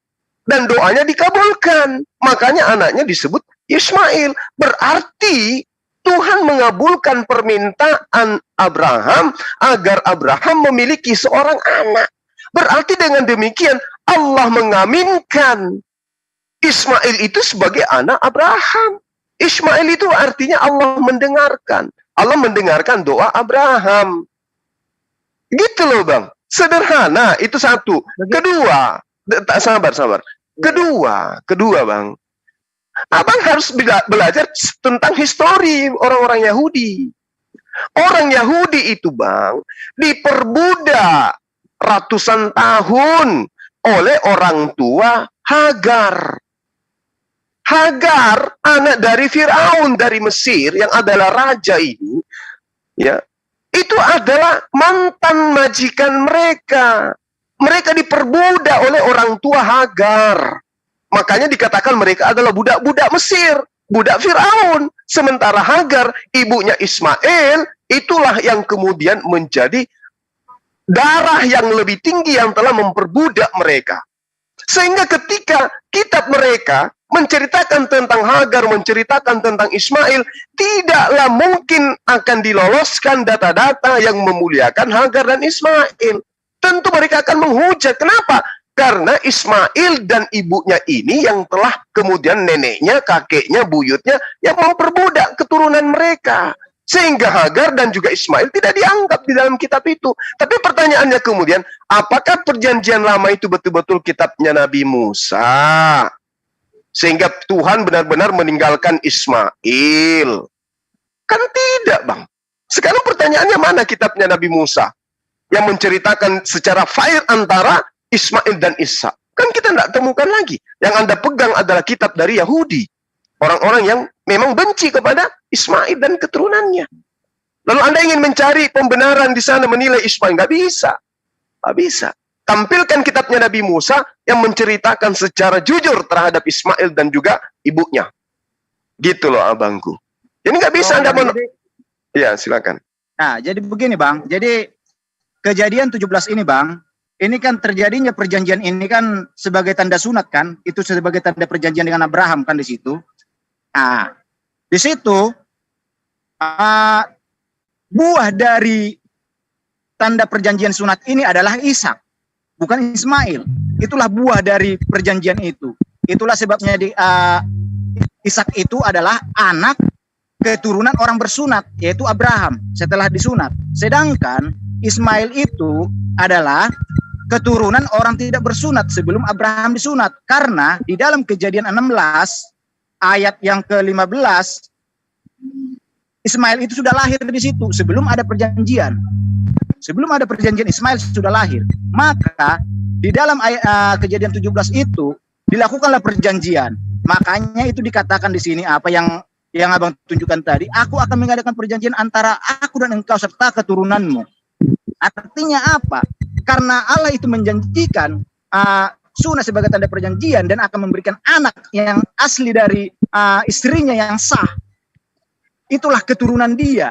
Dan doanya dikabulkan. Makanya anaknya disebut Ismail. Berarti Tuhan mengabulkan permintaan Abraham agar Abraham memiliki seorang anak. Berarti dengan demikian Allah mengaminkan Ismail itu sebagai anak Abraham. Ismail itu artinya Allah mendengarkan. Allah mendengarkan doa Abraham. Gitu loh, Bang. Sederhana, itu satu. Kedua, sabar. Kedua, Bang. Abang harus belajar tentang histori orang-orang Yahudi. Orang Yahudi itu, Bang, diperbudak ratusan tahun oleh orang tua Hagar. Hagar, anak dari Firaun dari Mesir yang adalah raja ini, ya, itu adalah mantan majikan mereka. Mereka diperbudak oleh orang tua Hagar. Makanya dikatakan mereka adalah budak-budak Mesir, budak Firaun. Sementara Hagar, ibunya Ismail, itulah yang kemudian menjadi darah yang lebih tinggi yang telah memperbudak mereka. Sehingga ketika kitab mereka menceritakan tentang Hagar, menceritakan tentang Ismail, tidaklah mungkin akan diloloskan data-data yang memuliakan Hagar dan Ismail. Tentu mereka akan menghujat. Kenapa? Karena Ismail dan ibunya ini yang telah kemudian neneknya, kakeknya, buyutnya yang memperbudak keturunan mereka. Sehingga Hagar dan juga Ismail tidak dianggap di dalam kitab itu. Tapi pertanyaannya kemudian, apakah perjanjian lama itu betul-betul kitabnya Nabi Musa? Sehingga Tuhan benar-benar meninggalkan Ismail. Kan tidak, Bang. Sekarang pertanyaannya, mana kitabnya Nabi Musa? Yang menceritakan secara fair antara Ismail dan Ishak. Kan kita tidak temukan lagi. Yang Anda pegang adalah kitab dari Yahudi. Orang-orang yang memang benci kepada Ismail dan keturunannya. Lalu Anda ingin mencari pembenaran di sana, menilai Ismail. Nggak bisa. Nggak bisa. Tampilkan kitabnya Nabi Musa yang menceritakan secara jujur terhadap Ismail dan juga ibunya. Gitu loh, abangku. Jadi nggak bisa Anda ya, silakan. Nah, jadi begini, Bang. Jadi kejadian 17 ini, Bang, ini kan terjadinya perjanjian ini kan sebagai tanda sunat kan, itu sebagai tanda perjanjian dengan Abraham kan di situ. Nah, di situ buah dari tanda perjanjian sunat ini adalah Ishak, bukan Ismail. Itulah buah dari perjanjian itu. Itulah sebabnya Ishak itu adalah anak keturunan orang bersunat, yaitu Abraham setelah disunat. Sedangkan Ismail itu adalah keturunan orang tidak bersunat sebelum Abraham disunat. Karena di dalam Kejadian 16 ayat yang ke-15, Ismail itu sudah lahir di situ sebelum ada perjanjian. Sebelum ada perjanjian, Ismail sudah lahir. Maka di dalam Kejadian 17 itu dilakukanlah perjanjian. Makanya itu dikatakan di sini apa yang Abang tunjukkan tadi, aku akan mengadakan perjanjian antara aku dan engkau serta keturunanmu. Artinya apa? Karena Allah itu menjanjikan sunat sebagai tanda perjanjian dan akan memberikan anak yang asli dari istrinya yang sah. Itulah keturunan dia.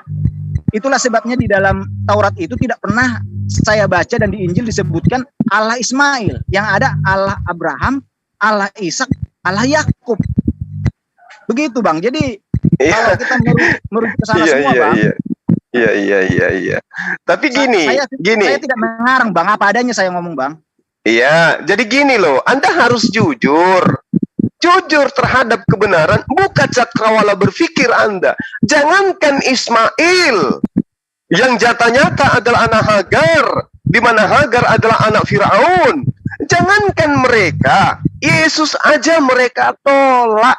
Itulah sebabnya di dalam Taurat itu tidak pernah saya baca dan di Injil disebutkan Allah Ismail. Yang ada Allah Abraham, Allah Ishak, Allah Yakub. Begitu Bang. Jadi kalau kita merujuk ke sana semua Bang. Iya. Tapi gini. Saya tidak mengarang Bang, apa adanya saya ngomong Bang. Iya, jadi gini loh, Anda harus jujur. Jujur terhadap kebenaran, bukan cakrawala berpikir Anda. Jangankan Ismail, yang jata nyata adalah anak Hagar, di mana Hagar adalah anak Firaun. Jangankan mereka, Yesus aja mereka tolak.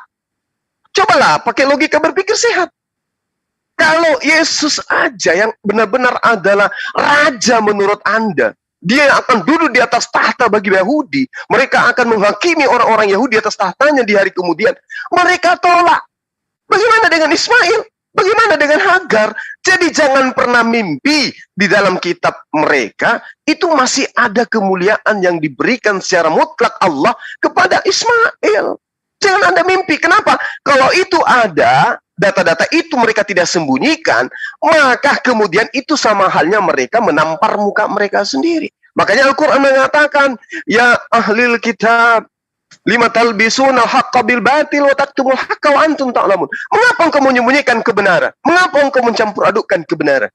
Cobalah pakai logika berpikir sehat. Kalau Yesus aja yang benar-benar adalah raja menurut Anda, dia akan duduk di atas tahta bagi Yahudi. Mereka akan menghakimi orang-orang Yahudi atas tahtanya di hari kemudian. Mereka tolak. Bagaimana dengan Ismail? Bagaimana dengan Hagar? Jadi jangan pernah mimpi di dalam kitab mereka itu masih ada kemuliaan yang diberikan secara mutlak Allah kepada Ismail. Jangan Anda mimpi. Kenapa? Kalau itu ada, data-data itu mereka tidak sembunyikan, maka kemudian itu sama halnya mereka menampar muka mereka sendiri. Makanya Al-Quran mengatakan, ya ahlil kitab, lima talbisuna haqqa bil batil wa taktumul haqqa wa antum ta'lamun. Mengapa engkau menyembunyikan kebenaran? Mengapa engkau mencampur adukkan kebenaran?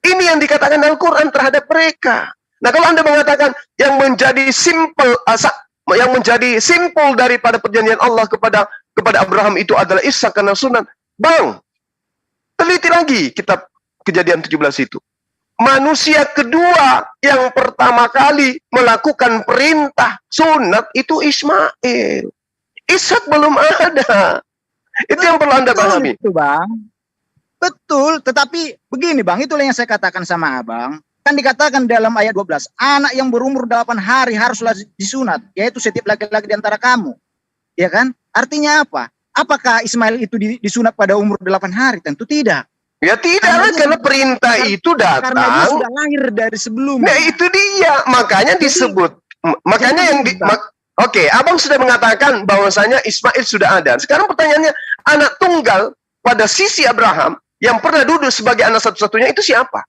Ini yang dikatakan Al-Quran terhadap mereka. Nah, kalau Anda mengatakan yang menjadi simpul daripada perjanjian Allah kepada Abraham itu adalah Ishak karena sunat, Bang, teliti lagi kitab Kejadian 17 itu. Manusia kedua yang pertama kali melakukan perintah sunat itu Ismail. Ishak belum ada. Itu yang perlu Anda pahami. Betul, Bang. Betul, tetapi begini Bang, itulah yang saya katakan sama Abang. Kan dikatakan dalam ayat 12, anak yang berumur 8 hari haruslah disunat, yaitu setiap laki-laki di antara kamu. Ya kan? Artinya apa? Apakah Ismail itu disunat pada umur 8 hari? Tentu tidak. Ya tidak, karena perintah itu datang. Karena dia sudah lahir dari sebelumnya. Nah itu dia, makanya disebut. Makanya yang Oke, Abang sudah mengatakan bahwasanya Ismail sudah ada. Sekarang pertanyaannya, anak tunggal pada sisi Abraham yang pernah duduk sebagai anak satu-satunya itu siapa?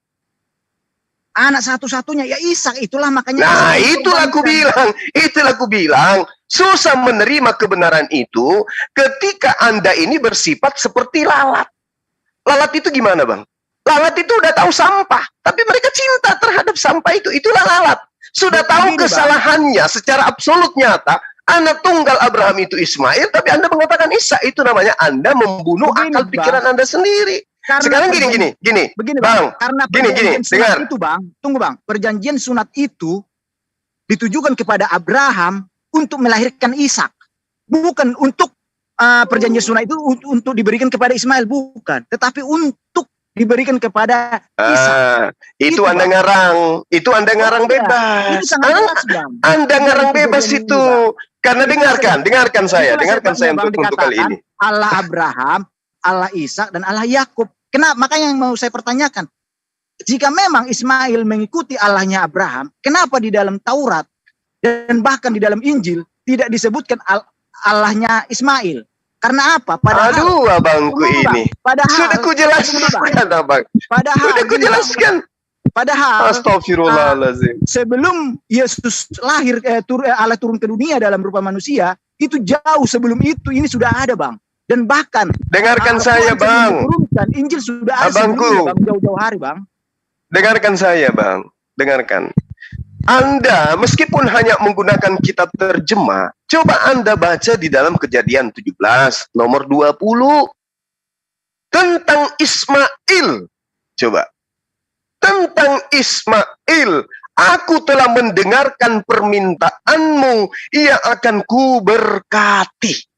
Anak satu-satunya ya Ishak, itulah makanya. Nah, itulah aku bilang, susah menerima kebenaran itu ketika Anda ini bersifat seperti lalat. Lalat itu gimana, Bang? Lalat itu udah tahu sampah, tapi mereka cinta terhadap sampah itu. Itulah lalat. Sudah tahu kesalahannya secara absolut nyata. Anak tunggal Abraham itu Ismail, tapi Anda mengatakan Ishak. Itu namanya Anda membunuh akal pikiran Anda sendiri. Karena sekarang gini, Bang. Karena gini, dengar. Itu, Bang. Tunggu, Bang. Perjanjian sunat itu ditujukan kepada Abraham untuk melahirkan Ishak. Bukan untuk perjanjian sunat itu untuk diberikan kepada Ismail, bukan, tetapi untuk diberikan kepada Ishak. Itu Anda ngarang, bebas. Anda ngarang bebas itu. Karena dengarkan saya untuk kali ini. Allah Abraham, Allah Ishak dan Allah Yakub. Kenapa? Makanya yang mau saya pertanyakan, jika memang Ismail mengikuti Allahnya Abraham, kenapa di dalam Taurat dan bahkan di dalam Injil tidak disebutkan Allahnya Ismail? Karena apa? Aduh, abangku ini. Sudah kujelaskan, Abang. Padahal Astagfirullahaladzim. Sebelum Yesus lahir, Allah turun ke dunia dalam rupa manusia, itu jauh sebelum itu ini sudah ada, Bang. Dan bahkan dengarkan saya, Bang. Injil sudah ada Abangku. Bang, jauh-jauh hari, Bang. Dengarkan saya, Bang. Dengarkan. Anda meskipun hanya menggunakan kitab terjemah, coba Anda baca di dalam Kejadian 17 nomor 20 tentang Ismail. Coba. Tentang Ismail, aku telah mendengarkan permintaanmu, ia akan kuberkati.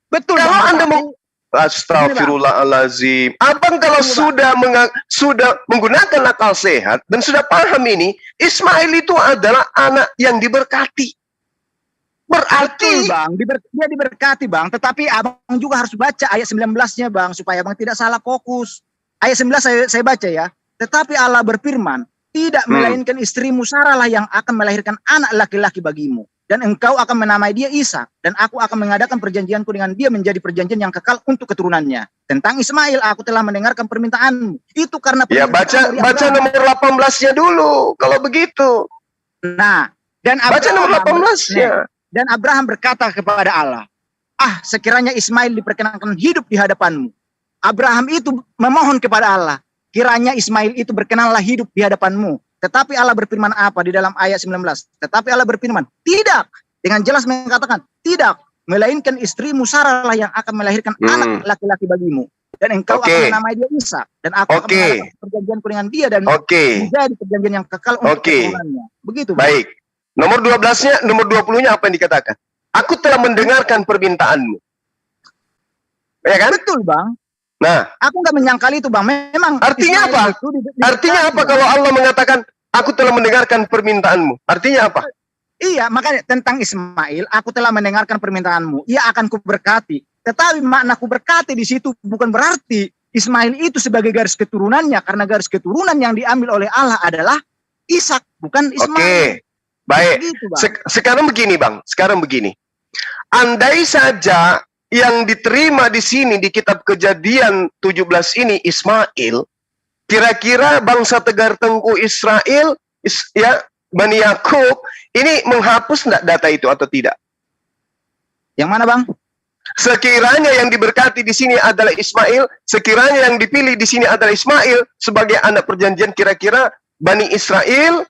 Betul. Kalau Anda mau Astagfirullahaladzim. Abang kalau sudah menggunakan akal sehat dan sudah paham ini, Ismail itu adalah anak yang diberkati. Berarti Bang, dia diberkati, Bang. Tetapi Abang juga harus baca ayat 19-nya, Bang, supaya Abang tidak salah fokus. Ayat 19 saya baca ya. Tetapi Allah berfirman, tidak melainkan istrimu Sarah lah yang akan melahirkan anak laki-laki bagimu. Dan engkau akan menamai dia Ishak, dan aku akan mengadakan perjanjianku dengan dia menjadi perjanjian yang kekal untuk keturunannya. tentang Ismail aku telah mendengarkan permintaanmu. Itu karena Ya permintaan dari baca Abraham. nomor 18-nya dulu kalau begitu. Nah, dan Baca nomor Abraham, 18-nya. dan Abraham berkata kepada Allah, ah sekiranya Ismail diperkenankan hidup di hadapanmu. Abraham itu memohon kepada Allah, kiranya Ismail itu berkenanlah hidup di hadapanmu. Tetapi Allah berfirman apa di dalam ayat 19? Tetapi Allah berfirman, tidak. Dengan jelas mengatakan, tidak. Melainkan istrimu Sarah lah yang akan melahirkan anak laki-laki bagimu. Dan engkau akan menamai dia Ishak. Dan aku akan mengadakan perjanjianku dengan dia dan menjadi perjanjian yang kekal untuk keturunannya. Begitu. Baik. Nomor 12-nya, nomor 20-nya apa yang dikatakan? Aku telah mendengarkan permintaanmu. Ya kan? Betul, Bang. Nah, aku nggak menyangkal itu, Bang. Memang artinya apa? Artinya apa kalau Allah mengatakan aku telah mendengarkan permintaanmu? Artinya apa? Iya, makanya tentang Ismail, aku telah mendengarkan permintaanmu. Ia akan kuberkati. Tetapi makna kuberkati di situ bukan berarti Ismail itu sebagai garis keturunannya, karena garis keturunan yang diambil oleh Allah adalah Ishak, bukan Ismail. Oke, baik. Begitu, Bang. Sekarang begini, Bang. Sekarang begini. Andai saja yang diterima di sini di kitab Kejadian 17 ini Ismail, kira-kira bangsa Tegar Tengku Israel, Bani Yakub, ini menghapus enggak data itu atau tidak? Yang mana, Bang? Sekiranya yang diberkati di sini adalah Ismail, sekiranya yang dipilih di sini adalah Ismail sebagai anak perjanjian, kira-kira Bani Israel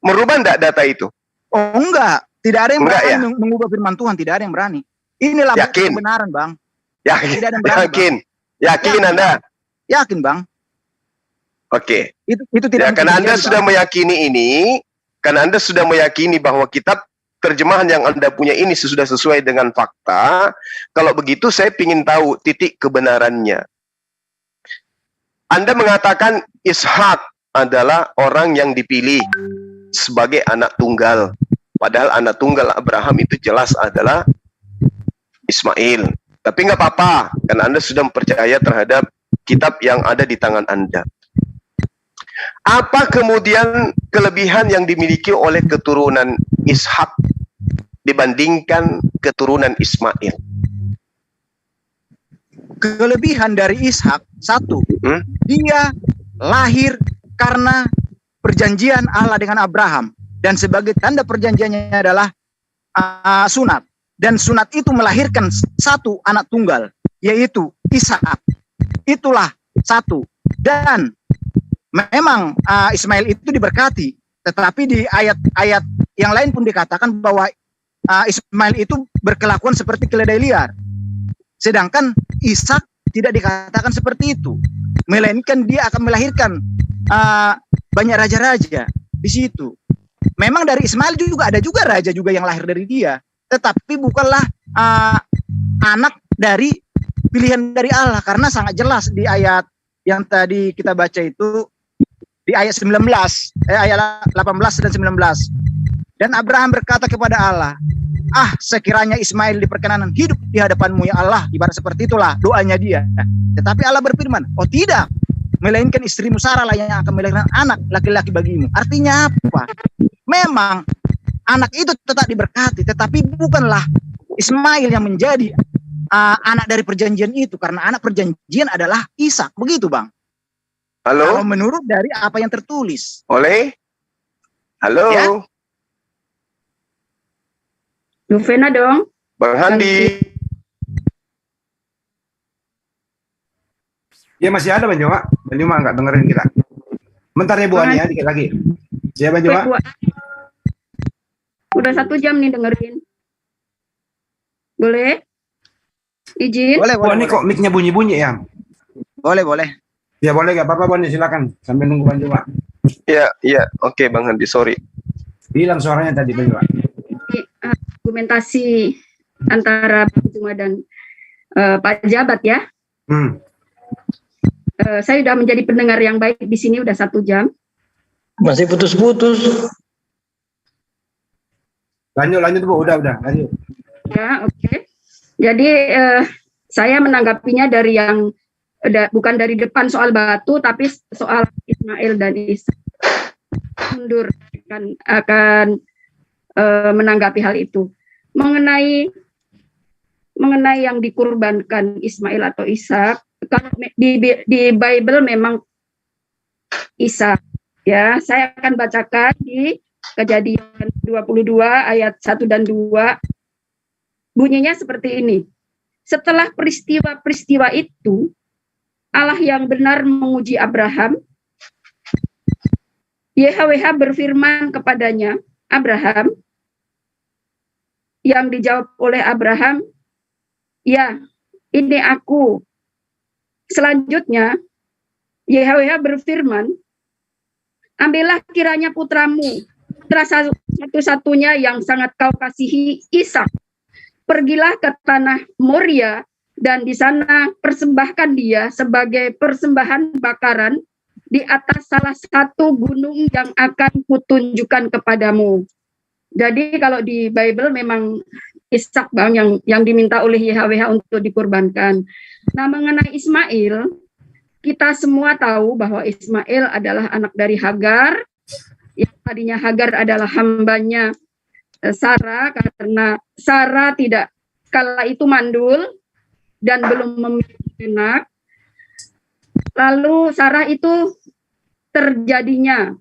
merubah enggak data itu? Oh, enggak. Tidak ada yang berani ya? mengubah firman Tuhan, tidak ada yang berani. Inilah kebenaran, Bang. Yakin? Tidak ada yang berani, Yakin? Bang. Yakin Anda? Yakin, Bang. Oke. Itu tidak. Ya, karena Anda sudah meyakini ini, karena Anda sudah meyakini bahwa kitab terjemahan yang Anda punya ini sudah sesuai dengan fakta. Kalau begitu saya ingin tahu titik kebenarannya. Anda mengatakan Ishak adalah orang yang dipilih sebagai anak tunggal. Padahal anak tunggal Abraham itu jelas adalah Ismail. Tapi nggak apa-apa, karena Anda sudah percaya terhadap kitab yang ada di tangan Anda. Apa kemudian kelebihan yang dimiliki oleh keturunan Ishak dibandingkan keturunan Ismail? Kelebihan dari Ishak, satu, dia lahir karena perjanjian Allah dengan Abraham. Dan sebagai tanda perjanjiannya adalah sunat. Dan sunat itu melahirkan satu anak tunggal, yaitu Ishak. Itulah satu. Dan memang Ismail itu diberkati, tetapi di ayat-ayat yang lain pun dikatakan bahwa Ismail itu berkelakuan seperti keledai liar. Sedangkan Ishak tidak dikatakan seperti itu, melainkan dia akan melahirkan banyak raja-raja di situ. Memang dari Ismail juga ada juga raja juga yang lahir dari dia, tetapi bukanlah anak dari pilihan dari Allah, karena sangat jelas di ayat yang tadi kita baca itu, di ayat 19, ayat 18 dan 19. Dan Abraham berkata kepada Allah, ah sekiranya Ismail diperkenanan hidup di hadapanmu ya Allah. Ibarat seperti itulah doanya dia. Tetapi Allah berfirman, oh tidak, melainkan istrimu Sarah lah yang akan melahirkan anak laki-laki bagimu. Artinya apa? Memang anak itu tetap diberkati, tetapi bukanlah Ismail yang menjadi anak dari perjanjian itu, karena anak perjanjian adalah Ishak. Begitu, Bang. Halo? Kalau menurut dari apa yang tertulis. Oleh? Halo? Ya? Novena dong. Bang Handi? Ya masih ada Bang Joma. Bang Joma nggak dengerin kita. Bentar ya Bu Ani ya, dikit lagi. Siap Bang Joma? Udah 1 jam nih dengerin. Boleh? Izin? Boleh, Bu Ani kok mic-nya bunyi-bunyi ya? Boleh. Ya boleh, nggak apa-apa Bu Ani, silakan. Sambil nunggu Bang Joma. Ya, oke Bang Handi, sorry. Hilang suaranya tadi Bang Joma. Argumentasi antara Pak Juma dan Pak Jabat ya. Saya sudah menjadi pendengar yang baik di sini udah 1 jam. Masih putus-putus. Lanjut Bu, udah lanjut. Ya, oke. Jadi saya menanggapinya dari yang bukan dari depan soal batu, tapi soal Ismail dan Ishak. Mundur akan menanggapi hal itu. Mengenai yang dikurbankan Ismail atau Ishak, kalau di Bible memang Ishak. Ya, saya akan bacakan di Kejadian 22 ayat 1 dan 2. Bunyinya seperti ini. Setelah peristiwa-peristiwa itu, Allah yang benar menguji Abraham. YHWH berfirman kepadanya, Abraham, yang dijawab oleh Abraham, ya, ini aku. Selanjutnya, YHWH berfirman, ambillah kiranya putramu, putra satu-satunya yang sangat kau kasihi, Ishak. Pergilah ke tanah Moria, dan di sana persembahkan dia sebagai persembahan bakaran di atas salah satu gunung yang akan kutunjukkan kepadamu. Jadi kalau di Bible memang Ishak Bang yang diminta oleh YHWH untuk dikurbankan. Nah, mengenai Ismail, kita semua tahu bahwa Ismail adalah anak dari Hagar. Yang tadinya Hagar adalah hambanya Sarah, karena Sarah tidak kala itu mandul dan belum memiliki anak. Lalu Sarah itu terjadinya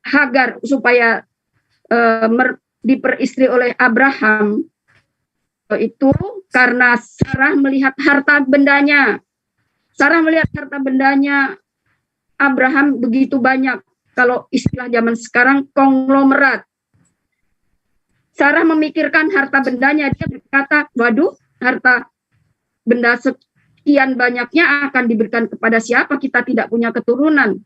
Hagar supaya diperistri oleh Abraham, itu karena Sarah melihat harta bendanya. Sarah melihat harta bendanya Abraham begitu banyak. Kalau istilah zaman sekarang, konglomerat. Sarah memikirkan harta bendanya, dia berkata, waduh, harta benda sekian banyaknya akan diberikan kepada siapa, kita tidak punya keturunan.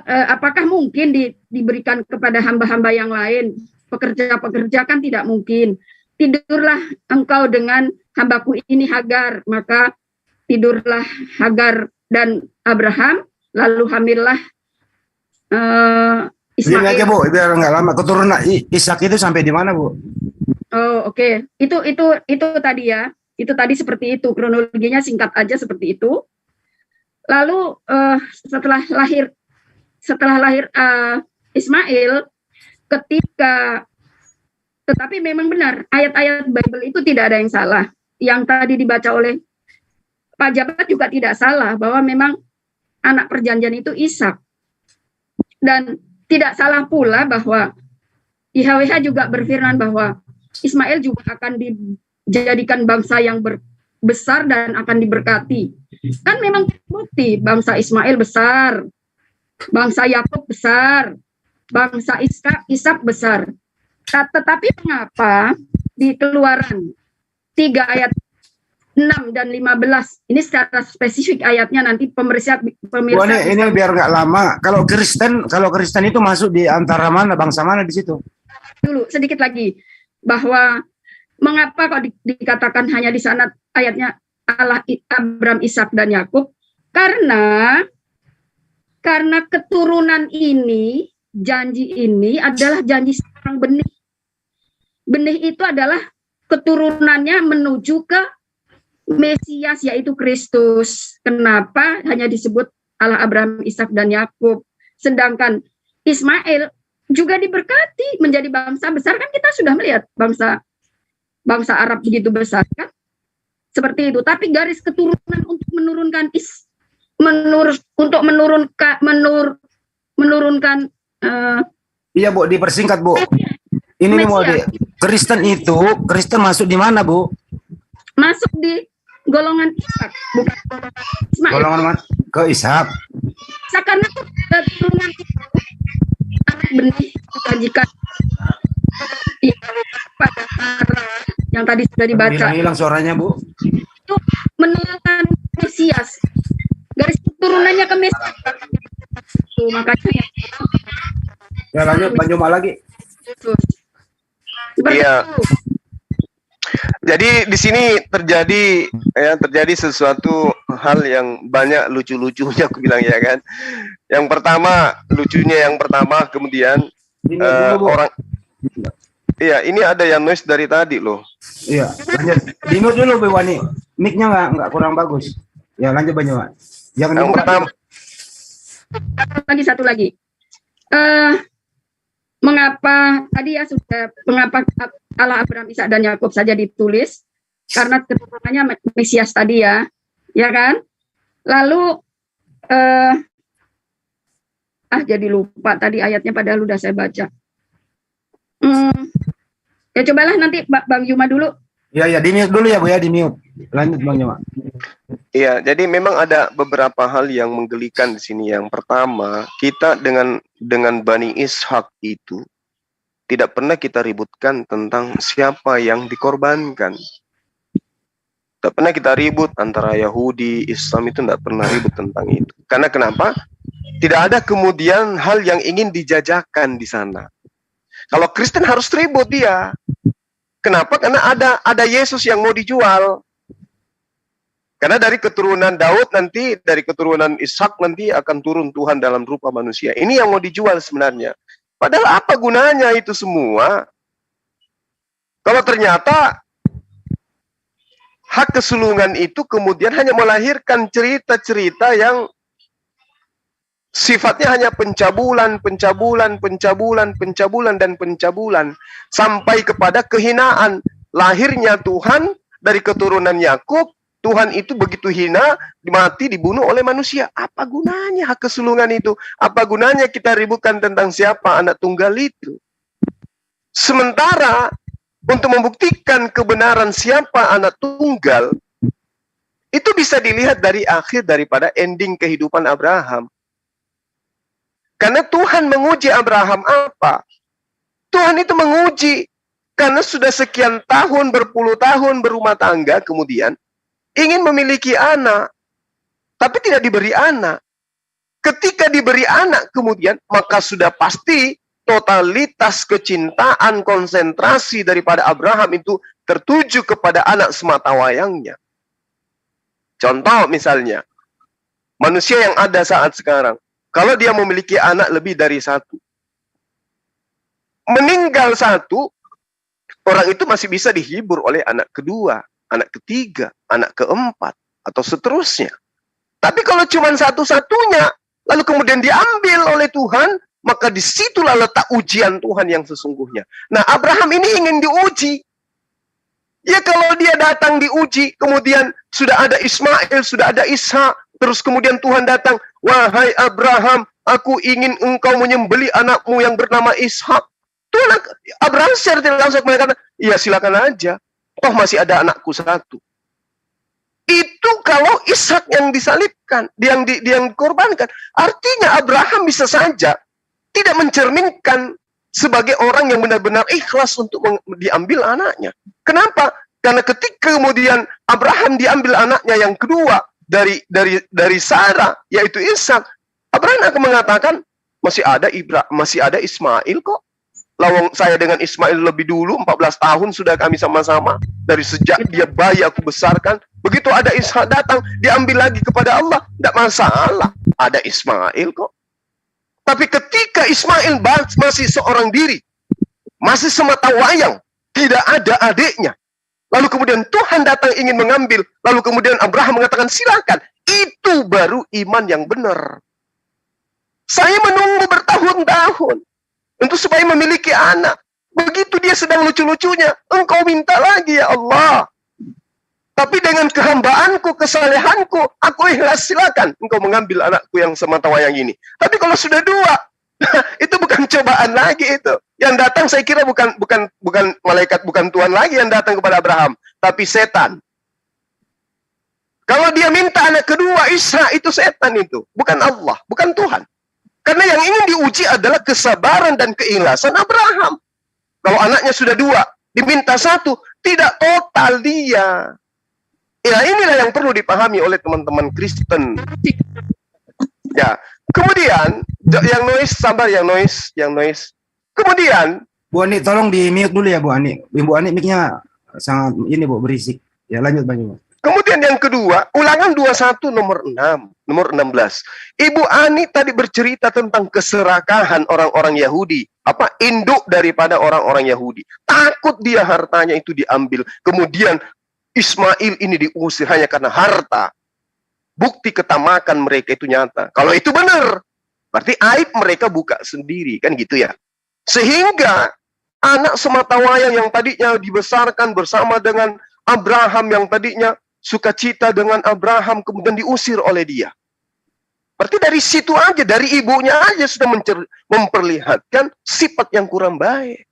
Apakah mungkin diberikan kepada hamba-hamba yang lain? Pekerja-pekerja kan tidak mungkin. Tidurlah engkau dengan hambaku ini Hagar. Maka tidurlah Hagar dan Abraham, lalu hamillah Ismail. Ini aja Bu, biar nggak lama. Keturunan Ishak itu sampai di mana Bu? Oh oke. Itu tadi ya. Itu tadi seperti itu, kronologinya singkat aja seperti itu. Lalu setelah lahir Ismail, tetapi memang benar ayat-ayat Bible itu tidak ada yang salah. Yang tadi dibaca oleh Pak Jabat juga tidak salah, bahwa memang anak perjanjian itu Ishak. Dan tidak salah pula bahwa YHWH juga berfirman bahwa Ismail juga akan dijadikan bangsa yang besar dan akan diberkati. Kan memang terbukti bangsa Ismail besar, bangsa Yakub besar, bangsa Ishak besar. Tetapi mengapa di Keluaran 3 ayat 6 dan 15, ini secara spesifik ayatnya, nanti pemirsa ini biar nggak lama. Kalau Kristen itu masuk di antara mana, bangsa mana di situ? Dulu sedikit lagi, bahwa mengapa kok dikatakan hanya di sana ayatnya Allah Abraham, Ishak dan Yakub? Karena keturunan ini, janji ini adalah janji seorang benih. Benih itu adalah keturunannya menuju ke Mesias, yaitu Kristus. Kenapa hanya disebut Allah Abraham, Ishak dan Yakub? Sedangkan Ismail juga diberkati menjadi bangsa besar. Kan kita sudah melihat bangsa Arab begitu besar kan? Seperti itu. Tapi garis keturunan untuk menurunkan iya Bu, dipersingkat Bu. Ini mau Kristen masuk di mana Bu? Masuk di golongan Ishak, bukan Ismail. Golongan mana? Ke Ishak. Karena keturunan anak benih dijanjikan pada yang tadi sudah dibaca. Hilang suaranya Bu. Itu menurunkan Mesias. Garis keturunannya ke Mesias. Makanya ya lanjut Banjuma lagi. Iya. Jadi di sini terjadi sesuatu hal yang banyak lucu-lucunya, aku bilang ya kan. Yang pertama kemudian orang. Iya, ini ada yang noise dari tadi loh. Iya, lanjut. Dinut dulu Bu Wani. Mic-nya nggak kurang bagus. Ya lanjut Banjuma. Jangan yang pertama. Satu lagi. Mengapa tadi ya sudah, mengapa Allah Abraham, Ishak dan Yakub saja ditulis, karena keturunannya Mesias tadi ya kan? Lalu jadi lupa tadi ayatnya padahal udah saya baca. Ya cobalah nanti Bang Juma dulu. Ya, di mute dulu ya Bu ya, di mute. Lanjut Bang Juma. Iya, jadi memang ada beberapa hal yang menggelikan di sini. Yang pertama, kita dengan Bani Ishak itu tidak pernah kita ributkan tentang siapa yang dikorbankan. Tidak pernah kita ribut antara Yahudi, Islam, itu tidak pernah ribut tentang itu. Karena kenapa? Tidak ada kemudian hal yang ingin dijajakan di sana. Kalau Kristen harus ribut dia. Kenapa? Karena ada Yesus yang mau dijual. Karena dari keturunan Daud nanti, dari keturunan Ishak nanti akan turun Tuhan dalam rupa manusia. Ini yang mau dijual sebenarnya. Padahal apa gunanya itu semua? Kalau ternyata hak kesulungan itu kemudian hanya melahirkan cerita-cerita yang sifatnya hanya pencabulan, dan pencabulan. Sampai kepada kehinaan. Lahirnya Tuhan dari keturunan Yakub, Tuhan itu begitu hina, mati, dibunuh oleh manusia. Apa gunanya hak kesulungan itu? Apa gunanya kita ributkan tentang siapa anak tunggal itu? Sementara untuk membuktikan kebenaran siapa anak tunggal, itu bisa dilihat dari akhir daripada ending kehidupan Abraham. Karena Tuhan menguji Abraham apa? Tuhan itu menguji karena sudah sekian tahun, berpuluh tahun berumah tangga, kemudian ingin memiliki anak, tapi tidak diberi anak. Ketika diberi anak kemudian, maka sudah pasti totalitas kecintaan, konsentrasi daripada Abraham itu tertuju kepada anak sematawayangnya. Contoh misalnya, manusia yang ada saat sekarang, kalau dia memiliki anak lebih dari satu, meninggal satu, orang itu masih bisa dihibur oleh anak kedua, anak ketiga, anak keempat, atau seterusnya. Tapi kalau cuma satu-satunya, lalu kemudian diambil oleh Tuhan, maka disitulah letak ujian Tuhan yang sesungguhnya. Nah, Abraham ini ingin diuji. Ya kalau dia datang diuji, kemudian sudah ada Ismail, sudah ada Ishak, terus kemudian Tuhan datang, wahai Abraham, aku ingin engkau menyembelih anakmu yang bernama Ishak. Tuhan, Abraham secara tidak langsung mengatakan, iya silakan aja, toh masih ada anakku satu. Itu kalau Ishak yang disalibkan, yang dikorbankan. Artinya Abraham bisa saja tidak mencerminkan sebagai orang yang benar-benar ikhlas untuk diambil anaknya. Kenapa? Karena ketika kemudian Abraham diambil anaknya yang kedua dari Sarah, yaitu Ishak, Abraham akan mengatakan masih ada Ismail kok. Lawang saya dengan Ismail lebih dulu 14 tahun sudah kami sama-sama. Dari sejak dia bayi aku besarkan. Begitu ada Ishak datang, diambil lagi kepada Allah, tidak masalah. Ada Ismail kok. Tapi ketika Ismail masih seorang diri, masih sematawayang, tidak ada adiknya, lalu kemudian Tuhan datang ingin mengambil, lalu kemudian Abraham mengatakan silakan, itu baru iman yang benar. Saya menunggu bertahun-tahun untuk supaya memiliki anak. Begitu dia sedang lucu-lucunya, engkau minta lagi ya Allah. Tapi dengan kehambaanku, kesalehanku, aku ikhlas, silakan engkau mengambil anakku yang sematawayang ini. Tapi kalau sudah dua, itu bukan cobaan lagi itu. Yang datang saya kira bukan malaikat, bukan Tuhan lagi yang datang kepada Abraham, tapi setan. Kalau dia minta anak kedua, Ishak, itu setan itu, bukan Allah, bukan Tuhan. Karena yang ingin diuji adalah kesabaran dan keikhlasan Abraham. Kalau anaknya sudah dua, diminta satu, tidak total dia. Ya, inilah yang perlu dipahami oleh teman-teman Kristen. Ya, kemudian yang noise, sabar yang noise. Kemudian Bu Ani, tolong di mute dulu ya Bu Ani. Bu Ani mic-nya sangat ini Bu, berisik. Ya, lanjut Bang Juma. Kemudian yang kedua, Ulangan 21 nomor 16. Ibu Ani tadi bercerita tentang keserakahan orang-orang Yahudi. Induk daripada orang-orang Yahudi. Takut dia hartanya itu diambil. Kemudian Ismail ini diusir hanya karena harta. Bukti ketamakan mereka itu nyata. Kalau itu benar, berarti aib mereka buka sendiri. Kan gitu ya. Sehingga anak sematawayang yang tadinya dibesarkan bersama dengan Abraham yang tadinya sukacita dengan Abraham kemudian diusir oleh dia. Berarti dari situ aja, dari ibunya aja sudah memperlihatkan sifat yang kurang baik.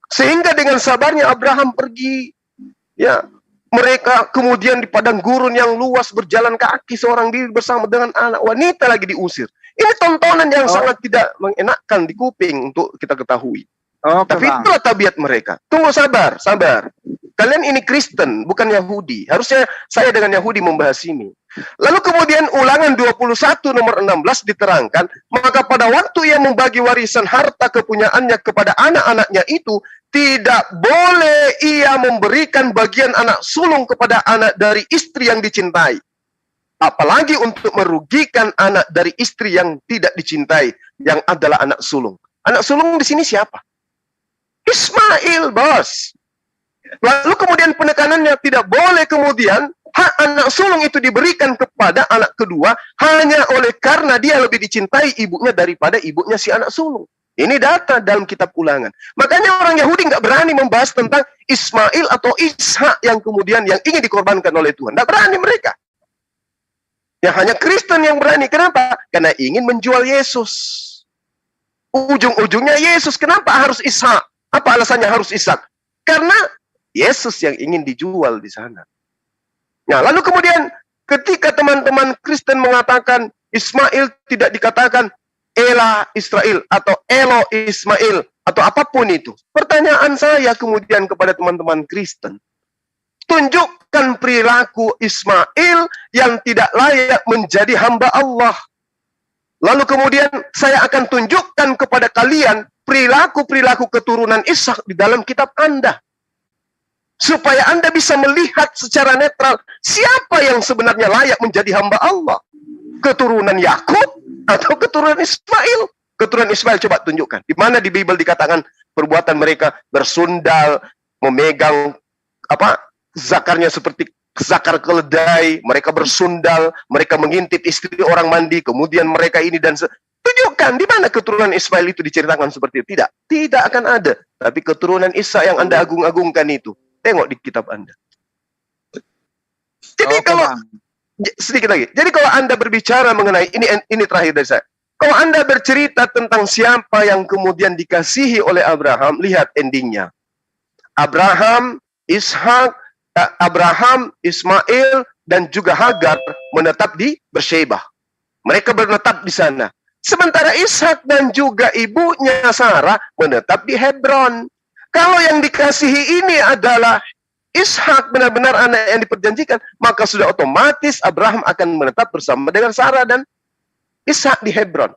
Sehingga dengan sabarnya Abraham pergi. Ya, mereka kemudian di padang gurun yang luas berjalan kaki seorang diri bersama dengan anak wanita lagi diusir. Ini tontonan yang sangat tidak mengenakkan di kuping untuk kita ketahui. Tapi itulah tabiat mereka. Tunggu, sabar. Kalian ini Kristen, bukan Yahudi. Harusnya saya dengan Yahudi membahas ini. Lalu kemudian Ulangan 21 nomor 16 diterangkan, maka pada waktu ia membagi warisan harta kepunyaannya kepada anak-anaknya itu, tidak boleh ia memberikan bagian anak sulung kepada anak dari istri yang dicintai. Apalagi untuk merugikan anak dari istri yang tidak dicintai, yang adalah anak sulung. Anak sulung di sini siapa? Ismail, bos. Lalu kemudian penekanannya tidak boleh kemudian hak anak sulung itu diberikan kepada anak kedua hanya oleh karena dia lebih dicintai ibunya daripada ibunya si anak sulung. Ini data dalam kitab Ulangan. Makanya orang Yahudi nggak berani membahas tentang Ismail atau Ishak yang kemudian yang ingin dikorbankan oleh Tuhan. Nggak berani mereka. Ya hanya Kristen yang berani. Kenapa? Karena ingin menjual Yesus. Ujung-ujungnya Yesus. Kenapa harus Ishak? Apa alasannya harus Ishak? Karena Yesus yang ingin dijual di sana. Nah, lalu kemudian ketika teman-teman Kristen mengatakan Ismail tidak dikatakan Ela Israel atau Elo Ismail atau apapun itu. Pertanyaan saya kemudian kepada teman-teman Kristen. Tunjukkan perilaku Ismail yang tidak layak menjadi hamba Allah. Lalu kemudian saya akan tunjukkan kepada kalian perilaku-perilaku keturunan Ishak di dalam kitab Anda. Supaya Anda bisa melihat secara netral siapa yang sebenarnya layak menjadi hamba Allah. Keturunan Yakub atau keturunan Ismail? Keturunan Ismail coba tunjukkan. Di mana di Bible dikatakan perbuatan mereka bersundal, memegang zakarnya seperti zakar keledai, mereka bersundal, mereka mengintip istri orang mandi, kemudian mereka ini dan tunjukkan di mana keturunan Ismail itu diceritakan seperti itu. Tidak akan ada. Tapi keturunan Ishak yang Anda agung-agungkan itu, tengok di kitab Anda. Jadi sedikit lagi. Jadi kalau Anda berbicara mengenai ini terakhir dari saya. Kalau Anda bercerita tentang siapa yang kemudian dikasihi oleh Abraham, lihat endingnya. Abraham, Ismail, dan juga Hagar menetap di Beersheba. Mereka menetap di sana. Sementara Ishak dan juga ibunya Sarah menetap di Hebron. Kalau yang dikasihi ini adalah Ishak, benar-benar anak yang diperjanjikan, maka sudah otomatis Abraham akan menetap bersama dengan Sarah dan Ishak di Hebron.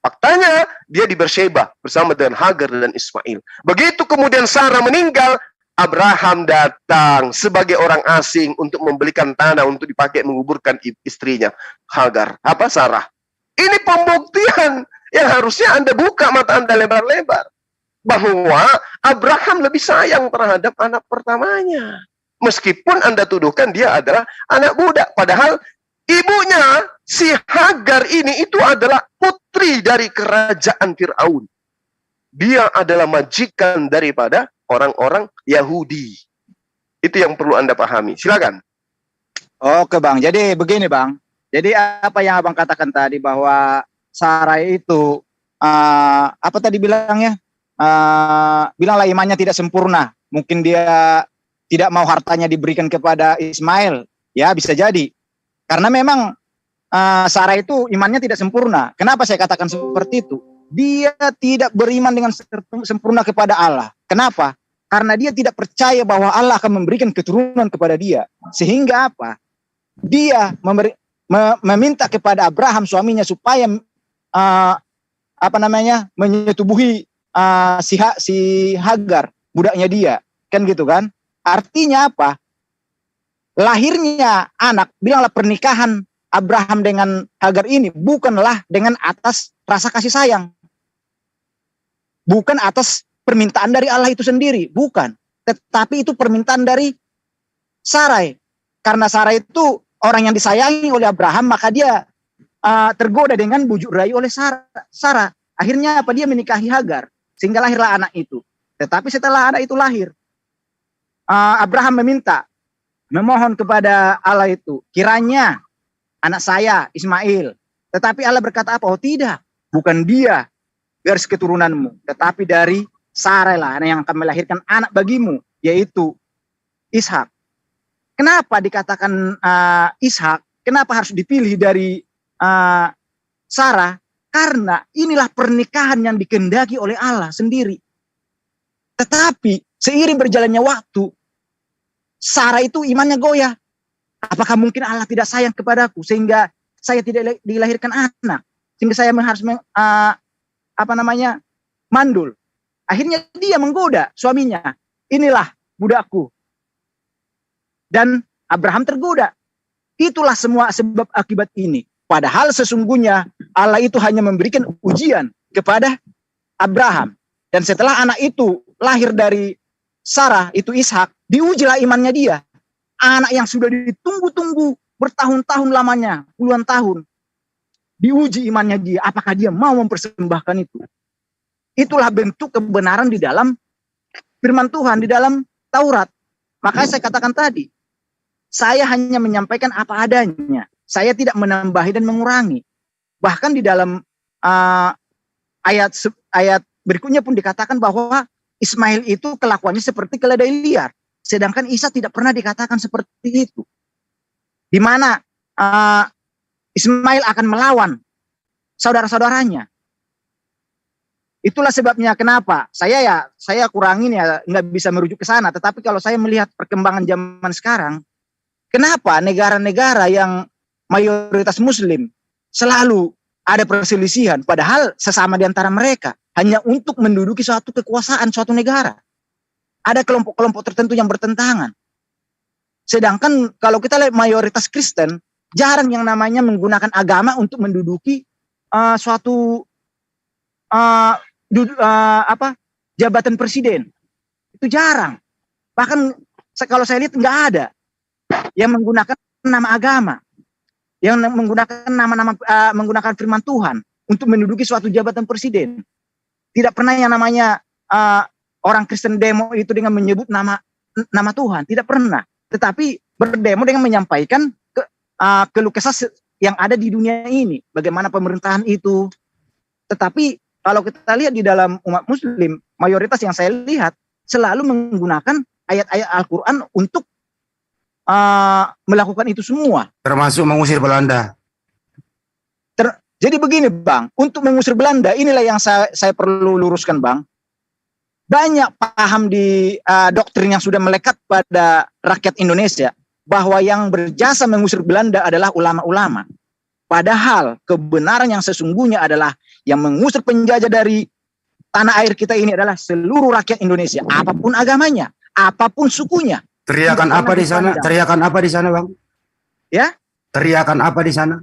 Faktanya dia di Beersheba bersama dengan Hagar dan Ismail. Begitu kemudian Sarah meninggal, Abraham datang sebagai orang asing untuk membelikan tanah untuk dipakai menguburkan istrinya Hagar. Sarah. Ini pembuktian yang harusnya Anda buka mata Anda lebar-lebar. Bahwa Abraham lebih sayang terhadap anak pertamanya. Meskipun Anda tuduhkan dia adalah anak budak. Padahal ibunya, si Hagar ini itu adalah putri dari kerajaan Fir'aun. Dia adalah majikan daripada orang-orang Yahudi. Itu yang perlu Anda pahami. Silakan. Oke Bang, jadi begini Bang. Jadi apa yang Abang katakan tadi bahwa Sarah itu, apa tadi bilangnya? Bilanglah imannya tidak sempurna. Mungkin dia tidak mau hartanya diberikan kepada Ismail. Ya bisa jadi. Karena memang Sarah itu imannya tidak sempurna. Kenapa saya katakan seperti itu? Dia tidak beriman dengan sempurna kepada Allah. Kenapa? Karena dia tidak percaya bahwa Allah akan memberikan keturunan kepada dia. Sehingga apa? Dia meminta kepada Abraham suaminya supaya menyetubuhi si Hagar, budaknya dia, kan gitu kan? Artinya apa? Lahirnya anak, bilanglah pernikahan Abraham dengan Hagar ini bukanlah dengan atas rasa kasih sayang, bukan atas permintaan dari Allah itu sendiri, bukan. Tetapi itu permintaan dari Sarai. Karena Sarai itu orang yang disayangi oleh Abraham, maka dia tergoda dengan bujuk rayu oleh Sarah. Akhirnya apa? Dia menikahi Hagar. Sehingga lahirlah anak itu. Tetapi setelah anak itu lahir, Abraham meminta memohon kepada Allah itu, kiranya anak saya Ismail. Tetapi Allah berkata apa? Oh tidak, bukan dia garis keturunanmu, tetapi dari Sarah lah yang akan melahirkan anak bagimu, yaitu Ishak. Kenapa dikatakan Ishak? Kenapa harus dipilih dari Sarah? Karena inilah pernikahan yang dikehendaki oleh Allah sendiri. Tetapi seiring berjalannya waktu, Sarah itu imannya goyah. Apakah mungkin Allah tidak sayang kepadaku sehingga saya tidak dilahirkan anak, sehingga saya harus mandul. Akhirnya dia menggoda suaminya. Inilah budakku. Dan Abraham tergoda. Itulah semua sebab akibat ini. Padahal sesungguhnya Allah itu hanya memberikan ujian kepada Abraham. Dan setelah anak itu lahir dari Sarah, itu Ishak, diujilah imannya dia. Anak yang sudah ditunggu-tunggu bertahun-tahun lamanya, puluhan tahun. Diuji imannya dia, apakah dia mau mempersembahkan itu. Itulah bentuk kebenaran di dalam firman Tuhan, di dalam Taurat. Makanya saya katakan tadi, saya hanya menyampaikan apa adanya. Saya tidak menambahi dan mengurangi. Bahkan di dalam ayat berikutnya pun dikatakan bahwa Ismail itu kelakuannya seperti keledai liar. Sedangkan Isa tidak pernah dikatakan seperti itu. Di mana Ismail akan melawan saudara-saudaranya. Itulah sebabnya kenapa saya kurangin ya, nggak bisa merujuk ke sana. Tetapi kalau saya melihat perkembangan zaman sekarang, kenapa negara-negara yang mayoritas Muslim selalu ada perselisihan, padahal sesama di antara mereka hanya untuk menduduki suatu kekuasaan, suatu negara. Ada kelompok-kelompok tertentu yang bertentangan. Sedangkan kalau kita lihat mayoritas Kristen, jarang yang namanya menggunakan agama untuk menduduki suatu jabatan presiden. Itu jarang. Bahkan kalau saya lihat nggak ada yang menggunakan nama agama, yang menggunakan menggunakan firman Tuhan untuk menduduki suatu jabatan presiden. Tidak pernah yang namanya orang Kristen demo itu dengan menyebut nama Tuhan, tidak pernah. Tetapi berdemo dengan menyampaikan keluh kesah yang ada di dunia ini, bagaimana pemerintahan itu. Tetapi kalau kita lihat di dalam umat Muslim, mayoritas yang saya lihat selalu menggunakan ayat-ayat Al-Quran untuk melakukan itu semua. Termasuk mengusir Belanda. Jadi begini Bang, untuk mengusir Belanda, inilah yang saya perlu luruskan Bang. Banyak paham di doktrin yang sudah melekat pada rakyat Indonesia, bahwa yang berjasa mengusir Belanda adalah ulama-ulama. Padahal kebenaran yang sesungguhnya adalah yang mengusir penjajah dari tanah air kita ini adalah seluruh rakyat Indonesia, apapun agamanya, apapun sukunya. Teriakan apa di sana? Teriakan apa di sana, Bang? Ya? Teriakan apa di sana?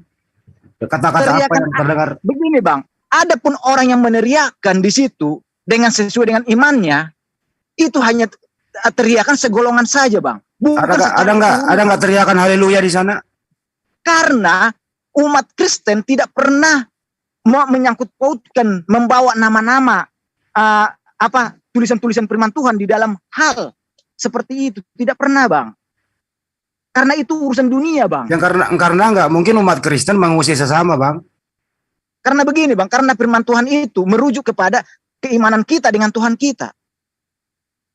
Kata-kata apa yang terdengar? Begini, Bang. Adapun orang yang meneriakan di situ dengan sesuai dengan imannya, itu hanya teriakan segolongan saja, Bang. Ada nggak teriakan haleluya di sana? Karena umat Kristen tidak pernah menyangkut pautkan membawa nama-nama tulisan-tulisan firman Tuhan di dalam hal seperti itu, tidak pernah, Bang. Karena itu urusan dunia, Bang. Yang karena nggak mungkin umat Kristen mengusir sesama, Bang. Karena begini, Bang, karena firman Tuhan itu merujuk kepada keimanan kita dengan Tuhan kita.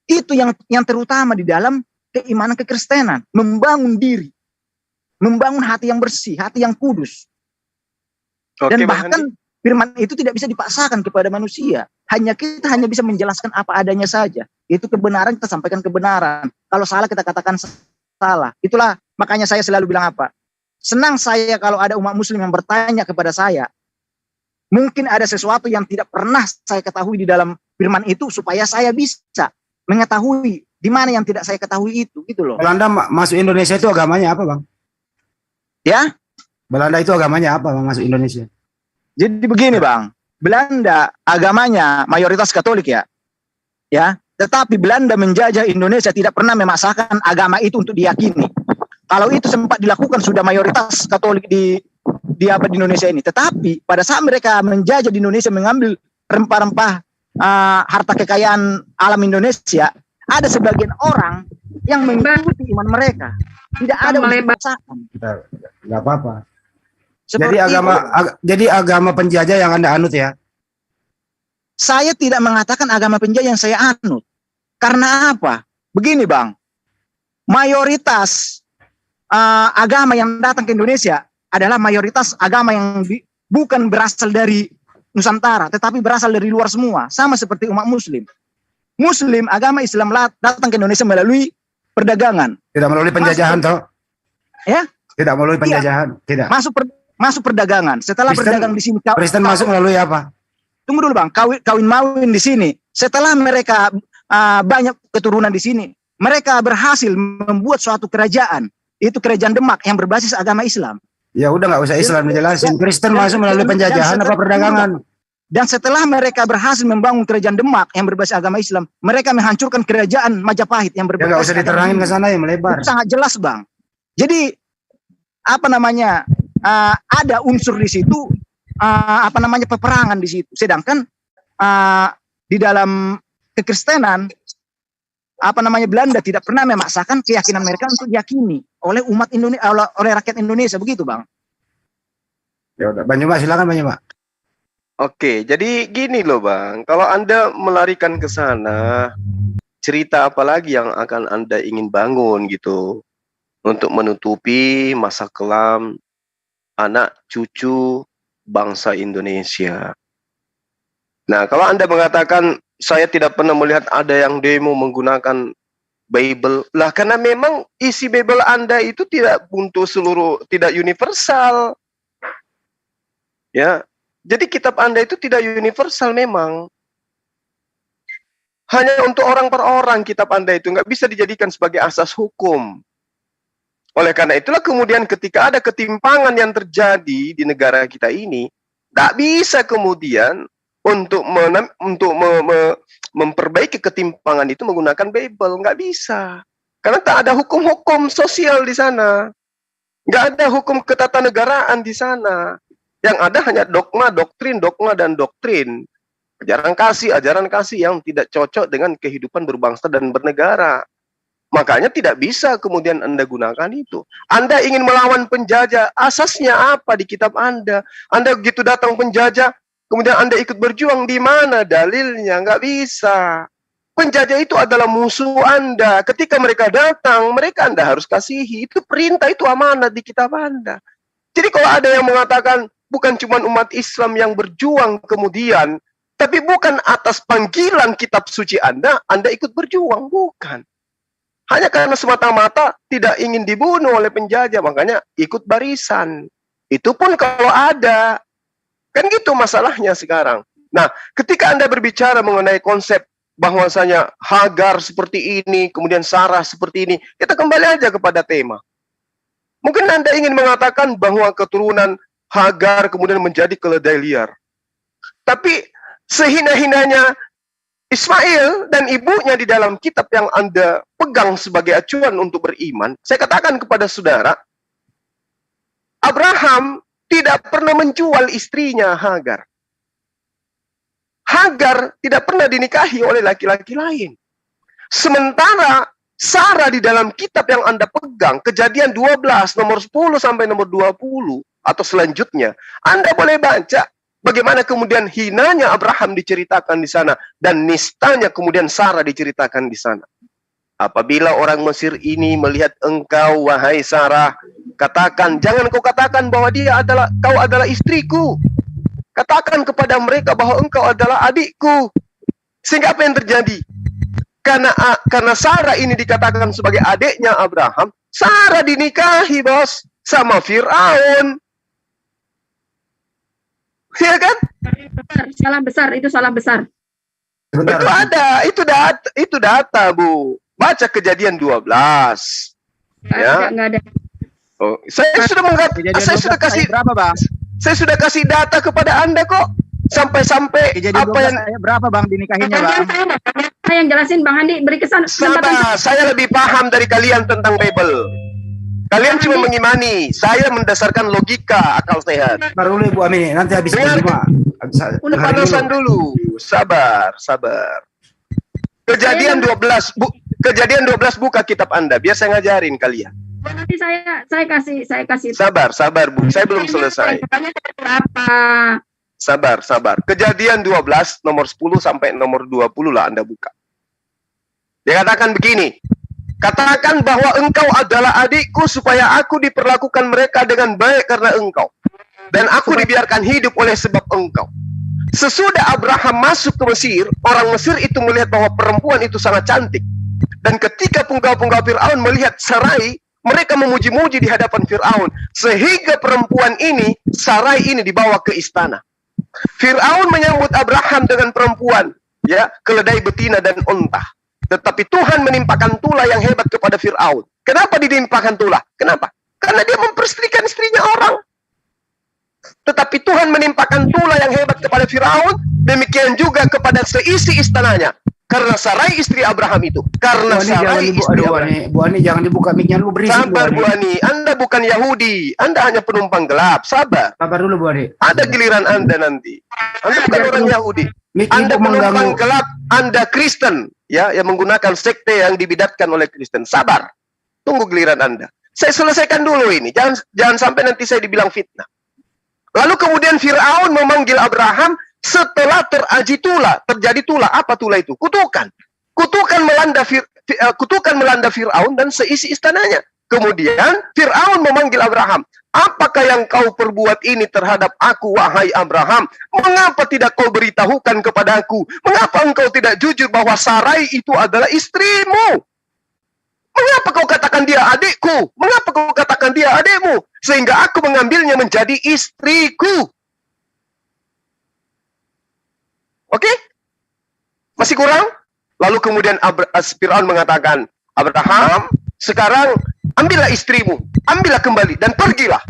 Itu yang terutama di dalam keimanan kekristenan, membangun diri, membangun hati yang bersih, hati yang kudus. Dan bahkan firman itu tidak bisa dipaksakan kepada manusia. Kita hanya bisa menjelaskan apa adanya saja. Itu kebenaran, kita sampaikan kebenaran. Kalau salah kita katakan salah. Itulah makanya saya selalu bilang apa? Senang saya kalau ada umat muslim yang bertanya kepada saya. Mungkin ada sesuatu yang tidak pernah saya ketahui di dalam firman itu supaya saya bisa mengetahui di mana yang tidak saya ketahui itu, gitu loh. Belanda masuk Indonesia itu agamanya apa, Bang? Ya? Belanda itu agamanya apa, Bang, masuk Indonesia? Jadi begini, Bang. Belanda agamanya mayoritas Katolik ya. Ya, tetapi Belanda menjajah Indonesia tidak pernah memaksakan agama itu untuk diyakini. Kalau itu sempat dilakukan sudah mayoritas Katolik di Indonesia ini. Tetapi pada saat mereka menjajah di Indonesia, mengambil rempah-rempah harta kekayaan alam Indonesia, ada sebagian orang yang mengikuti iman mereka. Tidak ada pemaksaan. Nggak apa-apa. Seperti Jadi agama penjajah yang Anda anut ya? saya tidak mengatakan agama penjajah yang saya anut. Karena apa? Begini Bang, mayoritas agama yang datang ke Indonesia adalah mayoritas agama yang bukan berasal dari Nusantara, tetapi berasal dari luar semua. Sama seperti umat Muslim. Muslim, agama Islam datang ke Indonesia melalui perdagangan. Tidak melalui penjajahan, toh? Ya? Tidak melalui penjajahan, tidak. Masuk perdagangan. Setelah berdagang di sini, Kristen masuk melalui apa? Tunggu dulu Bang, kawin mawin di sini. Setelah mereka banyak keturunan di sini, mereka berhasil membuat suatu kerajaan. Itu kerajaan Demak yang berbasis agama Islam. Ya udah, nggak usah Islam dijelasin. Kristen masuk melalui penjajahan apa perdagangan? Dan setelah mereka berhasil membangun kerajaan Demak yang berbasis agama Islam, mereka menghancurkan kerajaan Majapahit yang berbasis. Ya nggak usah diterangin ke sana ya, melebar. Itu sangat jelas Bang. Jadi ada unsur di situ, peperangan di situ. Sedangkan di dalam kekristenan, Belanda tidak pernah memaksakan keyakinan mereka untuk diyakini oleh umat Indonesia, oleh rakyat Indonesia, begitu Bang. Ya udah, Bang Juma, silakan Bang Juma. Oke, jadi gini loh Bang, kalau Anda melarikan ke sana, cerita apa lagi yang akan Anda ingin bangun gitu untuk menutupi masa kelam anak cucu bangsa Indonesia. Nah, kalau Anda mengatakan saya tidak pernah melihat ada yang demo menggunakan Bible, lah karena memang isi Bible Anda itu tidak untuk tidak universal. Ya, jadi kitab Anda itu tidak universal memang. Hanya untuk orang per orang kitab Anda itu nggak bisa dijadikan sebagai asas hukum. Oleh karena itulah kemudian ketika ada ketimpangan yang terjadi di negara kita ini, nggak bisa kemudian untuk memperbaiki ketimpangan itu menggunakan Bible, nggak bisa. Karena tak ada hukum-hukum sosial di sana. Nggak ada hukum ketatanegaraan di sana. Yang ada hanya dogma, dan doktrin. Ajaran kasih yang tidak cocok dengan kehidupan berbangsa dan bernegara. Makanya tidak bisa kemudian Anda gunakan itu. Anda ingin melawan penjajah, asasnya apa di kitab Anda? Anda begitu datang penjajah, kemudian Anda ikut berjuang, di mana dalilnya? Nggak bisa. Penjajah itu adalah musuh Anda. Ketika mereka datang, mereka Anda harus kasihi. Itu perintah, itu amanat di kitab Anda. Jadi kalau ada yang mengatakan, bukan cuma umat Islam yang berjuang kemudian, tapi bukan atas panggilan kitab suci Anda ikut berjuang, bukan. Hanya karena semata-mata tidak ingin dibunuh oleh penjajah, makanya ikut barisan. Itu pun kalau ada. Kan gitu masalahnya sekarang. Nah, ketika Anda berbicara mengenai konsep bahwasanya Hagar seperti ini, kemudian Sarah seperti ini, kita kembali aja kepada tema. Mungkin Anda ingin mengatakan bahwa keturunan Hagar kemudian menjadi keledai liar. Tapi sehina-hinanya Ismail dan ibunya di dalam kitab yang Anda pegang sebagai acuan untuk beriman, saya katakan kepada saudara, Abraham tidak pernah menjual istrinya Hagar. Hagar tidak pernah dinikahi oleh laki-laki lain. Sementara Sarah di dalam kitab yang Anda pegang, Kejadian 12, nomor 10 sampai nomor 20, atau selanjutnya, Anda boleh baca bagaimana kemudian hinanya Abraham diceritakan di sana, dan nistanya kemudian Sarah diceritakan di sana. Apabila orang Mesir ini melihat engkau, wahai Sarah, katakan, jangan kau katakan bahwa kau adalah istriku. Katakan kepada mereka bahwa engkau adalah adikku. Sehingga apa yang terjadi? Karena Sarah ini dikatakan sebagai adiknya Abraham, Sarah dinikahi, bos, sama Fir'aun. Ya kan? Salah besar, itu salah besar. Sebentar. Itu ada, itu data, Bu. Baca Kejadian 12. Ya. Nggak ada. Oh, saya sudah kasih berapa, Bang? Saya sudah kasih data kepada Anda kok. Sampai apa yang berapa Bang dinikahinya, Bang? Saya yang jelasin Bang Andi, beri kesan. Sabar, saya lebih paham dari kalian tentang Bible. Kalian cuma mengimani, saya mendasarkan logika, akal sehat. Baru dulu Bu Ami, nanti habis Dengar. Bang Juma. Panasan dulu. Sabar. Kejadian 12, Kejadian 12 buka kitab Anda, biar saya ngajarin kalian. Nanti saya kasih. Sabar Bu, saya belum selesai. Apa? Sabar. Kejadian 12 nomor 10 sampai nomor 20 lah Anda buka. Dia katakan begini, katakan bahwa engkau adalah adikku supaya aku diperlakukan mereka dengan baik karena engkau. Dan aku dibiarkan hidup oleh sebab engkau. Sesudah Abraham masuk ke Mesir, orang Mesir itu melihat bahwa perempuan itu sangat cantik. Dan ketika punggawa-punggawa Fir'aun melihat Sarai, mereka memuji-muji di hadapan Fir'aun. Sehingga perempuan ini, Sarai ini dibawa ke istana. Fir'aun menyambut Abraham dengan perempuan, ya, keledai betina dan unta. Tetapi Tuhan menimpakan tulah yang hebat kepada Fir'aun. Kenapa ditimpakan tulah? Kenapa? Karena dia mempersetrikan istrinya orang. Tetapi Tuhan menimpakan tulah yang hebat kepada Fir'aun, demikian juga kepada seisi istananya. Karena Sarai istri Abraham itu. Karena Sarai istri Abraham. Bu Ani, jangan dibuka mic-nya lu berisik. Sabar Bu Ani, Anda bukan Yahudi. Anda hanya penumpang gelap. Sabar. Sabar dulu Bu Ani. Ada giliran Anda nanti. Anda bukan orang Yahudi. Anda penumpang gelap, Anda Kristen, ya, yang menggunakan sekte yang dibidatkan oleh Kristen. Sabar. Tunggu giliran Anda. Saya selesaikan dulu ini. Jangan sampai nanti saya dibilang fitnah. Lalu kemudian Fir'aun memanggil Abraham setelah terjadi tulah. Apa tulah itu? Kutukan. Kutukan melanda Fir'aun dan seisi istananya. Kemudian Fir'aun memanggil Abraham. Apakah yang kau perbuat ini terhadap aku, wahai Abraham? Mengapa tidak kau beritahukan kepadaku? Mengapa engkau tidak jujur bahwa Sarai itu adalah istrimu? Mengapa kau katakan dia adikku? Mengapa kau katakan dia adikmu? Sehingga aku mengambilnya menjadi istriku. Oke? Masih kurang? Lalu kemudian Fir'aun mengatakan, Abraham, sekarang ambillah istrimu, ambillah kembali dan pergilah.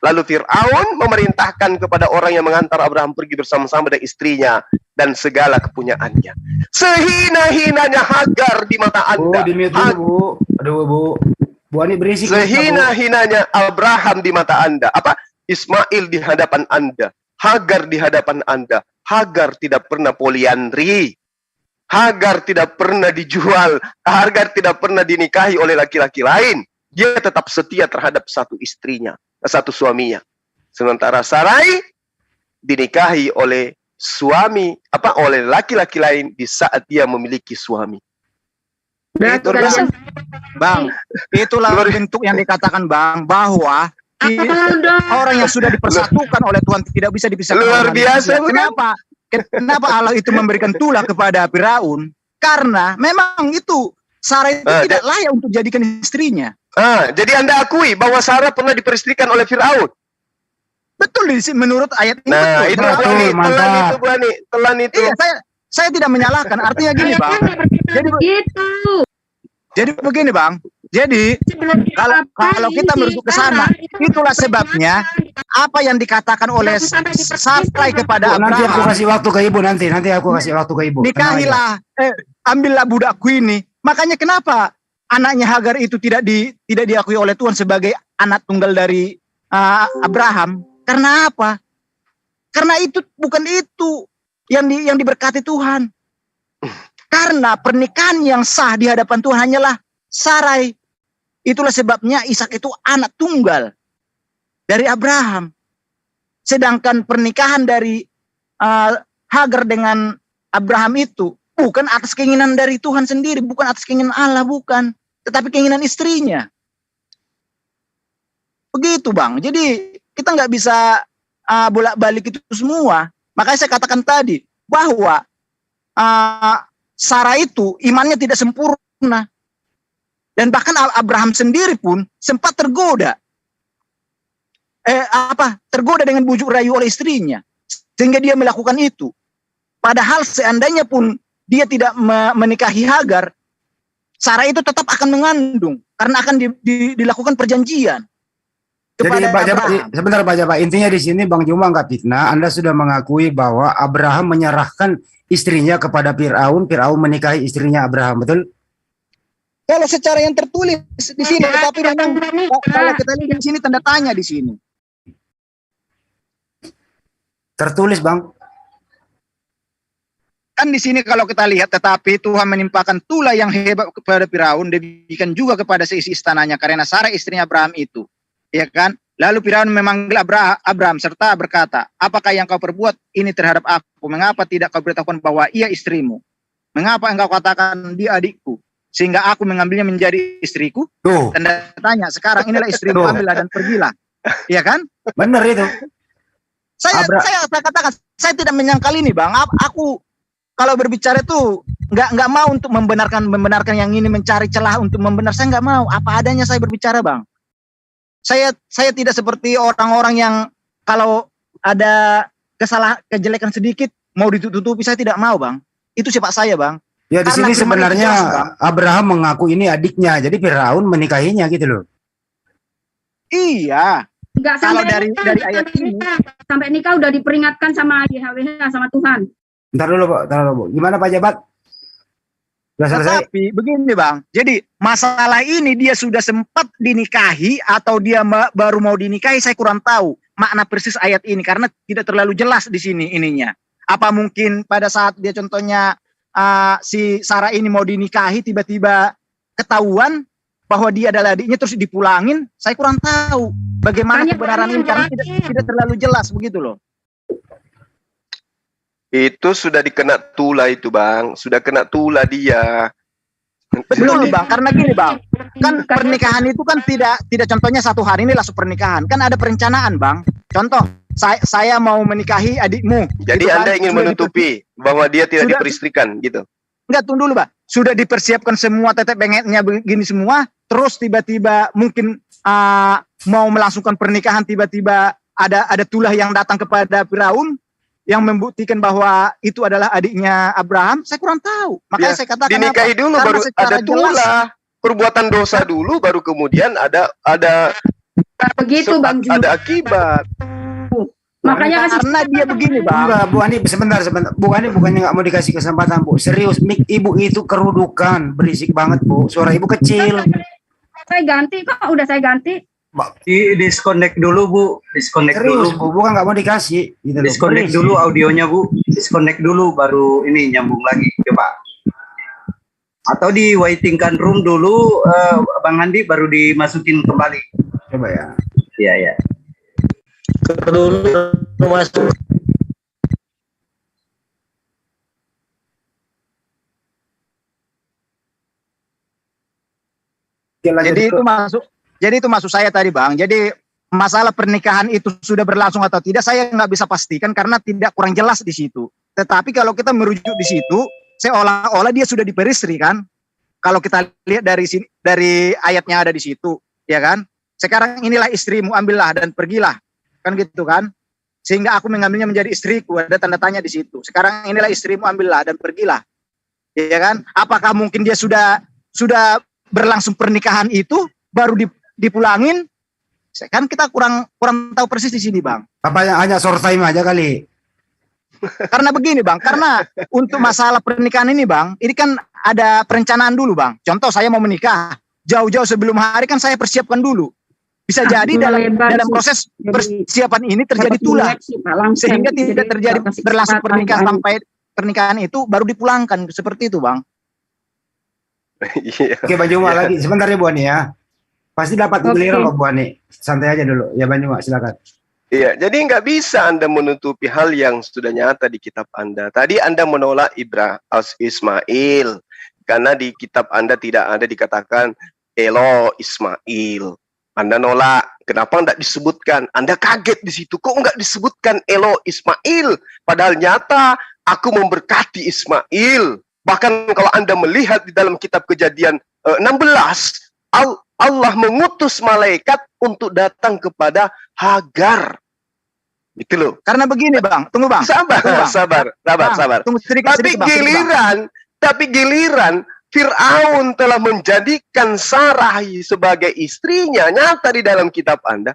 Lalu Fir'aun memerintahkan kepada orang yang mengantar Abraham pergi bersama-sama dengan istrinya dan segala kepunyaannya. Sehina-hinanya Hagar di mata Anda. Bu, di-mute dulu, Bu. Aduh, Bu. Bu Ani berisik. Sehina-hinanya Abraham di mata Anda. Apa? Ismail di hadapan Anda. Hagar di hadapan Anda. Hagar tidak pernah poliandri. Hagar tidak pernah dijual. Hagar tidak pernah dinikahi oleh laki-laki lain. Dia tetap setia terhadap satu istrinya, satu suaminya. Sementara Sarai dinikahi oleh oleh laki-laki lain di saat dia memiliki suami. Bang, itulah bentuk yang dikatakan Bang bahwa orang yang sudah dipersatukan oleh Tuhan tidak bisa dipisahkan. Luar biasa. Kenapa Allah itu memberikan tulah kepada Firaun? Karena memang itu Sarah itu tidak layak untuk jadikan istrinya. Jadi Anda akui bahwa Sarah pernah diperistrikan oleh Firaun. Betul menurut ayat ini. Nah, betul. Telan itu. Iya, saya tidak menyalahkan. Artinya gini, Bang. Jadi begini, Bang. Jadi kalau kita merujuk ke sana, itulah sebabnya apa yang dikatakan oleh Sarai kepada Abraham. Nanti aku kasih waktu ke Ibu nanti aku kasih waktu ke Ibu. Nikahilah, ambillah budakku ini. Makanya kenapa anaknya Hagar itu tidak diakui oleh Tuhan sebagai anak tunggal dari Abraham? Karena apa? Karena itu bukan itu yang diberkati Tuhan. Karena pernikahan yang sah di hadapan Tuhan hanyalah Sarai. Itulah sebabnya Ishak itu anak tunggal dari Abraham. Sedangkan pernikahan dari Hagar dengan Abraham itu bukan atas keinginan dari Tuhan sendiri, bukan atas keinginan Allah, bukan, tetapi keinginan istrinya. Begitu, Bang. Jadi kita nggak bisa bolak-balik itu semua. Makanya saya katakan tadi bahwa Sarah itu imannya tidak sempurna. Dan bahkan Abraham sendiri pun sempat tergoda. Tergoda dengan bujuk rayu oleh istrinya. Sehingga dia melakukan itu. Padahal seandainya pun dia tidak menikahi Hagar, Sarah itu tetap akan mengandung. Karena akan dilakukan perjanjian. Jadi sebentar Pak Jabat, intinya di sini Bang Juma nggak fitnah. Anda sudah mengakui bahwa Abraham menyerahkan istrinya kepada Fir'aun, Fir'aun menikahi istrinya Abraham, betul? Kalau secara yang tertulis di sini, tetapi memang kalau kita lihat di sini tanda tanya di sini. Tertulis, Bang. Kan di sini kalau kita lihat, tetapi Tuhan menimpakan tulah yang hebat kepada Firaun, demikian juga kepada seisi istananya, karena Sarah istrinya Abraham itu, ya kan? Lalu Firaun memanggil Abraham serta berkata, apakah yang kau perbuat ini terhadap aku? Mengapa tidak kau beritahukan bahwa ia istrimu? Mengapa engkau katakan dia adikku? Sehingga aku mengambilnya menjadi istriku? Tuh, Tanda tanya, sekarang inilah istrimu, Tuh. ambillah dan pergilah. Iya kan? bener itu. Saya katakan, saya tidak menyangkal ini, Bang. Aku kalau berbicara itu nggak mau untuk membenarkan yang ini, mencari celah untuk membenar. Saya nggak mau. Apa adanya saya berbicara, Bang. Saya tidak seperti orang-orang yang kalau ada kejelekan sedikit mau ditutupi. Saya tidak mau, Bang. Itu sifat saya, Bang. Ya di Karena sini firman itu sebenarnya jelas, Bang. Abraham mengaku ini adiknya, jadi Firaun menikahinya gitu loh. Iya. Enggak Kalau sampai dari nikah, ayat ini, sampai nikah udah diperingatkan sama YHWH sama Tuhan. Ntar dulu, Pak. Ntar dulu, Bu. Gimana Pak Jabat? Sudah selesai? tetapi begini, Bang. Jadi masalah ini dia sudah sempat dinikahi atau dia baru mau dinikahi, saya kurang tahu makna persis ayat ini karena tidak terlalu jelas di sini ininya. Apa mungkin pada saat dia contohnya si Sarah ini mau dinikahi, tiba-tiba ketahuan bahwa dia adalah adiknya terus dipulangin? Saya kurang tahu bagaimana Banyak kebenaran ini karena tidak terlalu jelas begitu loh. Itu sudah dikena tulah itu, Bang. Sudah kena tulah dia. Betul, Bang, karena gini, Bang. Kan pernikahan itu kan tidak contohnya satu hari ini langsung pernikahan. Kan ada perencanaan, Bang. Contoh, saya mau menikahi adikmu. Jadi gitu kan. Anda ingin Sudah menutupi bahwa dia tidak sudah- diperistrikan gitu. Enggak, tunggu dulu, Pak. Sudah dipersiapkan semua tetek bengeknya begini semua, terus tiba-tiba mungkin mau melangsungkan pernikahan, tiba-tiba ada tulah yang datang kepada Firaun yang membuktikan bahwa itu adalah adiknya Abraham. Saya kurang tahu. Makanya Ya, saya katakan dinikahi apa? dulu Karena baru secara ada jelas- tulah. Perbuatan dosa dulu baru kemudian ada Begitu Bang Ju. ada akibat. Makanya kasih karena dia begini, Bang. Enggak, Bu Ani, sebentar. Bu Ani bukannya nggak mau dikasih kesempatan, Bu. Serius, mik Ibu itu kerudukan. Berisik banget, Bu. Suara Ibu kecil. saya ganti kok, udah saya ganti. Di disconnect dulu Bu, disconnect Serius, dulu. Bu. Bukan nggak mau dikasih. Gitu loh. Disconnect Berisik. dulu audionya Bu, disconnect dulu baru ini nyambung lagi, coba. Atau di waitingkan room dulu, Bang Andi baru dimasukin kembali. Coba ya. Iya ya. dulu masuk. Oke, lanjut Jadi dulu. itu maksud saya tadi, Bang. Jadi masalah pernikahan itu sudah berlangsung atau tidak saya nggak bisa pastikan karena tidak kurang jelas di situ. Tetapi kalau kita merujuk di situ, seolah-olah dia sudah diperistri kan? Kalau kita lihat dari ayat yang ada di situ, ya kan? Sekarang inilah istrimu, ambillah dan pergilah, kan gitu kan? Sehingga aku mengambilnya menjadi istriku, ada tanda tanya di situ. Sekarang inilah istrimu, ambillah dan pergilah, ya kan? Apakah mungkin dia sudah berlangsung pernikahan itu baru dipulangin? Kan kita kurang tahu persis di sini, Bang. Apa yang hanya short time aja kali? Karena begini, Bang, karena untuk masalah pernikahan ini, Bang, ini kan ada perencanaan dulu, Bang. Contoh saya mau menikah, jauh-jauh sebelum hari kan saya persiapkan dulu. Bisa jadi dalam proses persiapan ini terjadi tulah, sehingga tidak terjadi berlangsung pernikahan sampai pernikahan itu baru dipulangkan seperti itu, Bang. Iya. Oke, Bang Juma lagi. Sebentar ya, Bu Ani ya. Pasti dapat giliran kok, Bu Ani. Santai aja dulu. Ya, Bang Juma, silakan. Iya, jadi nggak bisa Anda menutupi hal yang sudah nyata di kitab Anda. Tadi Anda menolak Ismail karena di kitab Anda tidak ada dikatakan Elo Ismail. Anda nolak. Kenapa nggak disebutkan? Anda kaget di situ. Kok nggak disebutkan Elo Ismail? Padahal nyata aku memberkati Ismail. Bahkan kalau Anda melihat di dalam kitab Kejadian 16, Allah mengutus malaikat untuk datang kepada Hagar. Itu loh. Karena begini, Bang. Tunggu, Bang. Sabar. Tunggu sedikit, Tapi giliran Fir'aun telah menjadikan Sarah sebagai istrinya, nyata di dalam kitab Anda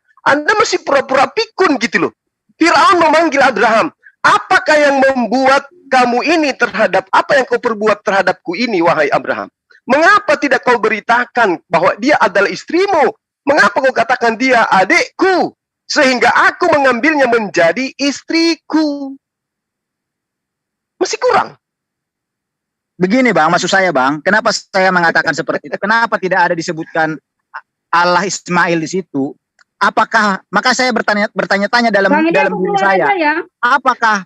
masih pura-pura pikun gitu loh. Fir'aun memanggil Abraham, apakah yang membuat kamu ini terhadap apa yang kau perbuat terhadapku ini, wahai Abraham? Mengapa tidak kau beritakan bahwa dia adalah istrimu? Mengapa kau katakan dia adikku? Sehingga aku mengambilnya menjadi istriku. Masih kurang. begini Bang, maksud saya Bang, kenapa saya mengatakan seperti itu? Kenapa tidak ada disebutkan Allah Ismail di situ? Apakah, maka saya bertanya-tanya dalam Bang, ini dalam aku diri keluar saya, aja ya. apakah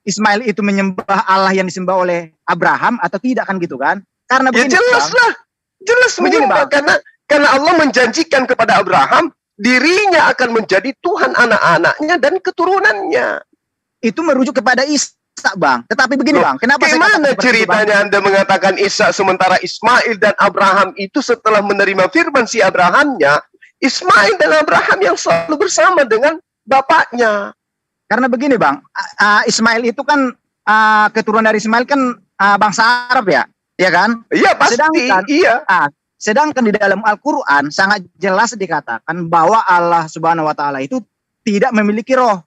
Ismail itu menyembah Allah yang disembah oleh Abraham atau tidak, kan gitu kan? Karena Ya begini, jelas Bang, lah, jelas Begini, menyembah Bang. karena Allah menjanjikan kepada Abraham dirinya akan menjadi Tuhan anak-anaknya dan keturunannya. itu merujuk kepada Ishak Bang. Tetapi begini Loh, Bang, kenapa saya Gimana katakan seperti itu, Bang? ceritanya Anda mengatakan Ishak sementara Ismail dan Abraham itu setelah menerima firman si Abrahamnya, Ismail dan Abraham yang selalu bersama dengan bapaknya. Karena begini Bang, Ismail itu kan keturunan dari Ismail kan bangsa Arab ya, ya kan? Iya pasti, Sedangkan- iya. Sedangkan di dalam Al-Quran sangat jelas dikatakan bahwa Allah Subhanahu Wa Taala itu tidak memiliki roh,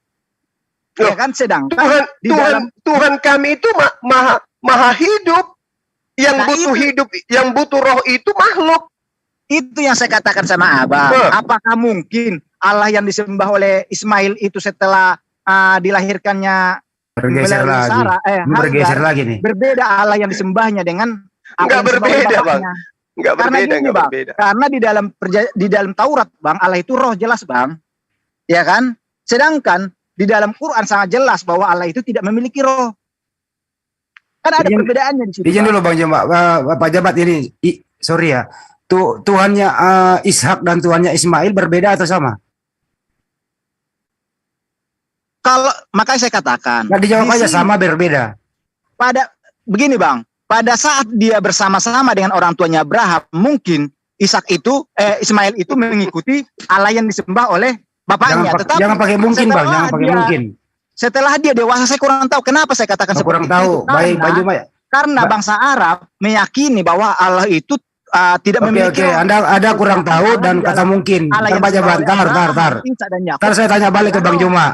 ya Loh, kan? Sedangkan Tuhan kami itu maha hidup, yang Nah, butuh hidup, yang butuh roh itu makhluk. itu yang saya katakan sama Abang. Apakah mungkin Allah yang disembah oleh Ismail itu setelah dilahirkannya Bergeser melalui lagi. Sarah, Bergeser Hagar, lagi nih. berbeda Allah yang disembahnya dengan apa Nggak yang disembah oleh berbeda, Bang. bapaknya. Nggak Karena berbeda, gini, nggak Bang. berbeda. Karena di dalam Taurat Bang, Allah itu roh, jelas Bang, ya kan? Sedangkan di dalam Quran sangat jelas bahwa Allah itu tidak memiliki roh. Kan ada Izin- perbedaannya di situ. Izin Bang. dulu Bang Juma, Pak Jabat ini, sorry ya. Tuhannya Ishak dan Tuhannya Ismail berbeda atau sama? Kalau makanya saya katakan, Nggak dijawab di aja sini, sama berbeda. begini Bang, pada saat dia bersama-sama dengan orang tuanya Abraham, mungkin Ismail itu mengikuti Allah yang disembah oleh bapaknya. Tetapi Jangan pakai mungkin Bang, setelah jangan pakai dia- mungkin. Setelah dia dewasa, saya kurang tahu kenapa saya katakan Aku seperti kurang tahu. itu. Baik Bang Juma ya. Karena bangsa Arab meyakini bahwa Allah itu tidak memiliki Oke, roh. Anda kurang tahu dan kata mungkin. Allah yang Pak Jabat, disembah oleh tar. Abraham, Ishak dan Yakub. Ntar saya tanya balik ke Bang Juma.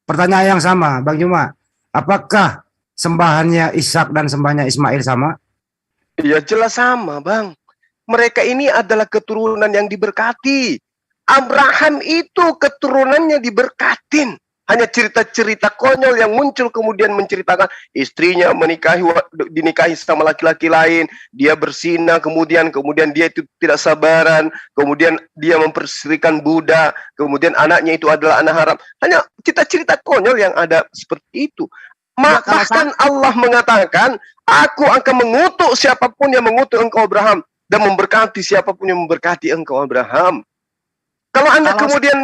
Pertanyaan yang sama, Bang Juma. Apakah sembahannya Ishak dan sembahnya Ismail sama? Ya jelas sama, Bang. Mereka ini adalah keturunan yang diberkati. Abraham itu keturunannya diberkatin. Hanya cerita-cerita konyol yang muncul kemudian menceritakan istrinya dinikahi sama laki-laki lain, dia berzina, kemudian dia itu tidak sabaran, kemudian dia memperserikan budak, kemudian anaknya itu adalah anak haram. Hanya cerita-cerita konyol yang ada seperti itu. Bahkan Allah mengatakan, aku akan mengutuk siapapun yang mengutuk engkau Abraham dan memberkati siapapun yang memberkati engkau Abraham. Kalau Anda kemudian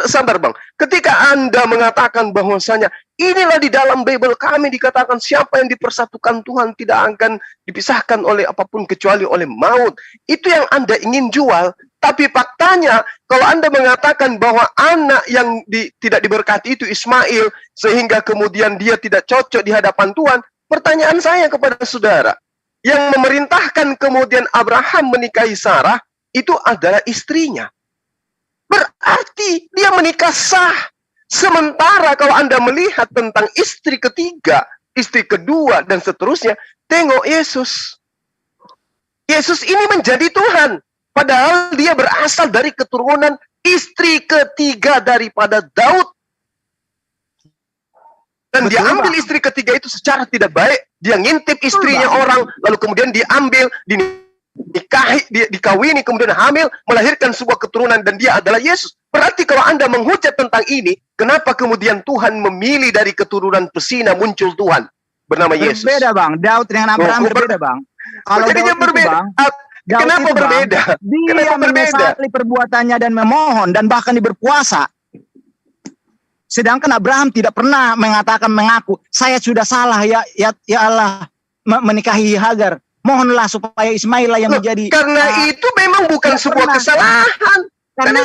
sabar Bang, ketika Anda mengatakan bahwasanya inilah di dalam Bible kami dikatakan siapa yang dipersatukan Tuhan tidak akan dipisahkan oleh apapun kecuali oleh maut. Itu yang Anda ingin jual, tapi faktanya kalau Anda mengatakan bahwa anak yang tidak diberkati itu Ismail sehingga kemudian dia tidak cocok di hadapan Tuhan, pertanyaan saya kepada saudara, yang memerintahkan kemudian Abraham menikahi Sarah itu adalah istrinya. Berarti dia menikah sah. Sementara kalau Anda melihat tentang istri ketiga, istri kedua, dan seterusnya, tengok Yesus. Yesus ini menjadi Tuhan. Padahal dia berasal dari keturunan istri ketiga daripada Daud. Dan dia ambil istri ketiga itu secara tidak baik. Dia ngintip istrinya orang, lalu kemudian diambil, dikawini, kemudian hamil, melahirkan sebuah keturunan, dan dia adalah Yesus. Berarti kalau Anda menghujat tentang ini, kenapa kemudian Tuhan memilih dari keturunan pesina muncul Tuhan bernama Yesus? Berbeda Bang, Daud dengan Abraham berbeda Bang. Kalau jadinya Daud berbeda. Itu, Bang, Kenapa itu, berbeda? Bang, dia Kenapa berbeda? menyesali perbuatannya dan memohon dan bahkan berpuasa. Sedangkan Abraham tidak pernah mengaku, saya sudah salah ya Allah menikahi Hagar. Mohonlah supaya Ismail yang menjadi. Karena itu memang bukan sebuah kesalahan. Karena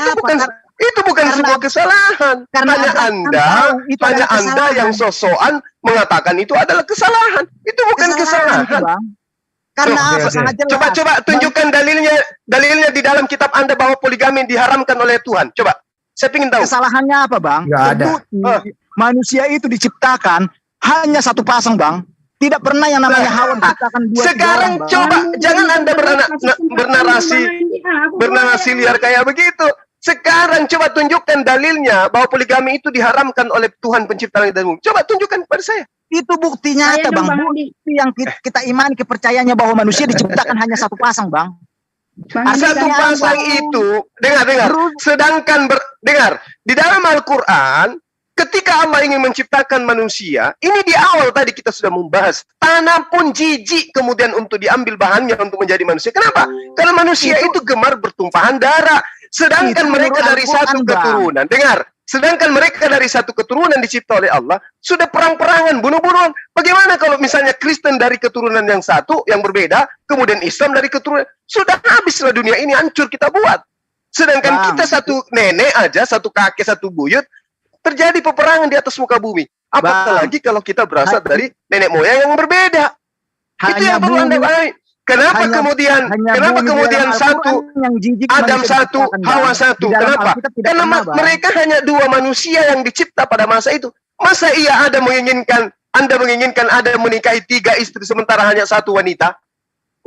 itu bukan sebuah kesalahan. Tanya Anda yang sosokan mengatakan itu adalah kesalahan. Itu bukan kesalahan. Karena apa? Sangat jelas. Coba tunjukkan dalilnya di dalam kitab Anda bahwa poligami diharamkan oleh Tuhan. Coba. Saya ingin tahu. Kesalahannya apa, Bang? Nggak ada. Manusia itu diciptakan hanya satu pasang, Bang. Tidak pernah yang namanya Hawa diciptakan dua. Sekarang coba jangan Anda bernarasi liar kayak begitu. Sekarang coba tunjukkan dalilnya bahwa poligami itu diharamkan oleh Tuhan pencipta langit dan bumi. Coba tunjukkan kepada saya. Itu bukti nyata, Saya dong, Bang. Bang Andi. Bukti yang kita imani kepercayaannya bahwa manusia diciptakan hanya satu pasang, Bang. Bang Andi, Satu saya pasang itu, dengar. Sedangkan dengar, di dalam Al-Quran, ketika Allah ingin menciptakan manusia, ini di awal tadi kita sudah membahas, tanah pun jijik kemudian untuk diambil bahannya untuk menjadi manusia. Kenapa? Karena manusia itu gemar bertumpahan darah. Sedangkan Itu mereka menurut dari satu Al-Quran, Bang. keturunan, dengar, sedangkan mereka dari satu keturunan dicipta oleh Allah, sudah perang-perangan, bunuh-bunuhan. Bagaimana kalau misalnya Kristen dari keturunan yang satu, yang berbeda, kemudian Islam dari keturunan, sudah habislah dunia ini, hancur kita buat. Sedangkan Bang. kita satu nenek aja, satu kakek, satu buyut, terjadi peperangan di atas muka bumi. Apalagi lagi kalau kita berasal dari nenek moyang yang berbeda. Itu yang perlu Anda pahami. Kenapa kemudian satu yang jijik Adam manusia satu, diciptakan, Hawa Bang. satu? Di dalam Kenapa? Alkitab tidak Karena pernah, Bang. mereka hanya dua manusia yang dicipta pada masa itu. Masa iya Anda menginginkan Adam menikahi 3 istri sementara hanya satu wanita?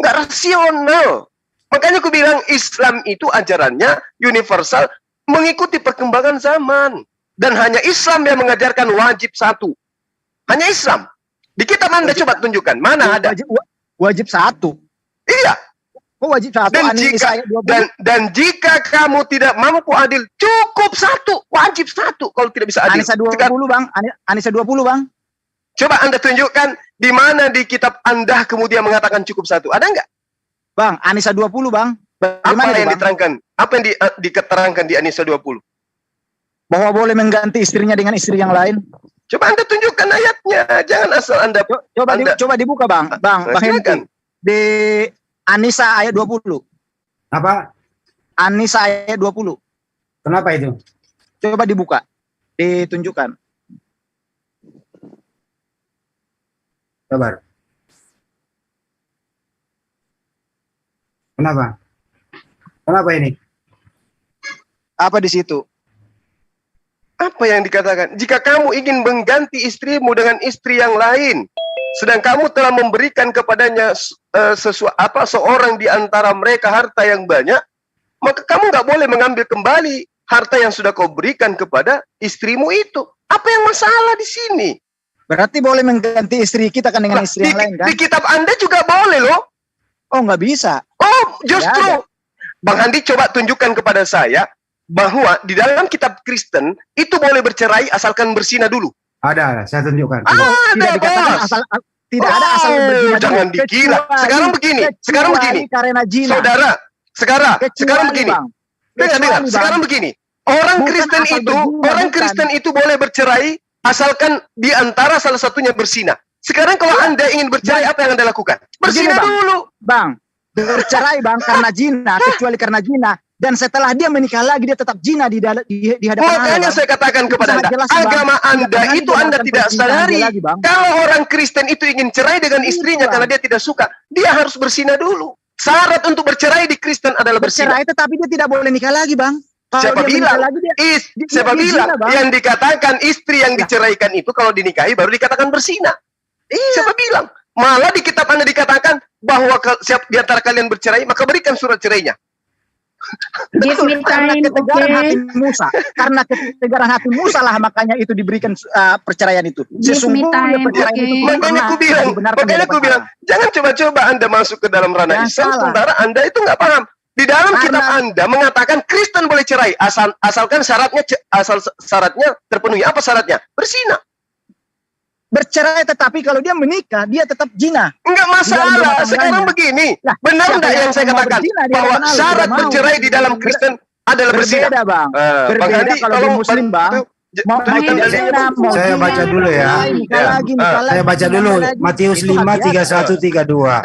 Nggak rasional. Makanya aku bilang Islam itu ajarannya universal, mengikuti perkembangan zaman. Dan hanya Islam yang mengajarkan wajib satu. Hanya Islam. Di kitab Anda coba tunjukkan, mana ada? Wajib satu. Iya. Kok wajib satu? Dan jika kamu tidak mampu adil, cukup satu, wajib satu. Kalau tidak bisa adil. Anissa 20, Bang. Anissa 20, Bang. Coba Anda tunjukkan di mana di kitab Anda kemudian mengatakan cukup satu. Ada nggak? Bang, Anissa 20, Bang. Apa yang diterangkan? Apa yang diterangkan di Anissa 20? Bahwa boleh mengganti istrinya dengan istri yang lain. Coba Anda tunjukkan ayatnya. Jangan asal Anda coba dibuka, Bang. Bang Henry. Di Anissa ayat 20. Apa? Anissa ayat 20. Kenapa itu? Coba dibuka. Ditunjukkan. Sabar. Kenapa? Kenapa ini? Apa di situ? Apa yang dikatakan? Jika kamu ingin mengganti istrimu dengan istri yang lain, sedang kamu telah memberikan kepadanya seorang di antara mereka harta yang banyak, maka kamu nggak boleh mengambil kembali harta yang sudah kau berikan kepada istrimu itu. Apa yang masalah di sini? Berarti boleh mengganti istri kita kan dengan istri yang lain kan? Di kitab Anda juga boleh loh. Oh, nggak bisa. Oh, justru. Bang Andi coba tunjukkan kepada saya bahwa di dalam kitab Kristen itu boleh bercerai asalkan berzina dulu. Ada, saya tunjukkan. Tidak dikatakan tidak ada asal berzina. Jangan dikira. Sekarang begini. Karena zina. Saudara, sekarang begini. Dengar. Sekarang begini. Orang Kristen itu boleh bercerai asalkan di antara salah satunya berzina. Sekarang kalau Anda ingin bercerai, apa yang Anda lakukan? Berzina dulu. Bang, bercerai, Bang, karena zina, kecuali karena zina. Dan setelah dia menikah lagi, dia tetap zina di hadapan Allah. Makanya saya katakan kepada Anda, agama Anda itu Anda tidak sadari. Kalau orang Kristen itu ingin cerai dengan istrinya karena dia tidak suka, dia harus berzina dulu. Syarat untuk bercerai di Kristen adalah berzina. Bercerai tetapi dia tidak boleh nikah lagi, Bang. Siapa bilang? Yang dikatakan istri yang diceraikan itu kalau dinikahi baru dikatakan berzina. Siapa bilang? Malah di kitab Anda dikatakan bahwa siap di antara kalian bercerai, maka berikan surat cerainya. Give me time, Karena ketegaran hati Musa lah makanya itu diberikan perceraian itu. Sesungguhnya perceraian itu makanya aku bilang, jangan coba-coba Anda masuk ke dalam ranah Islam sementara Anda itu nggak paham. Di dalam kitab Anda mengatakan Kristen boleh cerai asalkan syaratnya terpenuhi. Apa syaratnya? Berzina. Bercerai tetapi kalau dia menikah dia tetap zina. Enggak masalah. Sekarang begini, benar enggak yang saya katakan bahwa syarat bercerai di dalam Kristen adalah berzina? Berbeda, Bang. Berbeda kalau di Muslim, Bang. Saya baca dulu ya. Saya baca dulu Matius 5:31-32.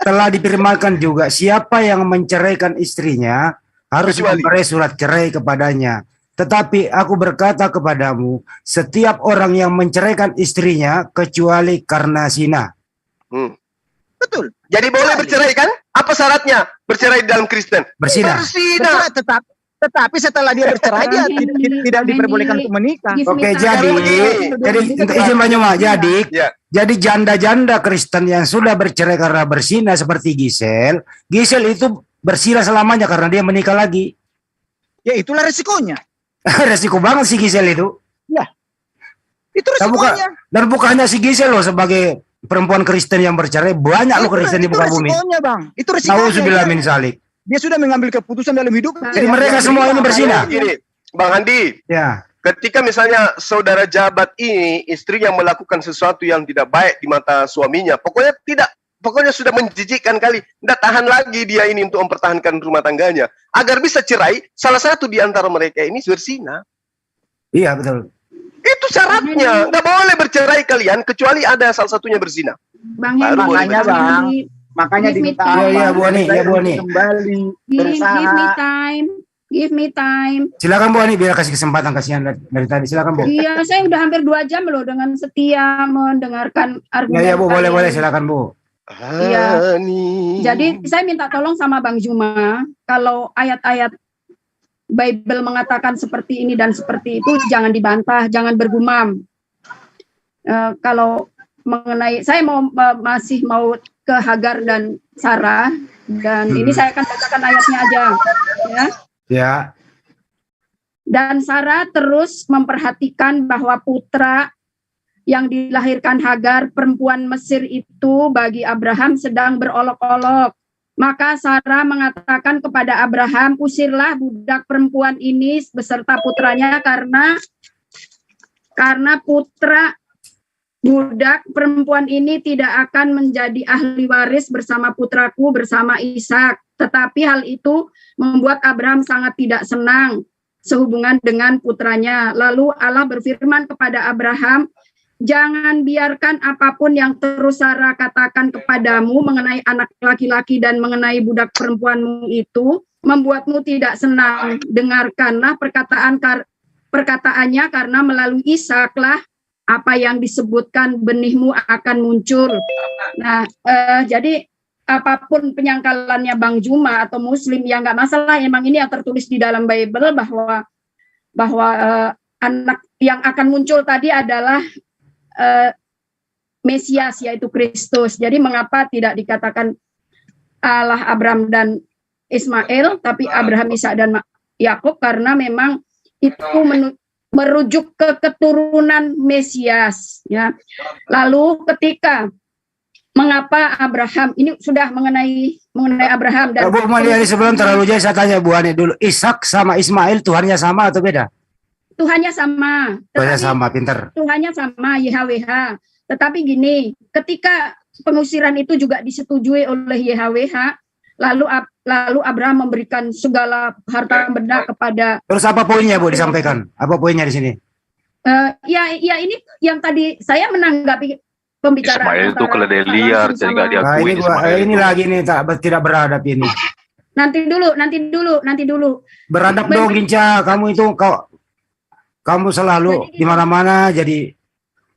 Telah difirmankan juga, siapa yang menceraikan istrinya harus memberi surat cerai kepadanya. Tetapi aku berkata kepadamu, setiap orang yang menceraikan istrinya kecuali karena zina. Betul. Jadi boleh bercerai kan? Apa syaratnya bercerai di dalam Kristen? Berzina. Tetapi setelah dia bercerai dia tidak diperbolehkan untuk menikah. Oke, jadi izin Pak Nyoma, jadi janda-janda Kristen yang sudah bercerai karena berzina seperti Gisel itu berzina selamanya karena dia menikah lagi. Ya itulah resikonya. Resiko banget sih Gisel itu. Ya. Itu Dan bukan, resikonya. dan bukan hanya si Gisel loh sebagai perempuan Kristen yang bercerai, banyak loh Kristen di muka bumi. Resikonya, Bang. Itu resikonya. Nauzubillah min zalik. Dia sudah mengambil keputusan dalam hidup. Jadi mereka semua ini berzina. Gini, Bang Andi, Ya. ketika misalnya saudara jabat ini istrinya melakukan sesuatu yang tidak baik di mata suaminya, pokoknya sudah menjijikkan kali, tidak tahan lagi dia ini untuk mempertahankan rumah tangganya. Agar bisa cerai, salah satu di antara mereka ini berzina. Iya betul. Itu syaratnya, nggak boleh bercerai kalian kecuali ada salah satunya berzina. Bang Baru Hendy, makanya, Bang. Makanya Give me diminta time. apa? Iya, Bu Ani, iya, Bu Ani. Kembali give me berusaha. time, give me time. Silakan Bu Ani, biar kasih kesempatan, kasihan dari tadi. Silakan Bu. Iya, saya udah hampir 2 jam loh dengan setia mendengarkan argumen. Ya Bu, kalian. boleh silakan Bu. Iya. Ani. Jadi saya minta tolong sama Bang Juma, kalau ayat-ayat Bible mengatakan seperti ini dan seperti itu, jangan dibantah, jangan bergumam. Kalau mengenai, saya masih mau ke Hagar dan Sarah, dan ini saya akan bacakan ayatnya aja, ya. Ya. Dan Sarah terus memperhatikan bahwa putra yang dilahirkan Hagar, perempuan Mesir itu bagi Abraham sedang berolok-olok. Maka Sarah mengatakan kepada Abraham, usirlah budak perempuan ini beserta putranya karena putra budak perempuan ini tidak akan menjadi ahli waris bersama putraku bersama Ishak. Tetapi hal itu membuat Abraham sangat tidak senang sehubungan dengan putranya. Lalu Allah berfirman kepada Abraham, jangan biarkan apapun yang terus Sarah katakan kepadamu mengenai anak laki-laki dan mengenai budak perempuanmu itu membuatmu tidak senang. Dengarkanlah perkataannya karena melalui Ishaklah apa yang disebutkan benihmu akan muncul. Nah, jadi apapun penyangkalannya Bang Juma atau Muslim ya nggak masalah. Emang ini yang tertulis di dalam Bible bahwa anak yang akan muncul tadi adalah Mesias, yaitu Kristus. Jadi mengapa tidak dikatakan Allah Abraham dan Ismail, tapi Abraham, Ishak dan Yakub, karena memang itu merujuk ke keturunan Mesias, ya. Lalu ketika mengapa Abraham, ini sudah mengenai Abraham dan Bu Mali, sebelum terlalu jauh saya tanya Bu Ani dulu, Ishak sama Ismail Tuhannya sama atau beda? Tuhannya sama. Tuhannya sama, pinter. Tuhannya sama, YHWH. Tetapi gini, ketika pengusiran itu juga disetujui oleh YHWH, lalu Abraham memberikan segala harta benda kepada. Terus apa poinnya Bu disampaikan? Apa poinnya di sini? Ya ini yang tadi saya menanggapi pembicaraan. Ismail itu keledai liar, jadi nggak Nah, diakui. ini lagi nih tidak beradab ini. Nanti dulu. Beradab dong Ginca, kamu selalu di mana-mana jadi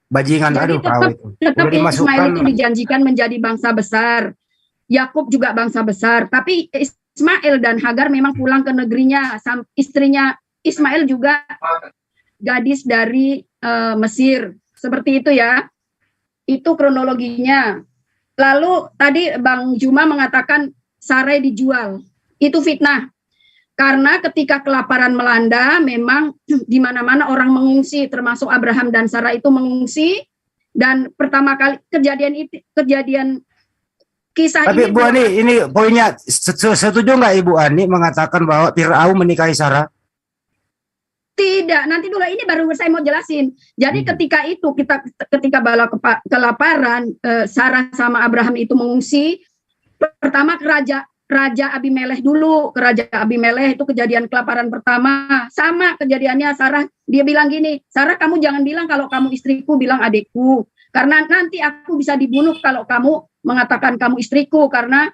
bajingan. Jadi Aduh, kau itu. tetap Udah dimasukkan. Ismail itu dijanjikan menjadi bangsa besar. Yakub juga bangsa besar, tapi Ismail dan Hagar memang pulang ke negerinya. Istrinya Ismail juga gadis dari Mesir. Seperti itu ya. Itu kronologinya. Lalu tadi Bang Juma mengatakan Sarai dijual. Itu fitnah. Karena ketika kelaparan melanda, memang di mana-mana orang mengungsi, termasuk Abraham dan Sarah itu mengungsi. Dan pertama kali kejadian kisah Tapi ini. Bu Ani, ini poinnya, setuju nggak Ibu Ani mengatakan bahwa Fir'aun menikahi Sarah? Tidak, nanti dulu, ini baru saya mau jelasin. Jadi ketika itu ketika bala kelaparan, Sarah sama Abraham itu mengungsi. Pertama ke Raja Abimelech dulu. Ke Raja Abimelech itu kejadian kelaparan pertama. Sama kejadiannya Sarah, dia bilang gini, Sarah kamu jangan bilang kalau kamu istriku, bilang adikku. Karena nanti aku bisa dibunuh kalau kamu mengatakan kamu istriku, karena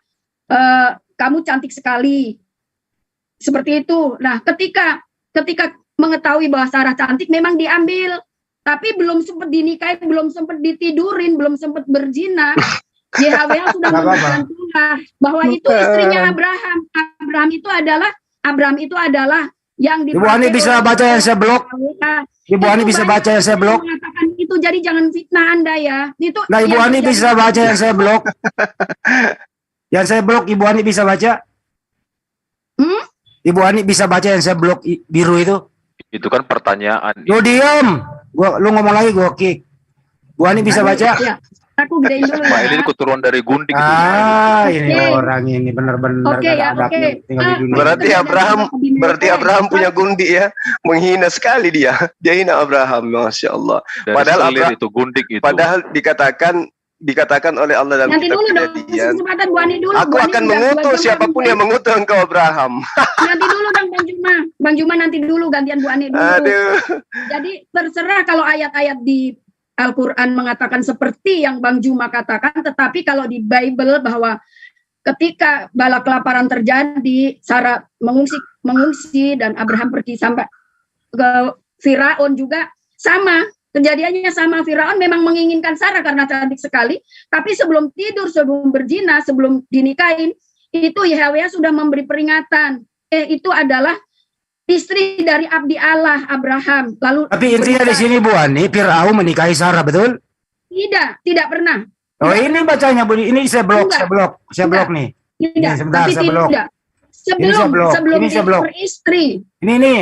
kamu cantik sekali. Seperti itu. Nah, ketika mengetahui bahwa Sarah cantik, memang diambil. Tapi belum sempat dinikahi, belum sempat ditidurin, belum sempat berzina. YHWH sudah memberikan tulah bahwa itu istrinya Abraham. Abraham itu adalah yang Ibu Ani bisa baca yang saya blok. Ibu Ani bisa baca yang saya blok. Mengatakan itu, jadi jangan fitnah Anda ya. Itu. Nah, Ibu Ani bisa baca yang saya blok. Yang saya blok, Ibu Ani bisa baca? Ibu Ani bisa baca yang saya blok biru itu? Itu kan pertanyaan. Yo diam. Lu ngomong lagi gua kick. Bu Ani bisa baca? Ya, aku gedein dulu Ismail ya. ini keturunan dari Gundik. Ini Oke. orang ini benar-benar Oke ya, adabnya oke. tinggal di dunia. Berarti Abraham punya gundi ya. Menghina sekali dia. Dia hina Abraham, Masya Allah. Dari Padahal Selir itu Gundik itu. Padahal dikatakan oleh Allah dalam Nanti kitab dulu dong, Kejadian, kesempatan Bu Ani dulu. aku Bu Ani akan udah 2 mengutus jam siapapun kan? yang mengutus engkau Abraham. Nanti dulu dong Bang Juma. Bang Juma nanti dulu, gantian Bu Ani dulu. Aduh. Jadi terserah kalau ayat-ayat di Al-Quran mengatakan seperti yang Bang Juma katakan, tetapi kalau di Bible bahwa ketika bala kelaparan terjadi, Sarah mengungsi dan Abraham pergi sampai ke Firaun juga sama. Kejadiannya sama, Firaun memang menginginkan Sarah karena cantik sekali, tapi sebelum tidur, sebelum berzina, sebelum dinikahin, itu Yahweh sudah memberi peringatan. Itu adalah istri dari abdi Allah Abraham. Lalu Tapi intinya di sini Bu Ani, Firaun menikahi Sarah, betul? tidak pernah. Oh, ini bacanya Bu. Ini saya blok nih. Tidak, sebentar, tapi saya blok. tidak. Ini saya blok. Sebelum Ini saya blok. beristri. Ini nih.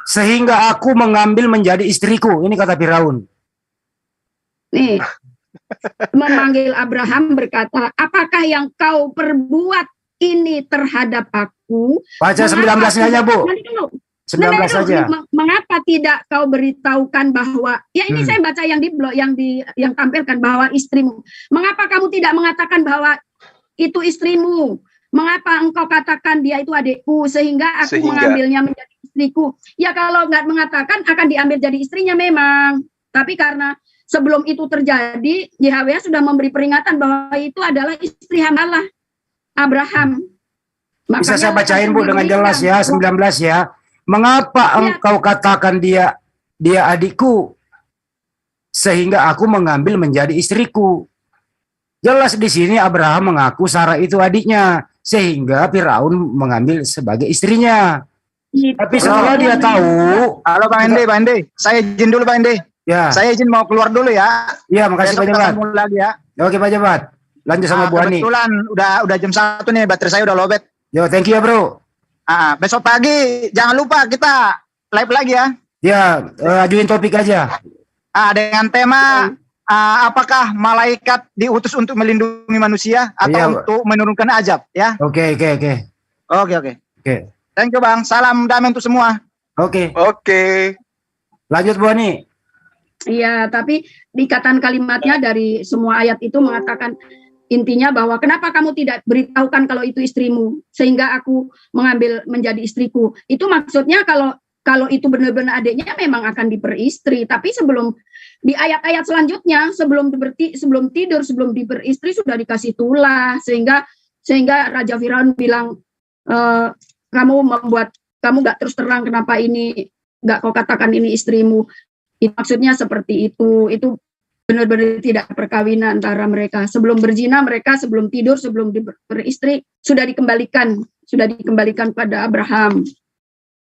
Sehingga aku mengambil menjadi istriku. Ini kata Firaun. Nih, memanggil Abraham berkata, apakah yang kau perbuat ini terhadap aku? Baca 19-nya aja, Bu. Nanti dulu. 19 saja. Mengapa tidak kau beritahukan bahwa ya ini saya baca yang di blog yang tampilkan bahwa istrimu. Mengapa kamu tidak mengatakan bahwa itu istrimu? Mengapa engkau katakan dia itu adikku sehingga aku mengambilnya menjadi istriku? Ya kalau nggak mengatakan akan diambil jadi istrinya memang. Tapi karena sebelum itu terjadi, Yahweh sudah memberi peringatan bahwa itu adalah istri Allah Abraham. Bisa saya bacain Bu dengan jelas ya, 19 ya. Mengapa engkau katakan dia adikku sehingga aku mengambil menjadi istriku? Jelas di sini Abraham mengaku Sarah itu adiknya sehingga Firaun mengambil sebagai istrinya. Tapi setelah dia tahu, halo Bang Ende, saya izin dulu Bang Ende. Ya. Saya izin mau keluar dulu ya. Iya, makasih Pak Jabat. Lagi ya. Oke Pak Jabat. Lanjut sama Bu Ani. Kebetulan udah jam 1 nih, baterai saya udah lowbat. Yo, thank you ya Bro. Besok pagi jangan lupa kita live lagi ya. Ya, ajuin topik aja. Dengan tema apakah malaikat diutus untuk melindungi manusia atau untuk menurunkan azab ya? Oke. Thank you Bang. Salam damai untuk semua. Oke. Lanjut Bu Ani. Iya, tapi ikatan kalimatnya dari semua ayat itu mengatakan intinya bahwa kenapa kamu tidak beritahukan kalau itu istrimu sehingga aku mengambil menjadi istriku. Itu maksudnya kalau itu benar-benar adiknya memang akan diperistri, tapi sebelum di ayat-ayat selanjutnya sebelum tidur, sebelum diperistri sudah dikasih tulah sehingga Raja Firaun bilang kamu nggak terus terang kenapa ini nggak kau katakan ini istrimu. Itu maksudnya seperti itu benar-benar tidak perkawinan antara mereka. Sebelum berzina mereka, sebelum tidur, sebelum beristri sudah dikembalikan pada Abraham.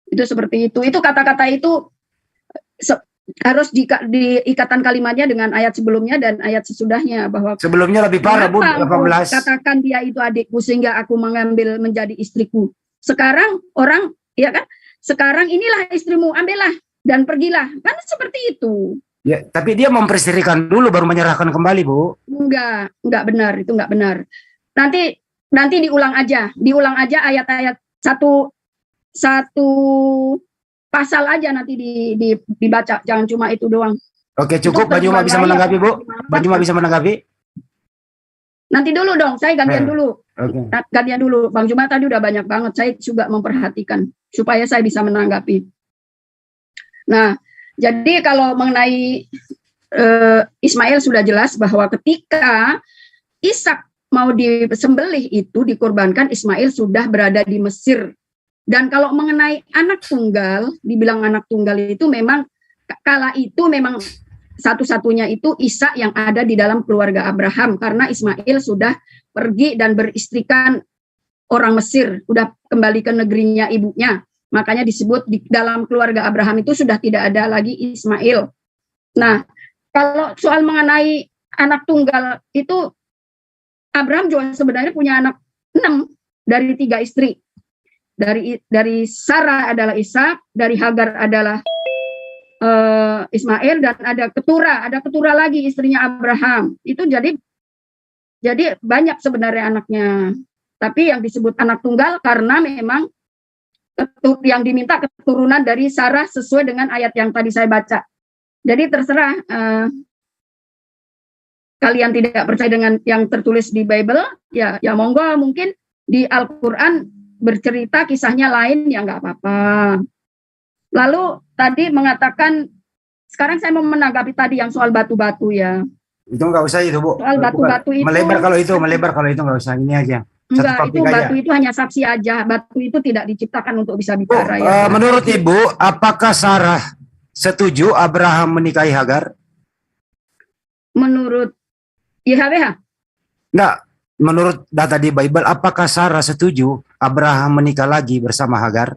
Itu seperti itu. Itu kata-kata itu harus di ikatan kalimatnya dengan ayat sebelumnya dan ayat sesudahnya bahwa sebelumnya lebih parah Bu, 18. Katakan dia itu adikku sehingga aku mengambil menjadi istriku. Sekarang orang ya kan? Sekarang inilah istrimu, ambillah dan pergilah. Kan seperti itu. Ya, tapi dia memperisterikan dulu baru menyerahkan kembali, Bu. Enggak benar, itu enggak benar. Nanti diulang aja ayat-ayat satu pasal aja nanti dibaca, jangan cuma itu doang. Oke, cukup. Bang Juma bisa menanggapi, Bu. Bang Juma bisa menanggapi. Nanti dulu dong, saya gantian dulu. Okay. Gantian dulu. Bang Juma tadi udah banyak banget, saya juga memperhatikan supaya saya bisa menanggapi. Nah, jadi kalau mengenai Ismail sudah jelas bahwa ketika Ishak mau disembelih itu dikorbankan, Ismail sudah berada di Mesir. Dan kalau mengenai anak tunggal, dibilang anak tunggal itu memang kala itu memang satu-satunya itu Ishak yang ada di dalam keluarga Abraham karena Ismail sudah pergi dan beristrikan orang Mesir, sudah kembali ke negerinya ibunya. Makanya disebut di dalam keluarga Abraham itu sudah tidak ada lagi Ismail. Nah, kalau soal mengenai anak tunggal itu Abraham juga sebenarnya punya anak 6 dari 3 istri. Dari Sarah adalah Ishak, dari Hagar adalah Ismail, dan ada ketura lagi istrinya Abraham. Itu jadi banyak sebenarnya anaknya. Tapi yang disebut anak tunggal karena memang yang diminta keturunan dari Sarah sesuai dengan ayat yang tadi saya baca. Jadi terserah kalian tidak percaya dengan yang tertulis di Bible, ya monggo, mungkin di Al-Quran bercerita kisahnya lain, ya nggak apa-apa. Lalu tadi mengatakan, sekarang saya mau menanggapi tadi yang soal batu-batu ya. Itu nggak usah itu, Bu. Soal batu-batu itu. Melebar kalau itu nggak usah, ini aja. Enggak, itu batu itu hanya saksi aja. Batu itu tidak diciptakan untuk bisa bicara. Ya. Menurut Ibu, apakah Sarah setuju Abraham menikahi Hagar? Menurut YHWH? Enggak, menurut data di Bible, apakah Sarah setuju Abraham menikah lagi bersama Hagar?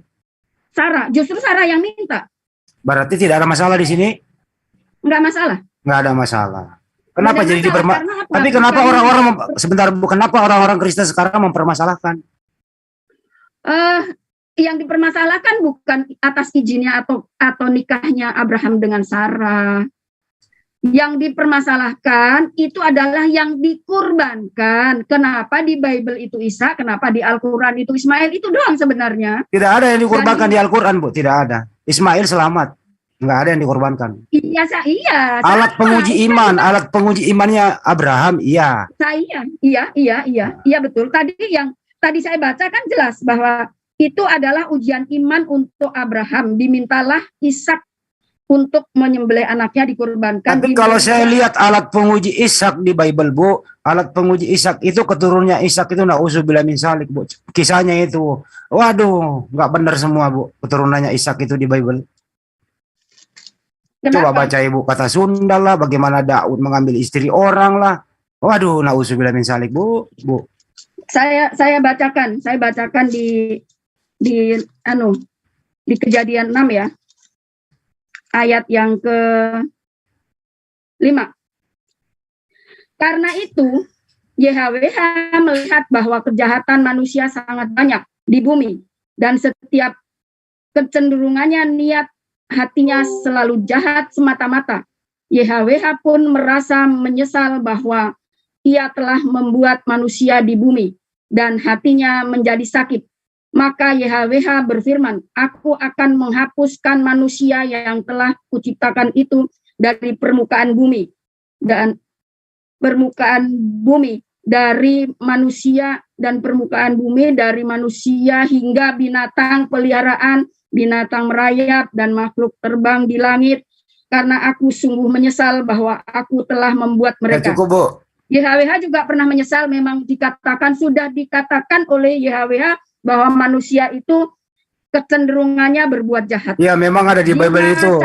Justru Sarah yang minta. Berarti tidak ada masalah di sini? Enggak masalah. Enggak ada masalah. Kenapa jadi dipermasalahkan? Tapi kenapa orang-orang kenapa orang-orang Kristen sekarang mempermasalahkan? Yang dipermasalahkan bukan atas izinnya atau nikahnya Abraham dengan Sarah. Yang dipermasalahkan itu adalah yang dikurbankan. Kenapa di Bible itu Isa, kenapa di Al-Quran itu Ismail, itu doang sebenarnya. Tidak ada yang dikurbankan di Al-Quran, Bu, tidak ada. Ismail selamat. Enggak ada yang dikorbankan. Iya. Alat penguji iman, alat penguji imannya Abraham, iya. Iya betul. Tadi saya baca kan jelas bahwa itu adalah ujian iman untuk Abraham. Dimintalah Ishak untuk menyembelih anaknya dikorbankan. Tapi kalau saya lihat alat penguji Ishak di Bible, Bu, alat penguji Ishak itu keturunannya Ishak itu na'udzubillah min dzalik, Bu. Kisahnya itu, waduh, nggak benar semua, Bu. Keturunannya Ishak itu di Bible. Kenapa? Coba baca Ibu kata Sunda lah, bagaimana Daud mengambil istri orang lah. Waduh, na'udzubillah min dzalik, Bu. Saya bacakan di Kejadian 6 ya. Ayat yang ke-5. Karena itu, YHWH melihat bahwa kejahatan manusia sangat banyak di bumi, dan setiap kecenderungannya niat hatinya selalu jahat semata-mata. YHWH pun merasa menyesal bahwa ia telah membuat manusia di bumi, dan hatinya menjadi sakit. Maka YHWH berfirman, aku akan menghapuskan manusia yang telah kuciptakan itu dari permukaan bumi, dan permukaan bumi dari manusia, dan permukaan bumi dari manusia hingga binatang peliharaan, binatang merayap, dan makhluk terbang di langit, karena aku sungguh menyesal bahwa aku telah membuat mereka. Ya, cukup, Bu. YHWH juga pernah menyesal, memang sudah dikatakan oleh YHWH bahwa manusia itu kecenderungannya berbuat jahat. Ya, memang ada di Bible itu.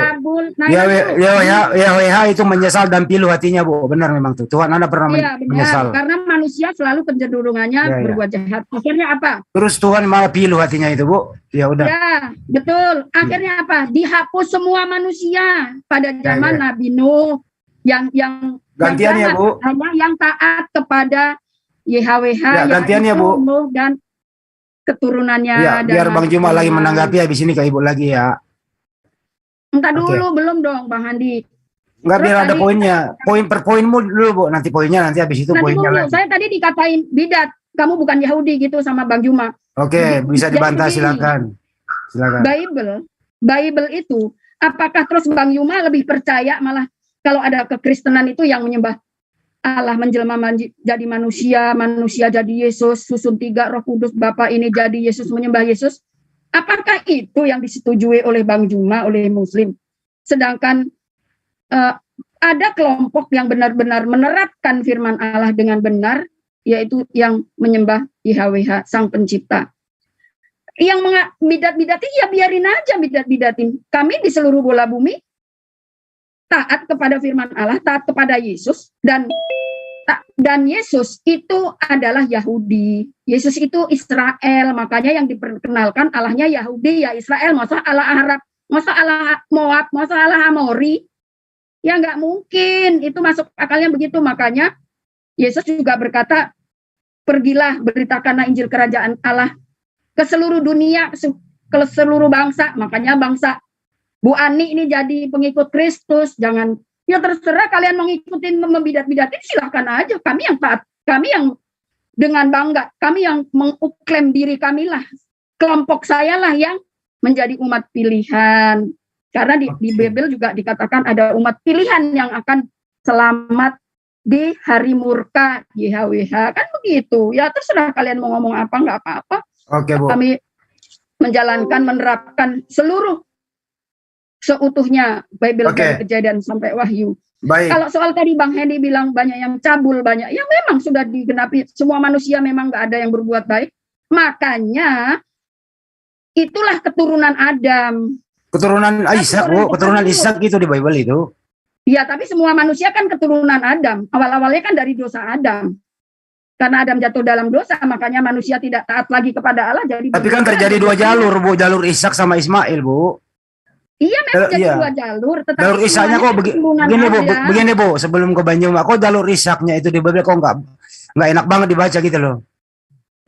YHWH itu menyesal dan pilu hatinya, Bu. Benar memang tuh. Tuhan Anda pernah menyesal. Karena manusia selalu kecenderungannya berbuat jahat. Akhirnya apa? Terus Tuhan malah pilu hatinya itu, Bu. Ya udah. Ya, betul. Akhirnya apa? Dihapus semua manusia pada zaman Nabi Nuh yang gantiannya, Bu. Hanya yang taat kepada YHWH, ya, gantiannya, Bu. Nuh dan keturunannya. Ya, biar Bang Juma lagi menanggapi, habis ini ke Ibu lagi ya. Entah dulu, belum dong Bang Handi. Enggak, biar ada poinnya. Poin per poinmu dulu, Bu. Nanti poinnya, nanti habis itu poinnya lagi. Saya tadi dikatain bidat, kamu bukan Yahudi gitu sama Bang Juma. Oke, bisa dibantah, silakan. Bible itu, apakah terus Bang Juma lebih percaya malah kalau ada kekristenan itu yang menyembah Allah menjelma jadi manusia jadi Yesus, susun 3 Roh Kudus, Bapa ini jadi Yesus, menyembah Yesus. Apakah itu yang disetujui oleh Bang Juma, oleh Muslim? Sedangkan ada kelompok yang benar-benar menerapkan firman Allah dengan benar, yaitu yang menyembah YHWH, Sang Pencipta. Yang bidat-bidatin, ya biarin aja bidat-bidatin. Kami di seluruh bola bumi taat kepada firman Allah, taat kepada Yesus, dan Yesus itu adalah Yahudi. Yesus itu Israel, makanya yang diperkenalkan Allahnya Yahudi, ya Israel. Masa Allah Arab, masa Allah Moab, masa Allah Amori? Ya nggak mungkin, itu masuk akalnya begitu. Makanya Yesus juga berkata, pergilah beritakanlah Injil Kerajaan Allah ke seluruh dunia, ke seluruh bangsa. Makanya bangsa Bu Ani ini jadi pengikut Kristus, jangan, ya terserah kalian mau ngikutin membidat-bidatin silahkan aja. Kami yang taat, kami yang dengan bangga, kami yang menguklaim diri kami lah, kelompok saya lah yang menjadi umat pilihan. Karena di Bible juga dikatakan ada umat pilihan yang akan selamat di hari murka YHWH, kan begitu. Ya terserah kalian mau ngomong apa, nggak apa-apa. Oke, Bu. Kami menjalankan, menerapkan seluruh seutuhnya Bible dari Kejadian sampai Wahyu. Baik. Kalau soal tadi Bang Hendy bilang banyak yang cabul, banyak yang memang sudah digenapi, semua manusia memang nggak ada yang berbuat baik. Makanya itulah keturunan Adam. Keturunan Ishak, Bu. Keturunan Ishak itu di Bible itu. Ya, tapi semua manusia kan keturunan Adam. Awal-awalnya kan dari dosa Adam. Karena Adam jatuh dalam dosa, makanya manusia tidak taat lagi kepada Allah. Jadi tapi kan terjadi dua jalur, Bu. Jalur Ishak sama Ismail, Bu. Iya, memang jadi dua jalur. Tetapi jalur Ishaknya kok begini, Bu. Begini, Bu. Sebelum ke Banyumas, kok jalur Ishaknya itu di Bible kok nggak enak banget dibaca gitu loh.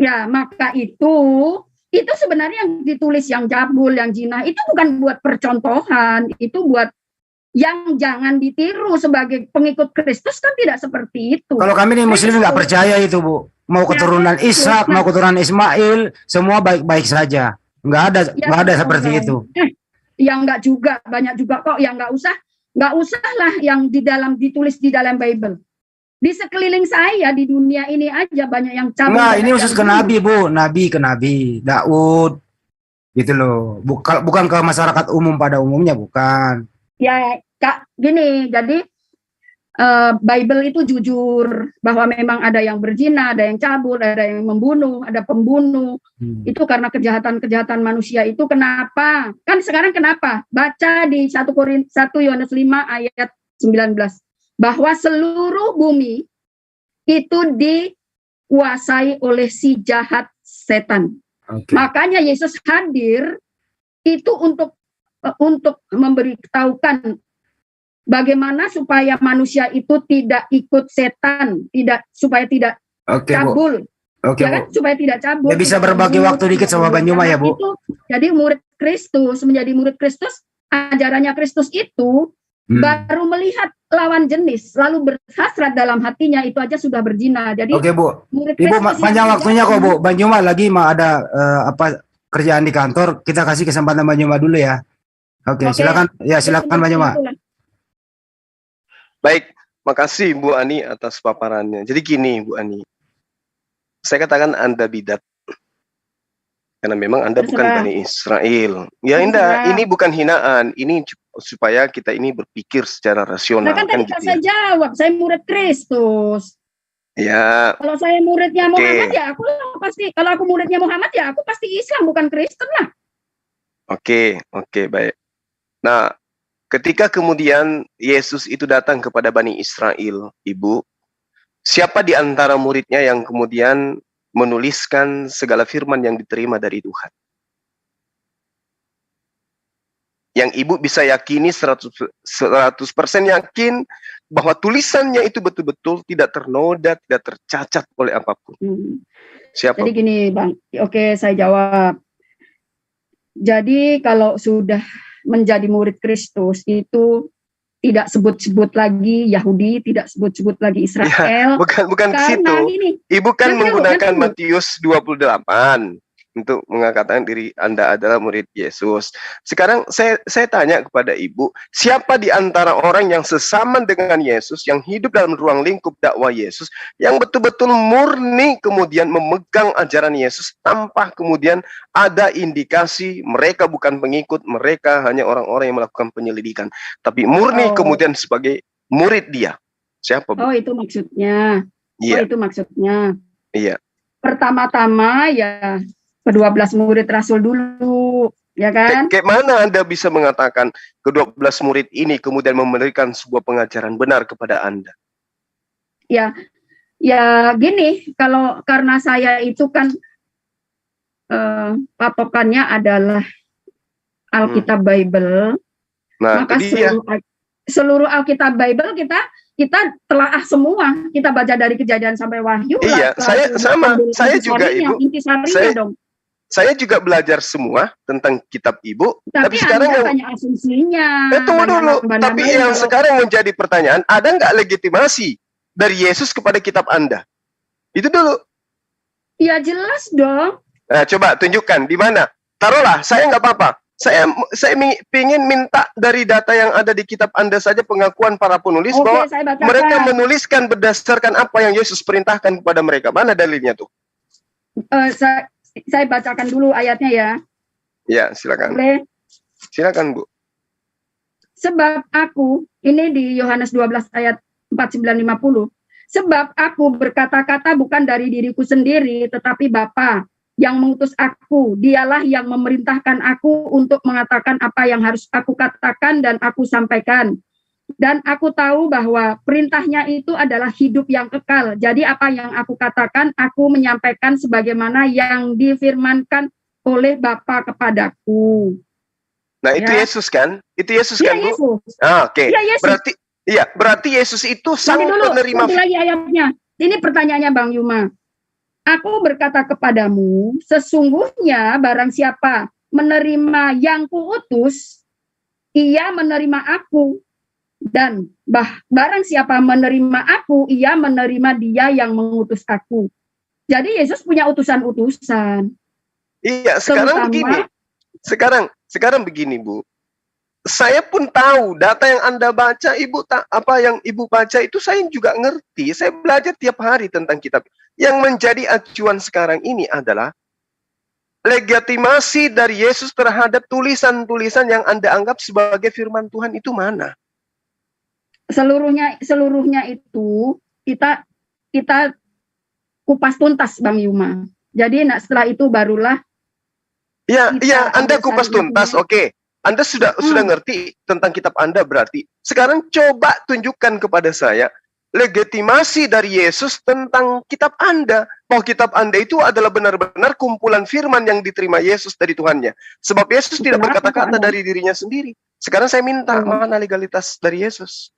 Ya, maka itu sebenarnya yang ditulis yang cabul, yang zina, itu bukan buat percontohan, itu buat yang jangan ditiru sebagai pengikut Kristus kan tidak seperti itu. Kalau kami nih Muslim nggak percaya itu, Bu. Mau keturunan Ishak, mau keturunan Ismail, semua baik-baik saja. Nggak ada seperti itu. Ya nggak juga, banyak juga kok yang nggak usah lah yang ditulis di dalam Bible. Di sekeliling saya di dunia ini aja banyak yang cabul. Enggak, ini khusus ke Nabi, Bu. Nabi ke Nabi, Daud, gitu loh. Bukan ke masyarakat umum pada umumnya, bukan. Ya, Kak, gini, jadi Bible itu jujur bahwa memang ada yang berzina, ada yang cabul, ada yang membunuh, ada pembunuh. Itu karena kejahatan-kejahatan manusia itu. Kenapa? Kan sekarang kenapa? Baca di 1 Yohanes 5 ayat 19 bahwa seluruh bumi itu dikuasai oleh si jahat setan. Makanya Yesus hadir itu untuk memberitahukan bagaimana supaya manusia itu tidak ikut setan, supaya tidak cabul. Ya kan? Supaya tidak cabul. Ya, bisa berbagi waktu dikit sama Banyuma ya, Bu. Jadi murid Kristus, menjadi murid Kristus, ajarannya Kristus itu baru melihat lawan jenis, lalu berhasrat dalam hatinya, itu aja sudah berzina. Jadi Bu. Ibu panjang waktunya kok, Bu. Banyuma lagi ada kerjaan di kantor, kita kasih kesempatan Banyuma dulu ya. Silakan. Ya, silakan Banyuma. Baik, makasih Bu Ani atas paparannya. Jadi gini Bu Ani, saya katakan Anda bidat karena memang Anda bukan Bani Israel. Ya Indah, ini bukan hinaan, ini supaya kita ini berpikir secara rasional. Kan tadi gitu saya jawab, saya murid Kristus. Ya. Kalau saya muridnya Muhammad ya aku pasti, kalau aku muridnya Muhammad ya aku pasti Islam bukan Kristen lah. Oke, baik. Nah, ketika kemudian Yesus itu datang kepada Bani Israel, Ibu, siapa di antara muridnya yang kemudian menuliskan segala firman yang diterima dari Tuhan? Yang Ibu bisa yakini 100% yakin bahwa tulisannya itu betul-betul tidak ternoda, tidak tercacat oleh apapun. Siapa? Jadi gini Bang, oke saya jawab. Jadi kalau sudah menjadi murid Kristus itu tidak sebut-sebut lagi Yahudi, tidak sebut-sebut lagi Israel. Ya, bukan ke situ. Ibu kan menggunakan Matius 28 untuk mengatakan diri Anda adalah murid Yesus. Sekarang saya tanya kepada Ibu, siapa di antara orang yang sesama dengan Yesus, yang hidup dalam ruang lingkup dakwah Yesus, yang betul-betul murni kemudian memegang ajaran Yesus tanpa kemudian ada indikasi mereka bukan pengikut, mereka hanya orang-orang yang melakukan penyelidikan, tapi murni kemudian sebagai murid dia. Siapa, Bu? Oh, itu maksudnya. Iya. Oh, itu maksudnya. Iya. Pertama-tama ya ke-12 murid Rasul dulu, ya kan? Kayak mana Anda bisa mengatakan ke-12 murid ini kemudian memberikan sebuah pengajaran benar kepada Anda? Ya gini, karena saya itu kan patokannya adalah Alkitab Bible, nah, maka seluruh Alkitab Bible kita telaah semua, kita baca dari Kejadian sampai Wahyu. Iya, saya juga Ibu. Intisarinya dong. saya juga belajar semua tentang kitab Ibu, tapi Tapi sekarang Anda yang tanya asumsinya. tunggu dulu, Bagaimana tapi yang kalau- sekarang menjadi pertanyaan, ada nggak legitimasi dari Yesus kepada kitab Anda? Itu dulu. Ya jelas dong. Nah, coba tunjukkan di mana. Taruhlah, saya nggak apa-apa. Saya ingin minta dari data yang ada di kitab Anda saja pengakuan para penulis Oke, bahwa saya bacakan. mereka menuliskan berdasarkan apa yang Yesus perintahkan kepada mereka. Mana dalilnya tuh? Saya bacakan dulu ayatnya ya. Ya, silakan. Boleh? Silakan, Bu. Sebab aku, ini di Yohanes 12 ayat 49-50. Sebab aku berkata-kata bukan dari diriku sendiri, tetapi Bapa yang mengutus aku. Dialah yang memerintahkan aku untuk mengatakan apa yang harus aku katakan dan aku sampaikan. Dan aku tahu bahwa perintahnya itu adalah hidup yang kekal. Jadi apa yang aku katakan, aku menyampaikan sebagaimana yang difirmankan oleh Bapa kepadaku. Nah, itu Ya. Yesus kan? Itu Yesus Iya, kan, Bu? Yesus. Oke. Iya, Yesus. Berarti Yesus itu Nanti sang dulu, penerima. nanti lagi ayatnya. Ini pertanyaannya Bang Yuma. Aku berkata kepadamu, sesungguhnya barang siapa menerima yang kuutus, ia menerima aku. Dan barang siapa menerima aku, ia menerima dia yang mengutus aku. Jadi Yesus punya utusan-utusan. Iya, sekarang Terutama- begini. Sekarang begini, Bu. Saya pun tahu data yang Anda baca, apa yang Ibu baca itu saya juga ngerti. Saya belajar tiap hari tentang kitab. Yang menjadi acuan sekarang ini adalah legitimasi dari Yesus terhadap tulisan-tulisan yang Anda anggap sebagai firman Tuhan itu mana? Seluruhnya itu kita kupas tuntas Bang Yuma. Jadi setelah itu barulah Ya, Anda kupas tuntas, ya. oke. Anda sudah ngerti tentang kitab Anda berarti. Sekarang coba tunjukkan kepada saya legitimasi dari Yesus tentang kitab Anda. Bahwa kitab Anda itu adalah benar-benar kumpulan firman yang diterima Yesus dari Tuhannya. Sebab Yesus tidak berkata-kata dari dirinya sendiri. Sekarang saya minta mana legalitas dari Yesus.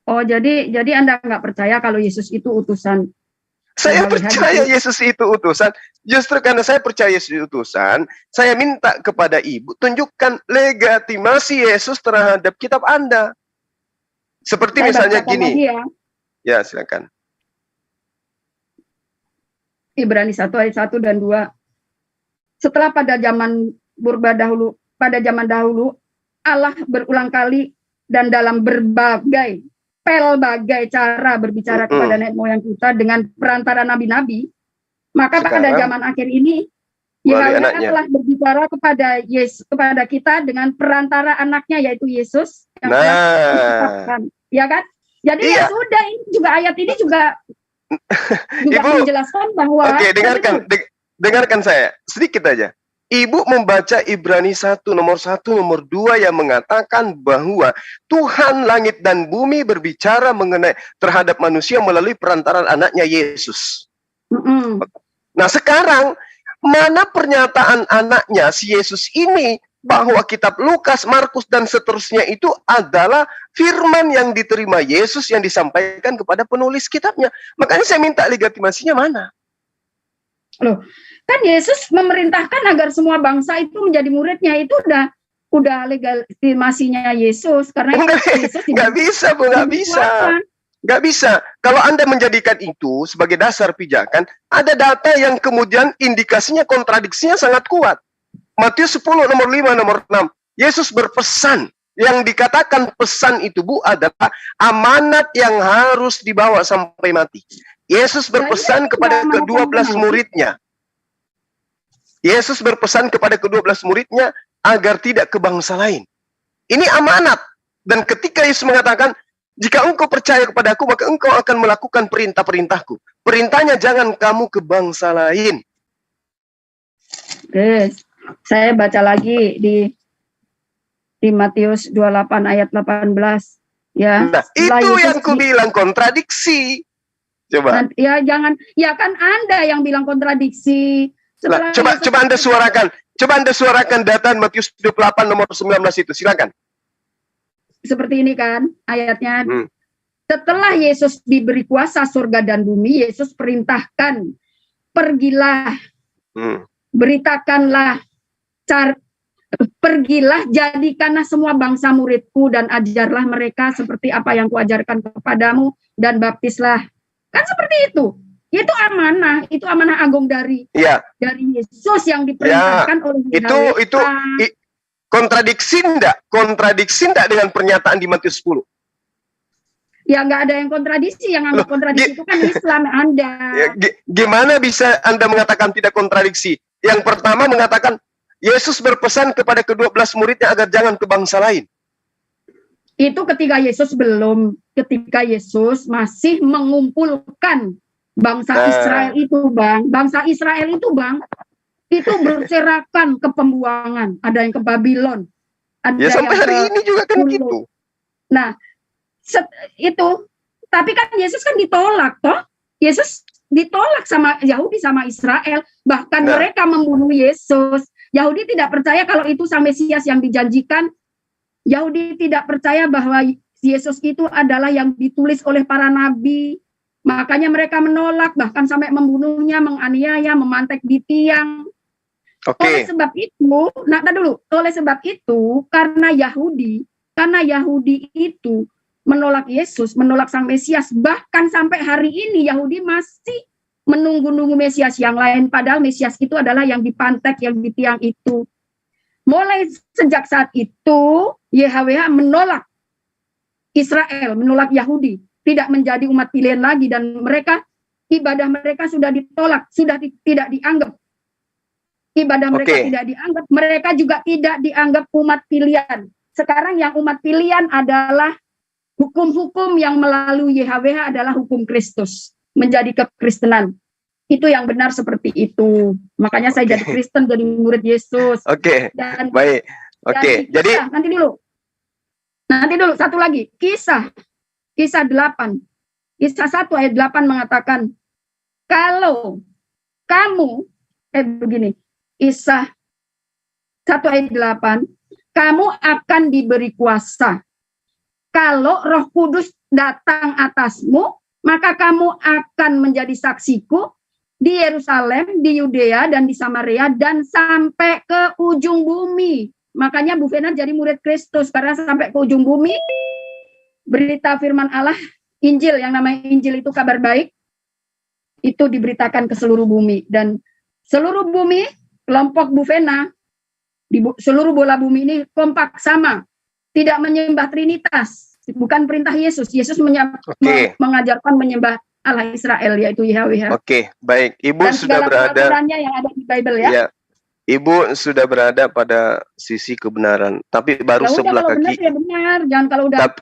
Oh, jadi Anda nggak percaya kalau Yesus itu utusan? Saya percaya Yesus itu utusan. Justru karena saya percaya Yesus itu utusan, saya minta kepada Ibu tunjukkan legitimasi Yesus terhadap kitab Anda. Seperti Saya misalnya bacakan gini. lagi ya. Ya, silakan. Ibrani 1 ayat 1 dan 2. Setelah pada zaman dahulu Allah berulang kali dan dalam pelbagai cara berbicara kepada nenek moyang kita dengan perantara nabi-nabi, maka pada zaman akhir ini Yahweh telah berbicara kepada kita dengan perantara anaknya yaitu Yesus yang telah ya kan? Jadi ya sudah, ini juga ayat ini juga Ibu, menjelaskan bahwa dengarkan saya sedikit aja. Ibu membaca Ibrani 1 nomor 2 yang mengatakan bahwa Tuhan langit dan bumi berbicara mengenai terhadap manusia melalui perantaran anaknya Yesus. Nah, sekarang mana pernyataan anaknya si Yesus ini bahwa kitab Lukas, Markus dan seterusnya itu adalah firman yang diterima Yesus yang disampaikan kepada penulis kitabnya. Makanya saya minta legitimasinya mana? Loh, kan Yesus memerintahkan agar semua bangsa itu menjadi muridnya, itu udah legitimasinya Yesus karena Yesus nggak bisa, Bu, nggak bisa. Nggak bisa. Kalau Anda menjadikan itu sebagai dasar pijakan, ada data yang kemudian indikasinya kontradiksinya sangat kuat. Matius 10 nomor 5 nomor 6. Yesus berpesan. Yang dikatakan pesan itu, Bu, adalah amanat yang harus dibawa sampai mati. Yesus berpesan kepada ke-12 muridnya. Yesus berpesan kepada ke-12 muridnya agar tidak ke bangsa lain. Ini amanat. Dan ketika Yesus mengatakan, jika engkau percaya kepadaku, maka engkau akan melakukan perintah-perintahku. Perintahnya jangan kamu ke bangsa lain. Oke, saya baca lagi di Matius 28 ayat 18. Ya. Nah, itu yang kubilang kontradiksi. Coba. Ya jangan, ya kan Anda yang bilang kontradiksi. Coba Anda suarakan data Matius 28 nomor 19 itu. Silakan. Seperti ini kan ayatnya. Setelah Yesus diberi kuasa surga dan bumi, Yesus perintahkan, pergilah beritakanlah, pergilah, jadikanlah semua bangsa muridku dan ajarlah mereka seperti apa yang kuajarkan kepadamu dan baptislah. Kan seperti itu. Itu amanah agung dari Yesus yang diperintahkan oleh itu kontradiksi enggak dengan pernyataan di Matius 10? Ya nggak ada yang kontradiksi, yang anggap kontradiksi itu kan Islam Anda. Gimana bisa Anda mengatakan tidak kontradiksi? Yang pertama mengatakan Yesus berpesan kepada ke-12 muridnya agar jangan ke bangsa lain. Itu ketika Yesus masih mengumpulkan bangsa Israel itu, Bang. Bangsa Israel itu, Bang, itu berserakan ke pembuangan. Ada yang ke Babylon. Ada sampai hari ini juga kan gitu. Nah, itu, tapi kan Yesus kan ditolak, toh. Yesus ditolak sama Yahudi sama Israel. Bahkan mereka membunuh Yesus. Yahudi tidak percaya kalau itu sang Mesias yang dijanjikan. Yahudi tidak percaya bahwa Yesus itu adalah yang ditulis oleh para nabi. Makanya mereka menolak, bahkan sampai membunuhnya, menganiaya, memantek di tiang. Oleh sebab itu, karena Yahudi itu menolak Yesus, menolak sang Mesias, bahkan sampai hari ini Yahudi masih menunggu-nunggu Mesias yang lain, padahal Mesias itu adalah yang dipantek, yang di tiang itu. Mulai sejak saat itu, YHWH menolak Israel, menolak Yahudi, tidak menjadi umat pilihan lagi, dan ibadah mereka sudah ditolak, sudah tidak dianggap. Ibadah mereka tidak dianggap, mereka juga tidak dianggap umat pilihan. Sekarang yang umat pilihan adalah hukum-hukum yang melalui YHWH adalah hukum Kristus, menjadi kekristenan. Itu yang benar seperti itu. Makanya saya jadi Kristen, jadi murid Yesus. Baik. Jadi nanti dulu satu lagi. Kisah 8. Kisah 1 ayat 8 mengatakan, kalau kamu begini. Kisah 1 ayat 8, kamu akan diberi kuasa. Kalau Roh Kudus datang atasmu, maka kamu akan menjadi saksiku di Yerusalem, di Yudea, dan di Samaria, dan sampai ke ujung bumi. Makanya Bu Vena jadi murid Kristus, karena sampai ke ujung bumi, berita firman Allah, Injil, yang namanya Injil itu kabar baik, itu diberitakan ke seluruh bumi. Dan seluruh bumi, kelompok Bu Vena, di seluruh bola bumi ini kompak sama. Tidak menyembah Trinitas, bukan perintah Yesus. Yesus mengajarkan menyembah Allah Israel, yaitu YHWH. Baik. Ibu dan sudah berada yang ada di Bible ya. Ibu sudah berada pada sisi kebenaran, tapi baru sebelah kaki. Benar, jangan kalau udah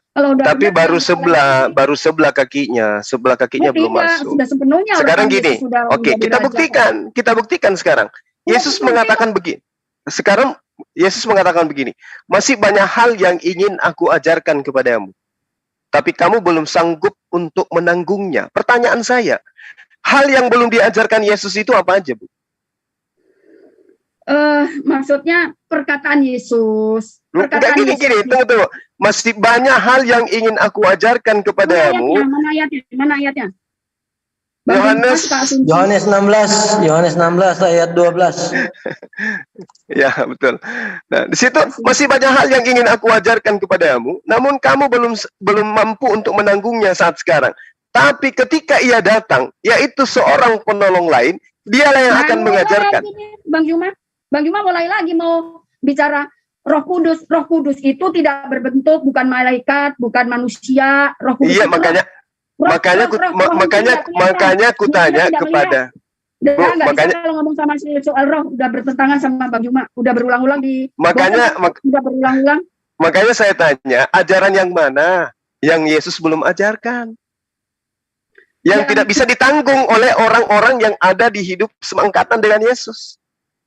tapi benar, baru sebelah kakinya belum masuk. Sudah sepenuhnya. Sekarang gini, kita buktikan sekarang. Yesus mengatakan begini. Sekarang Yesus mengatakan begini, masih banyak hal yang ingin aku ajarkan kepadamu, tapi kamu belum sanggup untuk menanggungnya. Pertanyaan saya, hal yang belum diajarkan Yesus itu apa aja, Bu? Maksudnya perkataan Yesus. Gini, tunggu. Masih banyak hal yang ingin aku ajarkan kepadamu. Mana ayatnya? Yohanes 16 ayat 12. Ya, betul. Nah, di situ masih banyak hal yang ingin aku ajarkan kepadamu, namun kamu belum mampu untuk menanggungnya saat sekarang. Tapi ketika ia datang, yaitu seorang penolong lain, dialah yang akan mengajarkan. Bang Juma mulai lagi mau bicara Roh Kudus. Roh Kudus itu tidak berbentuk, bukan malaikat, bukan manusia. Roh Kudus. Iya, makanya aku tanya kepada Bu, makanya kalau ngomong sama soal roh udah bertentangan sama Bang Juma, udah berulang-ulang makanya saya tanya, ajaran yang mana yang Yesus belum ajarkan, yang tidak bisa ditanggung oleh orang-orang yang ada di hidup seangkatan dengan Yesus?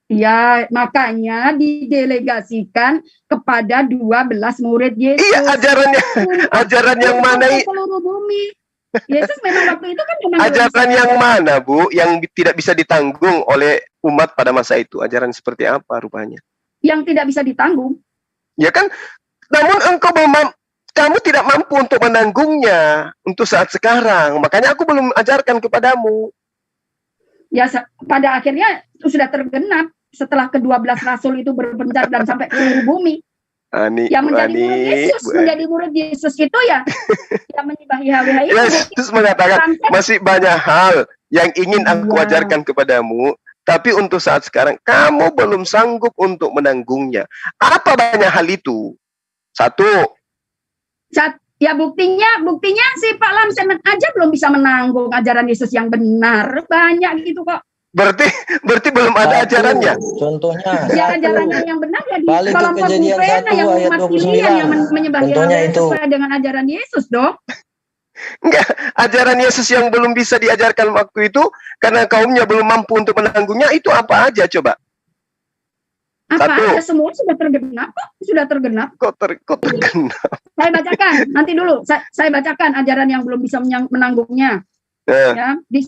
Ya, makanya didelegasikan kepada 12 murid Yesus. Iya, ajaran yang mana? Seluruh bumi. Yesus memang waktu itu kan ajaran yang mana, Bu, yang tidak bisa ditanggung oleh umat pada masa itu? Ajaran seperti apa rupanya? Yang tidak bisa ditanggung. Ya kan? Namun kamu tidak mampu untuk menanggungnya untuk saat sekarang. Makanya aku belum ajarkan kepadamu. Ya pada akhirnya sudah tergenap setelah ke-12 rasul itu berpencar dan sampai ke seluruh bumi. Yang menjadi murid Yesus, menjadi murid Yesus itu ya yang menyibahi HWH itu. Yesus mengatakan masih banyak hal yang ingin aku ajarkan kepadamu, tapi untuk saat sekarang kamu belum sanggup untuk menanggungnya. Apa banyak hal itu? Satu. Ya buktinya si Pak Lamsemet aja belum bisa menanggung ajaran Yesus yang benar. Banyak gitu kok. Berarti belum ada ajarannya. Contohnya. Ya ajarannya yang benar ya di Balik ke kelompok Kejadian Bupena 1 yang ayat umat 29. pilihan yang menyembah Contohnya Yahweh itu. sesuai dengan ajaran Yesus dong. Enggak, ajaran Yesus yang belum bisa diajarkan waktu itu karena kaumnya belum mampu untuk menanggungnya, itu apa aja coba? Apa Satu. aja semua sudah tergenap kok, sudah tergenap. Kok tergenap? Saya bacakan nanti dulu. Saya bacakan ajaran yang belum bisa menanggungnya. Ya, di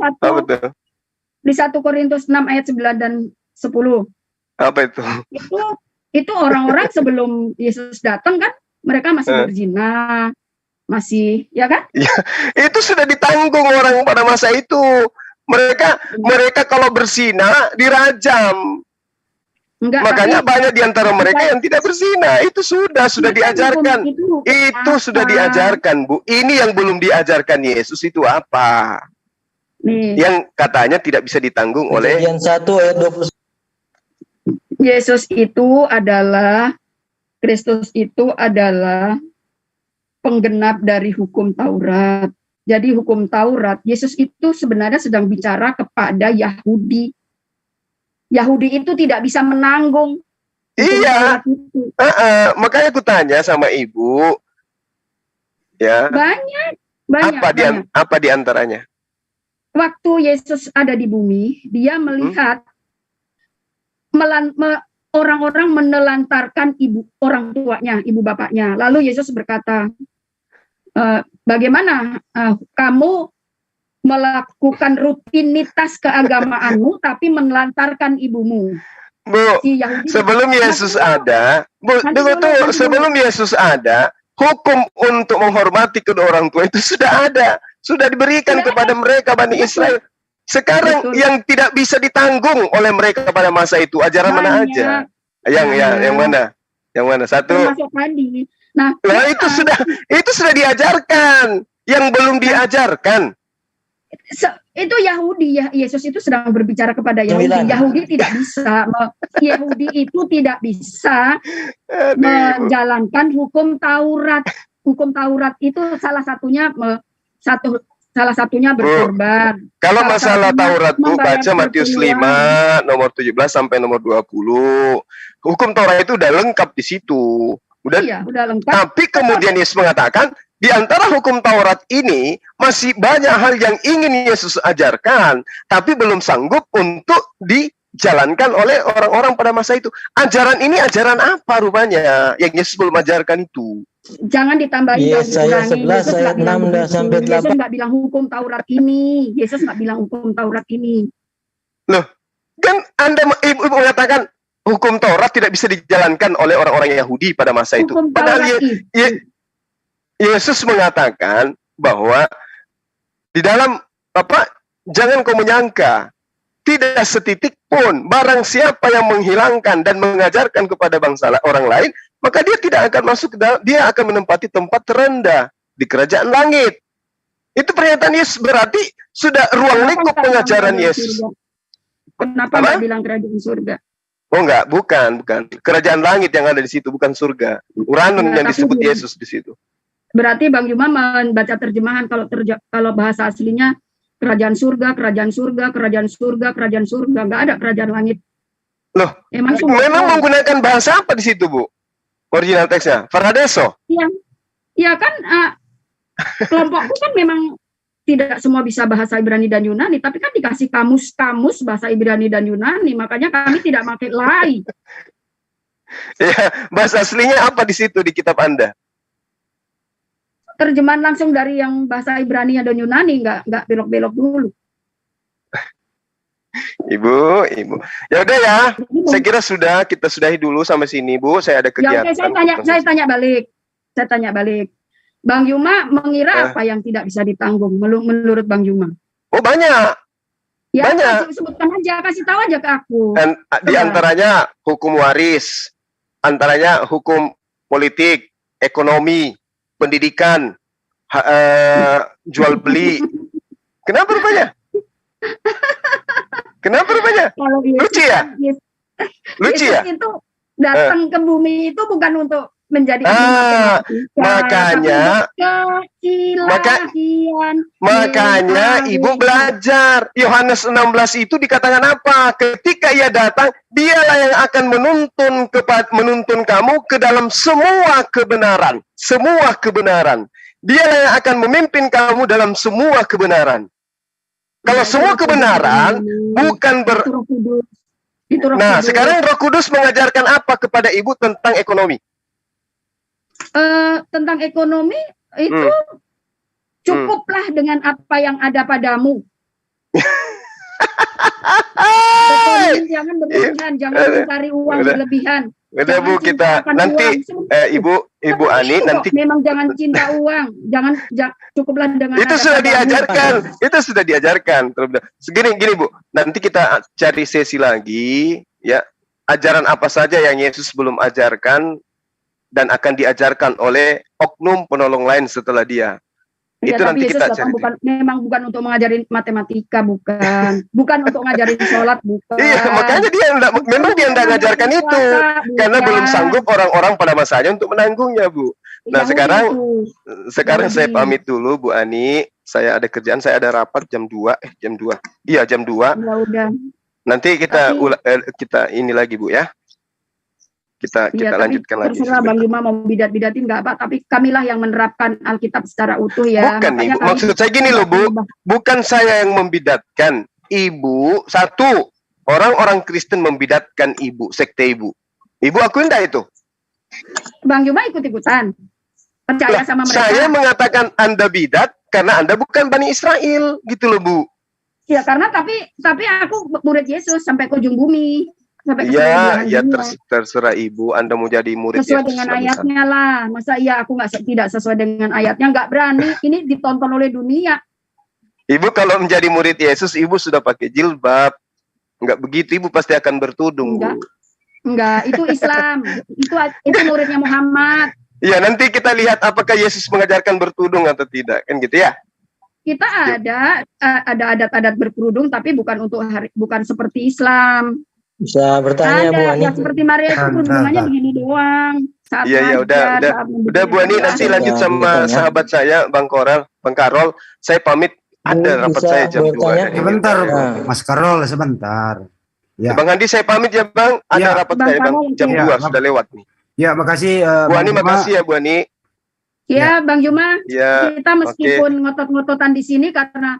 1 Korintus 6 ayat 9 dan 10. Apa itu? Itu orang-orang sebelum Yesus datang kan, mereka masih berzina, masih, ya kan? Ya, itu sudah ditanggung orang pada masa itu. Mereka kalau berzina dirajam. Makanya banyak di antara mereka yang tidak berzina. Itu sudah diajarkan. Itu sudah diajarkan, Bu. Ini yang belum diajarkan Yesus itu apa? Yang katanya tidak bisa ditanggung oleh Kejadian 1 ayat 20. Yesus itu adalah, Kristus itu adalah penggenap dari hukum Taurat. Jadi hukum Taurat, Yesus itu sebenarnya sedang bicara kepada Yahudi. Yahudi itu tidak bisa menanggung. Iya. Makanya aku tanya sama Ibu. Ya. Banyak. Apa di antaranya? Waktu Yesus ada di bumi, dia melihat orang-orang menelantarkan orang tuanya, ibu bapaknya. Lalu Yesus berkata, bagaimana kamu melakukan rutinitas keagamaanmu tapi menelantarkan ibumu? Bu, sebelum Yesus ada, sebelum Yesus ada, hukum untuk menghormati kedua orang tua itu sudah ada. Sudah diberikan kepada mereka Bani Israel. Sekarang yang tidak bisa ditanggung oleh mereka pada masa itu, ajaran mana aja? Yang mana? Yang mana? Satu. Nah, itu sudah diajarkan. Yang belum diajarkan. Itu Yahudi ya. Yesus itu sedang berbicara kepada Yahudi. Yahudi itu tidak bisa menjalankan hukum Taurat. Hukum Taurat itu salah satunya berkorban. Kalau masalah Taurat, Bu, baca Matius 5 nomor 17 sampai nomor 20. Hukum Taurat itu udah lengkap di situ. Udah lengkap. Tapi kemudian Yesus mengatakan, di antara hukum Taurat ini masih banyak hal yang ingin Yesus ajarkan, tapi belum sanggup untuk dijalankan oleh orang-orang pada masa itu. Ajaran ini ajaran apa rupanya yang Yesus belum ajarkan itu? Jangan ditambahin. Yesaya 11 ayat 6 sampai 8. Yesus nggak bilang hukum Taurat ini. Yesus nggak bilang hukum Taurat ini. Loh, kan Ibu mengatakan hukum Taurat tidak bisa dijalankan oleh orang-orang Yahudi pada masa itu. Padahal Yesus mengatakan bahwa di dalam jangan kau menyangka, tidak setitik pun barang siapa yang menghilangkan dan mengajarkan kepada bangsa orang lain, maka dia tidak akan masuk ke dalam, dia akan menempati tempat terendah di kerajaan langit. Itu pernyataan Yesus, berarti sudah ruang lingkup pengajaran Yesus. Kenapa nggak bilang kerajaan surga? Oh enggak, bukan. Kerajaan langit yang ada di situ, bukan surga. Uranus yang disebut Yesus di situ. Berarti Bang Juma membaca terjemahan, kalau bahasa aslinya kerajaan surga, kerajaan surga, kerajaan surga, kerajaan surga, nggak ada kerajaan langit. Loh, memang menggunakan bahasa apa di situ, Bu? Original teksnya, Paradiso. Iya kan, kelompokku kan memang tidak semua bisa bahasa Ibrani dan Yunani, tapi kan dikasih kamus-kamus bahasa Ibrani dan Yunani, makanya kami tidak pakai lai. Ya, bahasa aslinya apa di situ di kitab Anda? Terjemahan langsung dari yang bahasa Ibrani dan Yunani, nggak belok-belok dulu. Ibu. Ya udah ya. Saya kira kita sudahi dulu sampai sini, Bu. Saya ada kegiatan. Ya, saya tanya balik. Bang Yuma mengira apa yang tidak bisa ditanggung menurut Bang Yuma? Oh, banyak. Ya, Banyak. sebutkan aja, kasih tahu aja ke aku. Dan di antaranya hukum waris, antaranya hukum politik, ekonomi, pendidikan, jual beli. Kenapa rupanya? Kenapa rupanya? Kalau Lucu ya? Lucu ya? Yesus itu datang ke bumi itu bukan untuk menjadi makanya makanya ibu belajar. Yohanes 16 itu dikatakan apa? Ketika ia datang, dialah yang akan menuntun kamu ke dalam semua kebenaran. Semua kebenaran. Dialah yang akan memimpin kamu dalam semua kebenaran. Kalau semua kebenaran bukan Nah, sekarang Roh Kudus mengajarkan apa kepada ibu tentang ekonomi? Tentang ekonomi itu cukuplah dengan apa yang ada padamu. Jangan berlebihan, jangan mencari uang berlebihan. Udah Bu, kita nanti Ibu Ani nanti memang jangan cinta uang, jangan cukuplah dengan itu sudah diajarkan, itu sudah diajarkan. Gini Bu, nanti kita cari sesi lagi ya, ajaran apa saja yang Yesus belum ajarkan dan akan diajarkan oleh oknum penolong lain setelah dia. Ya, itu nanti Yesus kita cari. Memang bukan untuk mengajarin matematika, bukan untuk ngajarin sholat, bukan. Iya, makanya dia memang dia enggak ngajarkan itu, karena belum sanggup orang-orang pada masanya untuk menanggungnya, Bu. Nah, sekarang saya pamit dulu, Bu Ani. Saya ada kerjaan, saya ada rapat jam 2. Iya, jam 2. Ya udah. Nanti kita kita ini lagi, Bu ya. Kita lanjutkan lagi. Terserah Bang Juma mau bidat-bidatin nggak Pak, tapi kamilah yang menerapkan Alkitab secara utuh ya. Bukan Ibu, maksud saya gini loh Bu, bukan saya yang membidatkan. Ibu, satu, orang-orang Kristen membidatkan Ibu, sekte Ibu. Ibu akuin enggak itu? Bang Juma ikut-ikutan. Percaya sama mereka. Saya mengatakan Anda bidat karena Anda bukan Bani Israel, gitu loh Bu. Ya karena tapi aku murid Yesus sampai ke ujung bumi. Ya terserah Ibu, Anda mau jadi murid sesuai dengan ayatnya lah. Masa iya aku tidak sesuai dengan ayatnya, nggak berani. Ini ditonton oleh dunia. Ibu kalau menjadi murid Yesus, Ibu sudah pakai jilbab. Nggak begitu, Ibu pasti akan bertudung. Enggak, itu Islam. itu muridnya Muhammad. Iya, nanti kita lihat apakah Yesus mengajarkan bertudung atau tidak, kan gitu ya. Kita ada adat-adat berkerudung, tapi bukan seperti Islam. Bisa bertanya Bu Ani. Seperti Maria itu kerudungannya begini doang. Iya, udah Bu Ani, nanti lanjut sama sahabat saya Bang Karol. Saya pamit, ada rapat saya jam 2. Sebentar Mas Karol, sebentar. Ya. Bang Andi saya pamit ya Bang, ada rapat saya Bang jam 2 sudah lewat nih. Ya, makasih Bu Ani, makasih ya Bu Ani. Ya, Bang Juma, ya, kita meskipun ngotot-ngototan di sini karena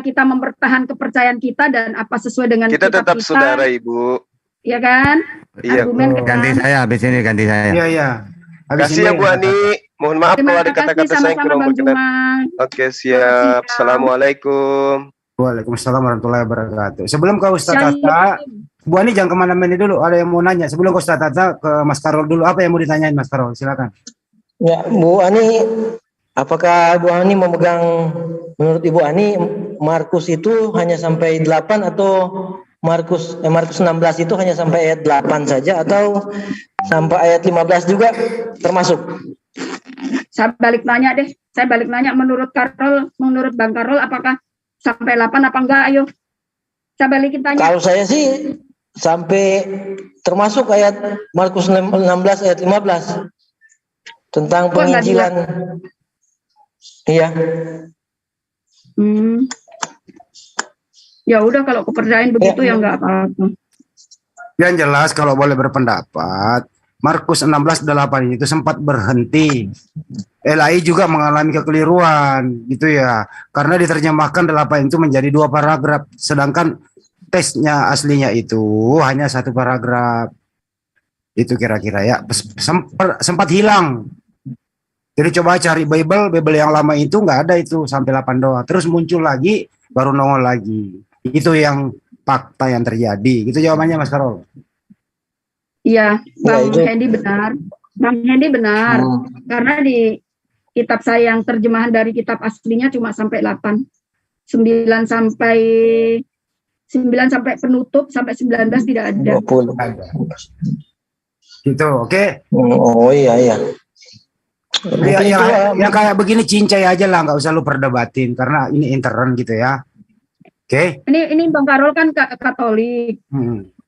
kita mempertahan kepercayaan kita dan apa sesuai dengan kita tetap saudara Ibu. Iya kan? Iya. Ganti saya habis ini, ganti saya. Iya. Kasih ya Bu Ani. Mohon maaf kalau ada kata-kata saya kurang berkenan. Oke, siap. Assalamualaikum. Waalaikumsalam warahmatullahi wabarakatuh. Sebelum ke Ustaz Tata, Bu Ani jangan kemana-mana dulu. Ada yang mau nanya. Sebelum ke Ustaz Tata, ke Mas Karol dulu. Apa yang mau ditanyain Mas Karol? Silakan. Ya, Bu Ani, apakah Bu Ani memegang, menurut Ibu Ani, Markus itu hanya sampai 8 atau Markus 16 itu hanya sampai ayat 8 saja atau sampai ayat 15 juga termasuk? Saya balik nanya menurut Bang Karol apakah sampai 8 apa enggak? Ayo. Saya balikin tanya. Kalau saya sih sampai termasuk ayat Markus 16 ayat 15 tentang penginjilan. Iya. Ya udah kalau kepercayaan begitu ya enggak apa-apa. Yang jelas kalau boleh berpendapat, Markus 16:8 itu sempat berhenti. LAI juga mengalami kekeliruan gitu ya. Karena diterjemahkan 8 itu menjadi 2 paragraf, sedangkan teksnya aslinya itu hanya 1 paragraf. Itu kira-kira ya. Sempat hilang. Jadi coba cari Bible yang lama itu nggak ada itu sampai 8 doang. Terus muncul lagi, baru nongol lagi. Itu yang fakta yang terjadi. Gitu jawabannya Mas Karol. Iya, Bang Hendy benar. Bang Hendy benar. Karena di kitab saya yang terjemahan dari kitab aslinya cuma sampai 8. 9 sampai 9 sampai penutup sampai 19 tidak ada. 20. Gitu, oke? Oh iya iya. Yang kayak begini cincai aja lah, nggak usah lu perdebatin karena ini intern gitu ya. Oke? Ini Bang Karol kan Katolik.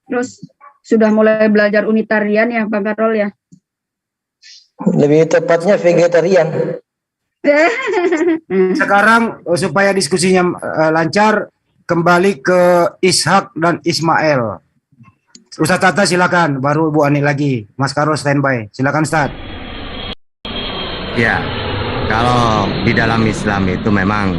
Terus sudah mulai belajar Unitarian ya Bang Karol ya. Lebih tepatnya vegetarian. Sekarang supaya diskusinya lancar, kembali ke Ishak dan Ismail. Ustaz Tata silakan, baru Bu Ani lagi. Mas Karol standby. Silakan Ustaz. Ya, kalau di dalam Islam itu memang